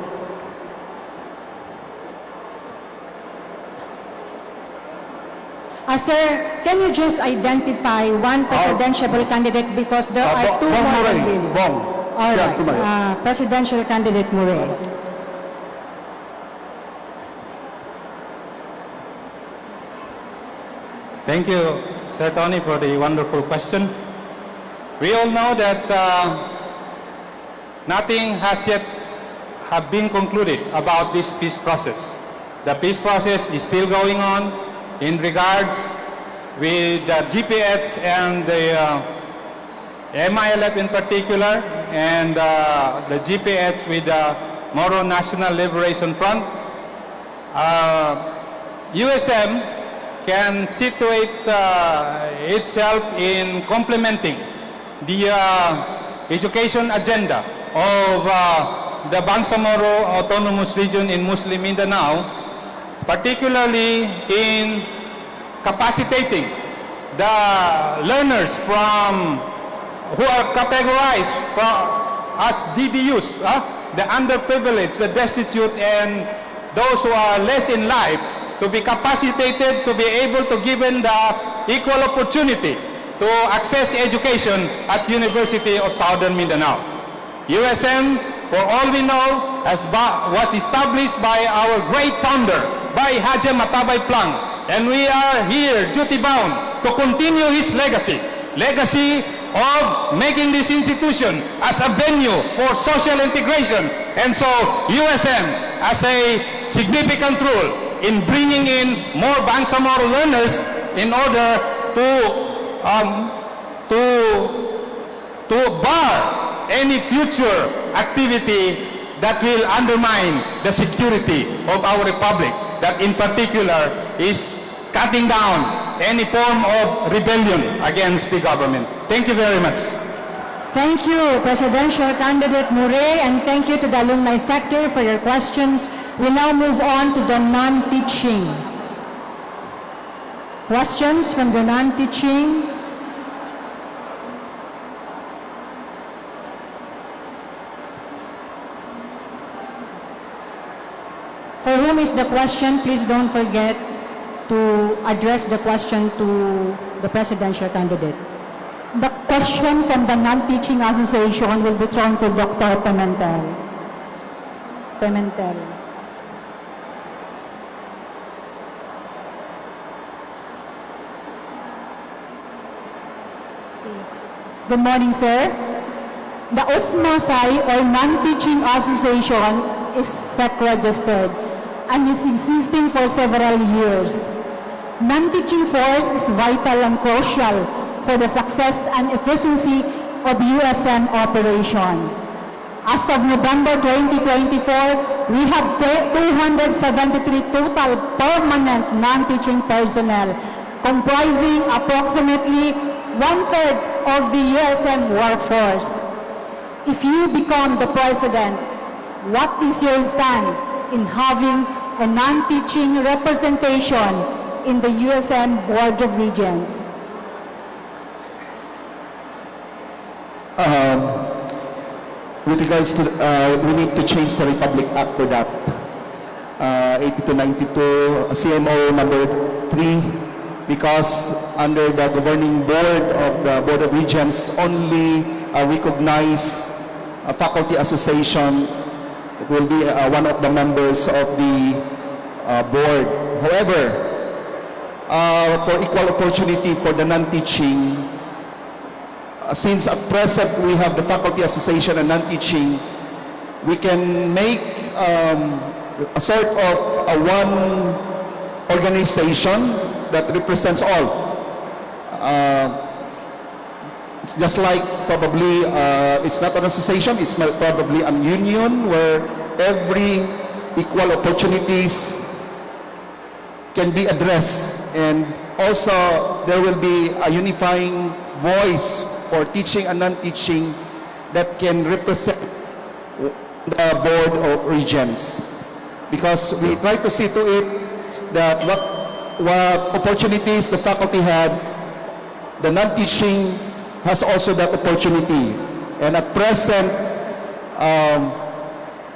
Sir, can you just identify one presidential candidate because there are two more available? Bong. All right. Presidential candidate Murray. Thank you, Sir Tony, for the wonderful question. We all know that nothing has yet have been concluded about this peace process. The peace process is still going on in regards with the GPH and the MILF in particular, and the GPH with the Moro National Liberation Front. USM can situate itself in complementing the education agenda of the Bangsamoro Autonomous Region in Muslim Mindanao, particularly in capacitating the learners from who are categorized as DDUs, the underprivileged, the destitute, and those who are less in life, to be capacitated to be able to given the equal opportunity to access education at University of Southern Mindanao. USM, for all we know, was established by our great founder, by Haji Matabay Plang, and we are here duty-bound to continue his legacy of making this institution as a venue for social integration. And so USM has a significant role in bringing in more Bangsamoro learners in order to bar any future activity that will undermine the security of our republic, that in particular is cutting down any form of rebellion against the government. Thank you very much. Thank you, Presidential Candidate Murray, and thank you to the alumni sector for your questions. We now move on to the non-teaching. Questions from the non-teaching. For whom is the question, please don't forget to address the question to the presidential candidate. The question from the non-teaching association will be thrown to Dr. Pimentel. Good morning, sir. The USMASAI, or Non-Teaching Association, is SEC-registered and is existing for several years. Non-teaching force is vital and crucial for the success and efficiency of USM operation. As of November 2024, we have 273 total permanent non-teaching personnel, comprising approximately one-third of the USM workforce. If you become the president, what is your stand in having a non-teaching representation in the USM Board of Regents? With regards to, we need to change the Republic Act for that. 8292, CMO number 3, because under the governing board of the Board of Regents, only recognized faculty association will be one of the members of the board. However, for equal opportunity for the non-teaching, since at present we have the faculty association and non-teaching, we can make a sort of a one organization that represents all. It's just like probably, it's not an association, it's probably a union where every equal opportunities can be addressed, and also there will be a unifying voice for teaching and non-teaching that can represent the Board of Regents. Because we try to see to it that what opportunities the faculty had, the non-teaching has also that opportunity. And at present,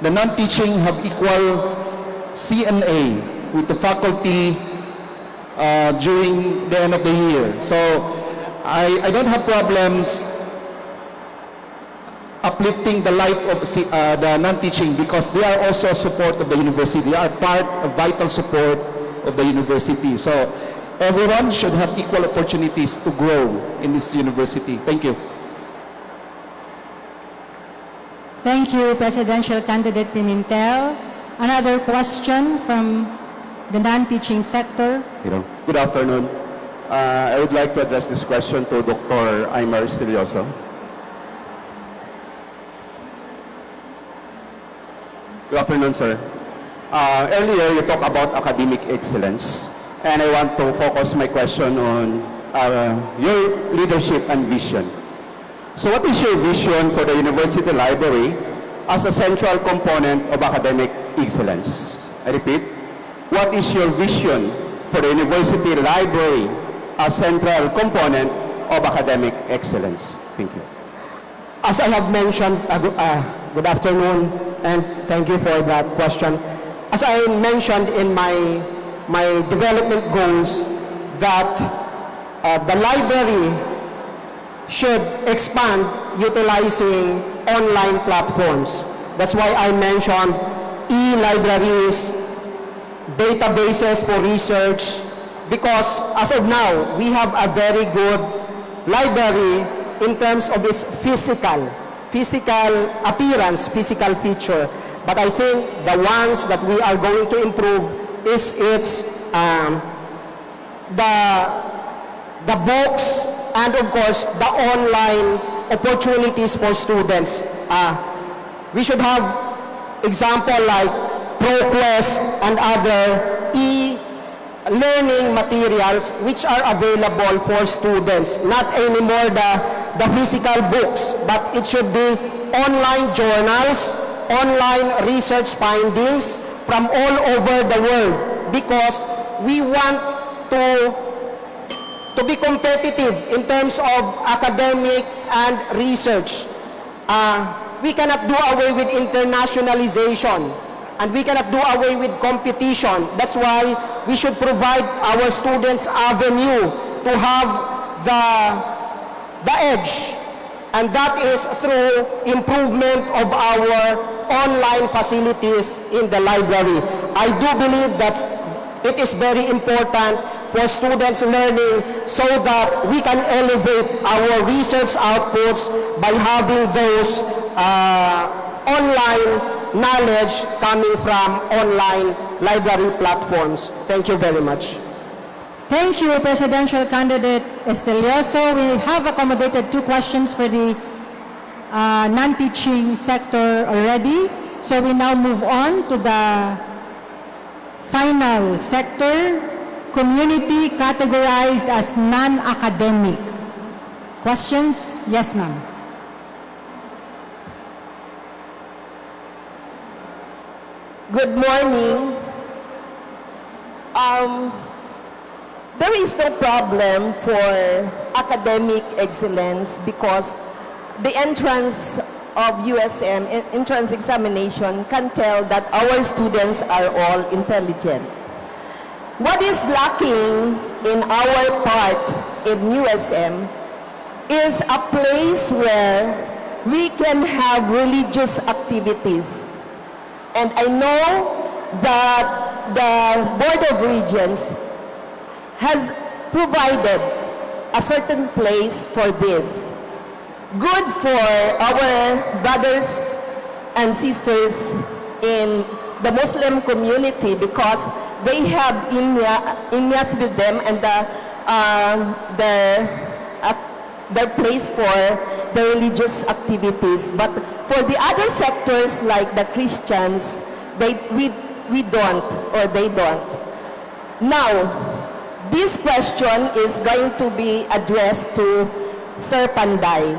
the non-teaching have equal CNA with the faculty during the end of the year. So I don't have problems uplifting the life of the non-teaching, because they are also a support of the university. They are part of vital support of the university. So everyone should have equal opportunities to grow in this university. Thank you. Thank you, Presidential Candidate Pimentel. Another question from the non-teaching sector. Good afternoon. I would like to address this question to Dr. Aymar Estilioso. Good afternoon, sir. Earlier, you talked about academic excellence, and I want to focus my question on your leadership and vision. So what is your vision for the university library as a central component of academic excellence? I repeat, what is your vision for the university library as central component of academic excellence? Thank you. As I have mentioned, good afternoon, and thank you for that question. As I mentioned in my development goals, that the library should expand utilizing online platforms. That's why I mentioned e-libraries, databases for research, because as of now, we have a very good library in terms of its physical appearance, physical feature. But I think the ones that we are going to improve is its the books, and of course the online opportunities for students. We should have example like ProQuest and other e-learning materials which are available for students, not anymore the physical books, but it should be online journals, online research findings from all over the world, because we want to be competitive in terms of academic and research. We cannot do away with internationalization, and we cannot do away with competition. That's why we should provide our students avenue to have the edge, and that is through improvement of our online facilities in the library. I do believe that it is very important for students learning so that we can elevate our research outputs by having those online knowledge coming from online library platforms. Thank you very much. Thank you, Presidential Candidate Estelioso. We have accommodated 2 questions for the non-teaching sector already. So we now move on to the final sector, community categorized as non-academic. Questions? Yes, ma'am. Good morning. There is no problem for academic excellence because the entrance of USM, entrance examination, can tell that our students are all intelligent. What is lacking in our part in USM is a place where we can have religious activities. And I know that the Board of Regents has provided a certain place for this. Good for our brothers and sisters in the Muslim community because they have imyas with them and their place for the religious activities. But for the other sectors like the Christians, we don't, or they don't. Now, this question is going to be addressed to Sir Panday.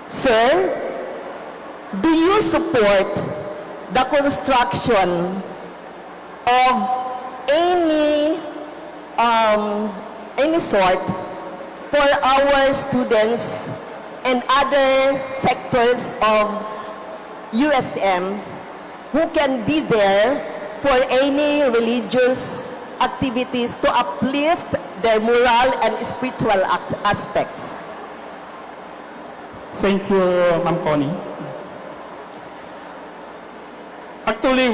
Sir, do you support the construction of any sort for our students and other sectors of USM who can be there for any religious activities to uplift their moral and spiritual aspects? Thank you, Ma'am Connie. Actually,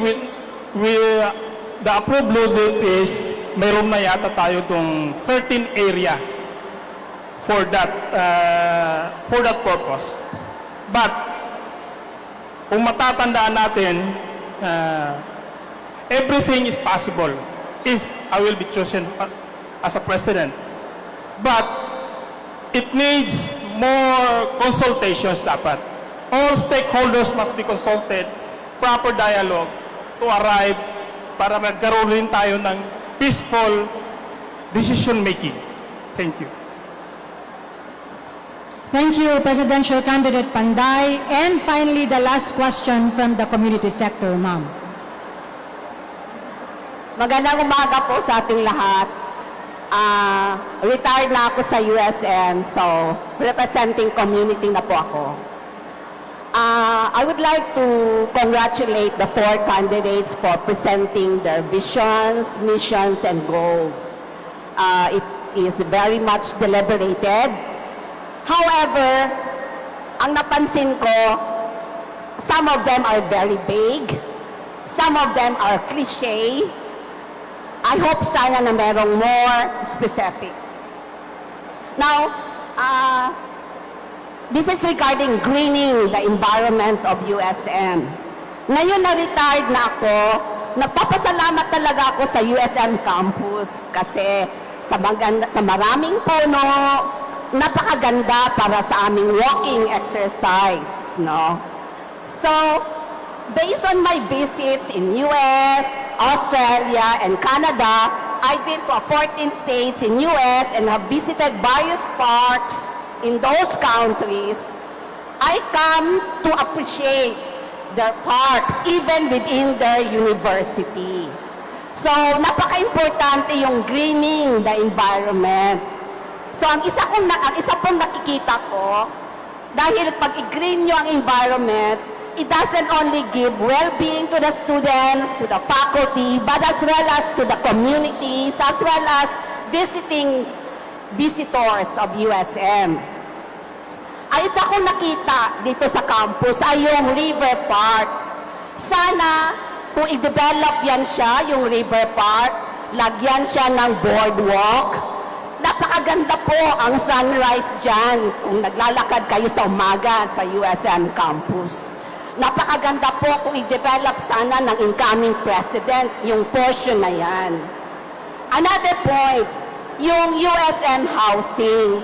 the approved load is mayroon na yata tayo tong certain area for that purpose. But kung matatandaan natin, everything is possible if I will be chosen as a president. But it needs more consultations dapat. All stakeholders must be consulted, proper dialogue to arrive para magkaroon rin tayo ng peaceful decision making. Thank you. Thank you, Presidential Candidate Panday. And finally, the last question from the community sector, ma'am. Magandang umaga po sa ating lahat. Retired na ako sa USM, so representing community na po ako. I would like to congratulate the 4 candidates for presenting their visions, missions, and goals. It is very much deliberated. However, ang napansin ko, some of them are very vague, some of them are cliche. I hope sana na merong more specific. Now, this is regarding greening the environment of USM. Ngayon na retired na ako, nagpapasalamat talaga ako sa USM campus kasi sa maraming puno, napakaganda para sa aming walking exercise, no? So, based on my visits in US, Australia, and Canada, I've been to 14 states in US and have visited various parks in those countries. I come to appreciate their parks even within their university. So, napaka-importante yung greening the environment. So, ang isa pong nakikita ko, dahil pag i-green nyo ang environment, it doesn't only give well-being to the students, to the faculty, but as well as to the communities, as well as visitors of USM. Ay isa kong nakita dito sa campus ay yung River Park. Sana kung i-develop yan siya, yung River Park, lagyan siya ng boardwalk. Napakaganda po ang sunrise dyan kung naglalakad kayo sa umaga sa USM campus. Napakaganda po kung i-develop sana ng incoming president yung portion na yan. Another point, yung USM housing.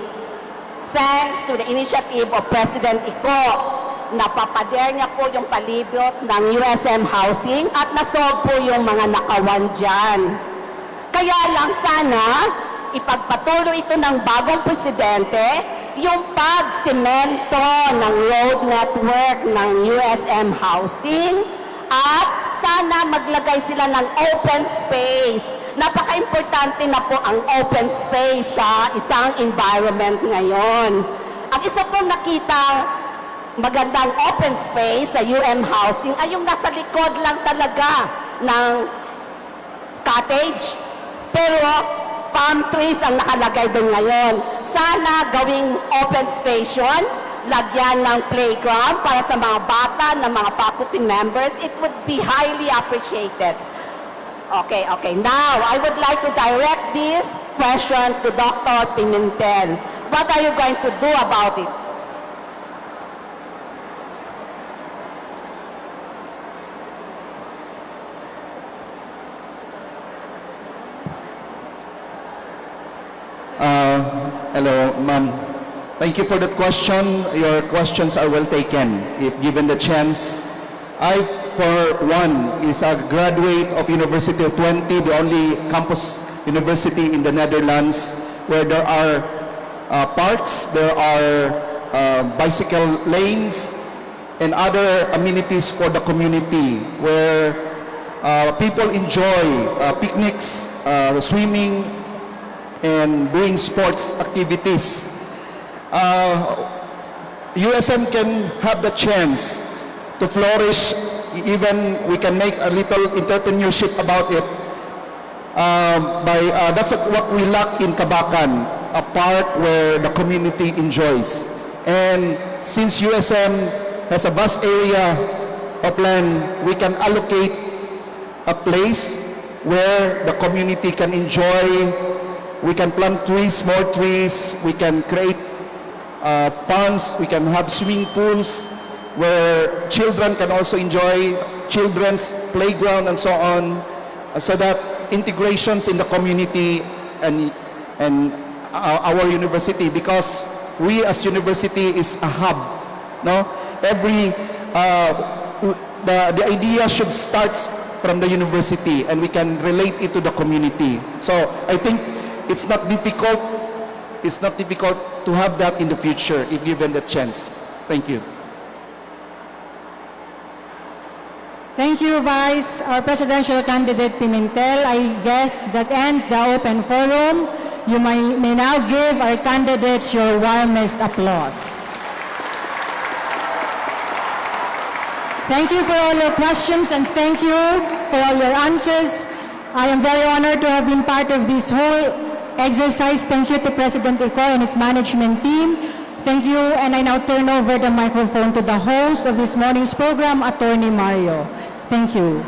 Thanks to the initiative of President Ico, napapader niya po yung palibot ng USM housing at nasolve po yung mga nakawan dyan. Kaya lang sana, ipagpatuloy ito ng bagong presidente, yung pagsemento ng road network ng USM housing at sana maglagay sila ng open space. Napaka-importante na po ang open space sa isang environment ngayon. Ang isa pong nakita magandang open space sa UM housing ay yung nasa likod lang talaga ng cottage. Pero palm trees ang nakalagay doon ngayon. Sana gawing open space yun, lagyan ng playground para sa mga bata ng mga faculty members. It would be highly appreciated. Okay. Now, I would like to direct this question to Dr. Pimentel. What are you going to do about it? Hello, ma'am. Thank you for that question. Your questions are well taken. If given the chance, I, for one, is a graduate of University of Twente, the only campus university in the Netherlands where there are parks, there are bicycle lanes, and other amenities for the community where people enjoy picnics, swimming, and doing sports activities. USM can have the chance to flourish, even we can make a little entrepreneurship about it. That's what we lack in Kabakan, a park where the community enjoys. And since USM has a vast area of land, we can allocate a place where the community can enjoy. We can plant trees, more trees, we can create ponds, we can have swimming pools where children can also enjoy children's playground and so on, so that integrations in the community and our university, because we as university is a hub, no? The idea should start from the university and we can relate it to the community. So I think it's not difficult to have that in the future if given the chance. Thank you. Thank you, Vice, our presidential candidate Pimentel. I guess that ends the open forum. You may now give our candidates your warmest applause. Thank you for all your questions and thank you for all your answers. I am very honored to have been part of this whole exercise. Thank you to President Ico and his management team. Thank you, and I now turn over the microphone to the host of this morning's program, Attorney Mario. Thank you.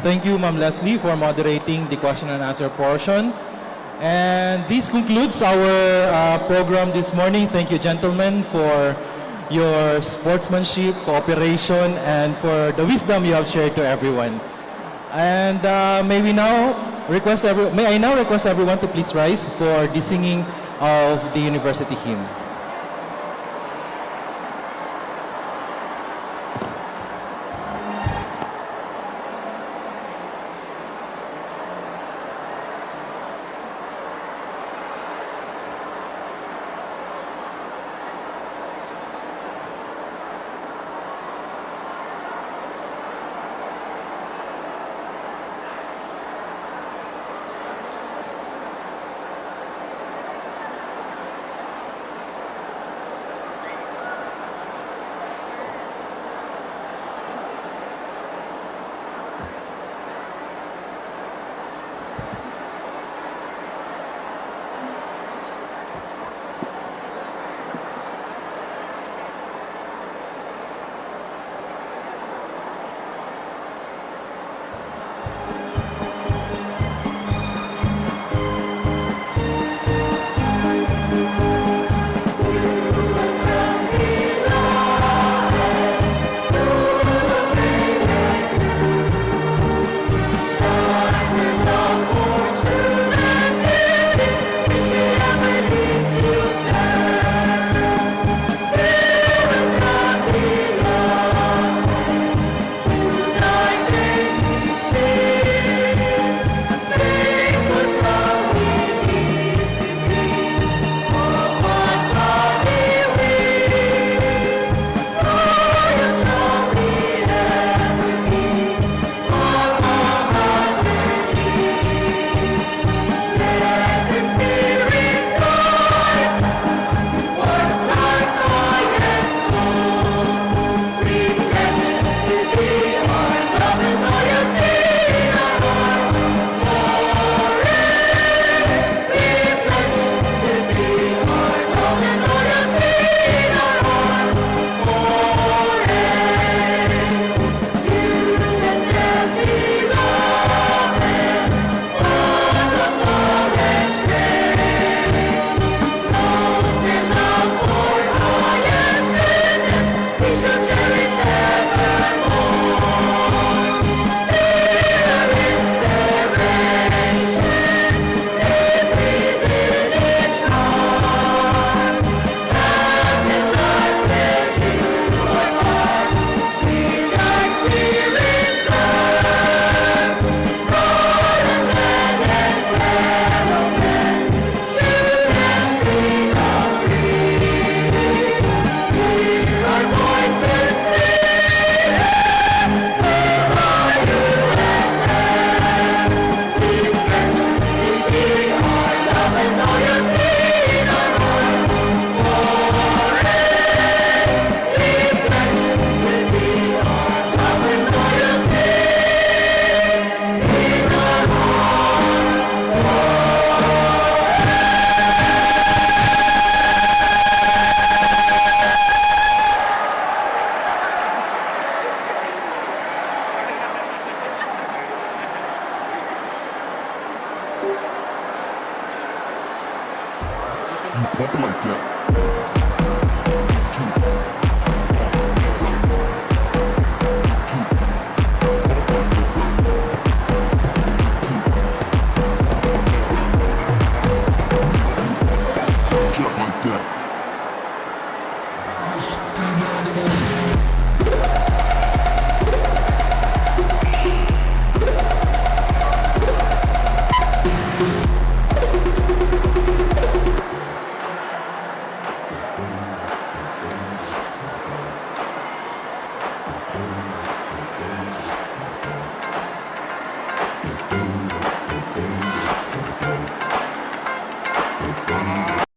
Thank you, Ma'am Leslie, for moderating the question and answer portion. And this concludes our program this morning. Thank you, gentlemen, for your sportsmanship, cooperation, and for the wisdom you have shared to everyone. And may I now request everyone to please rise for the singing of the university hymn.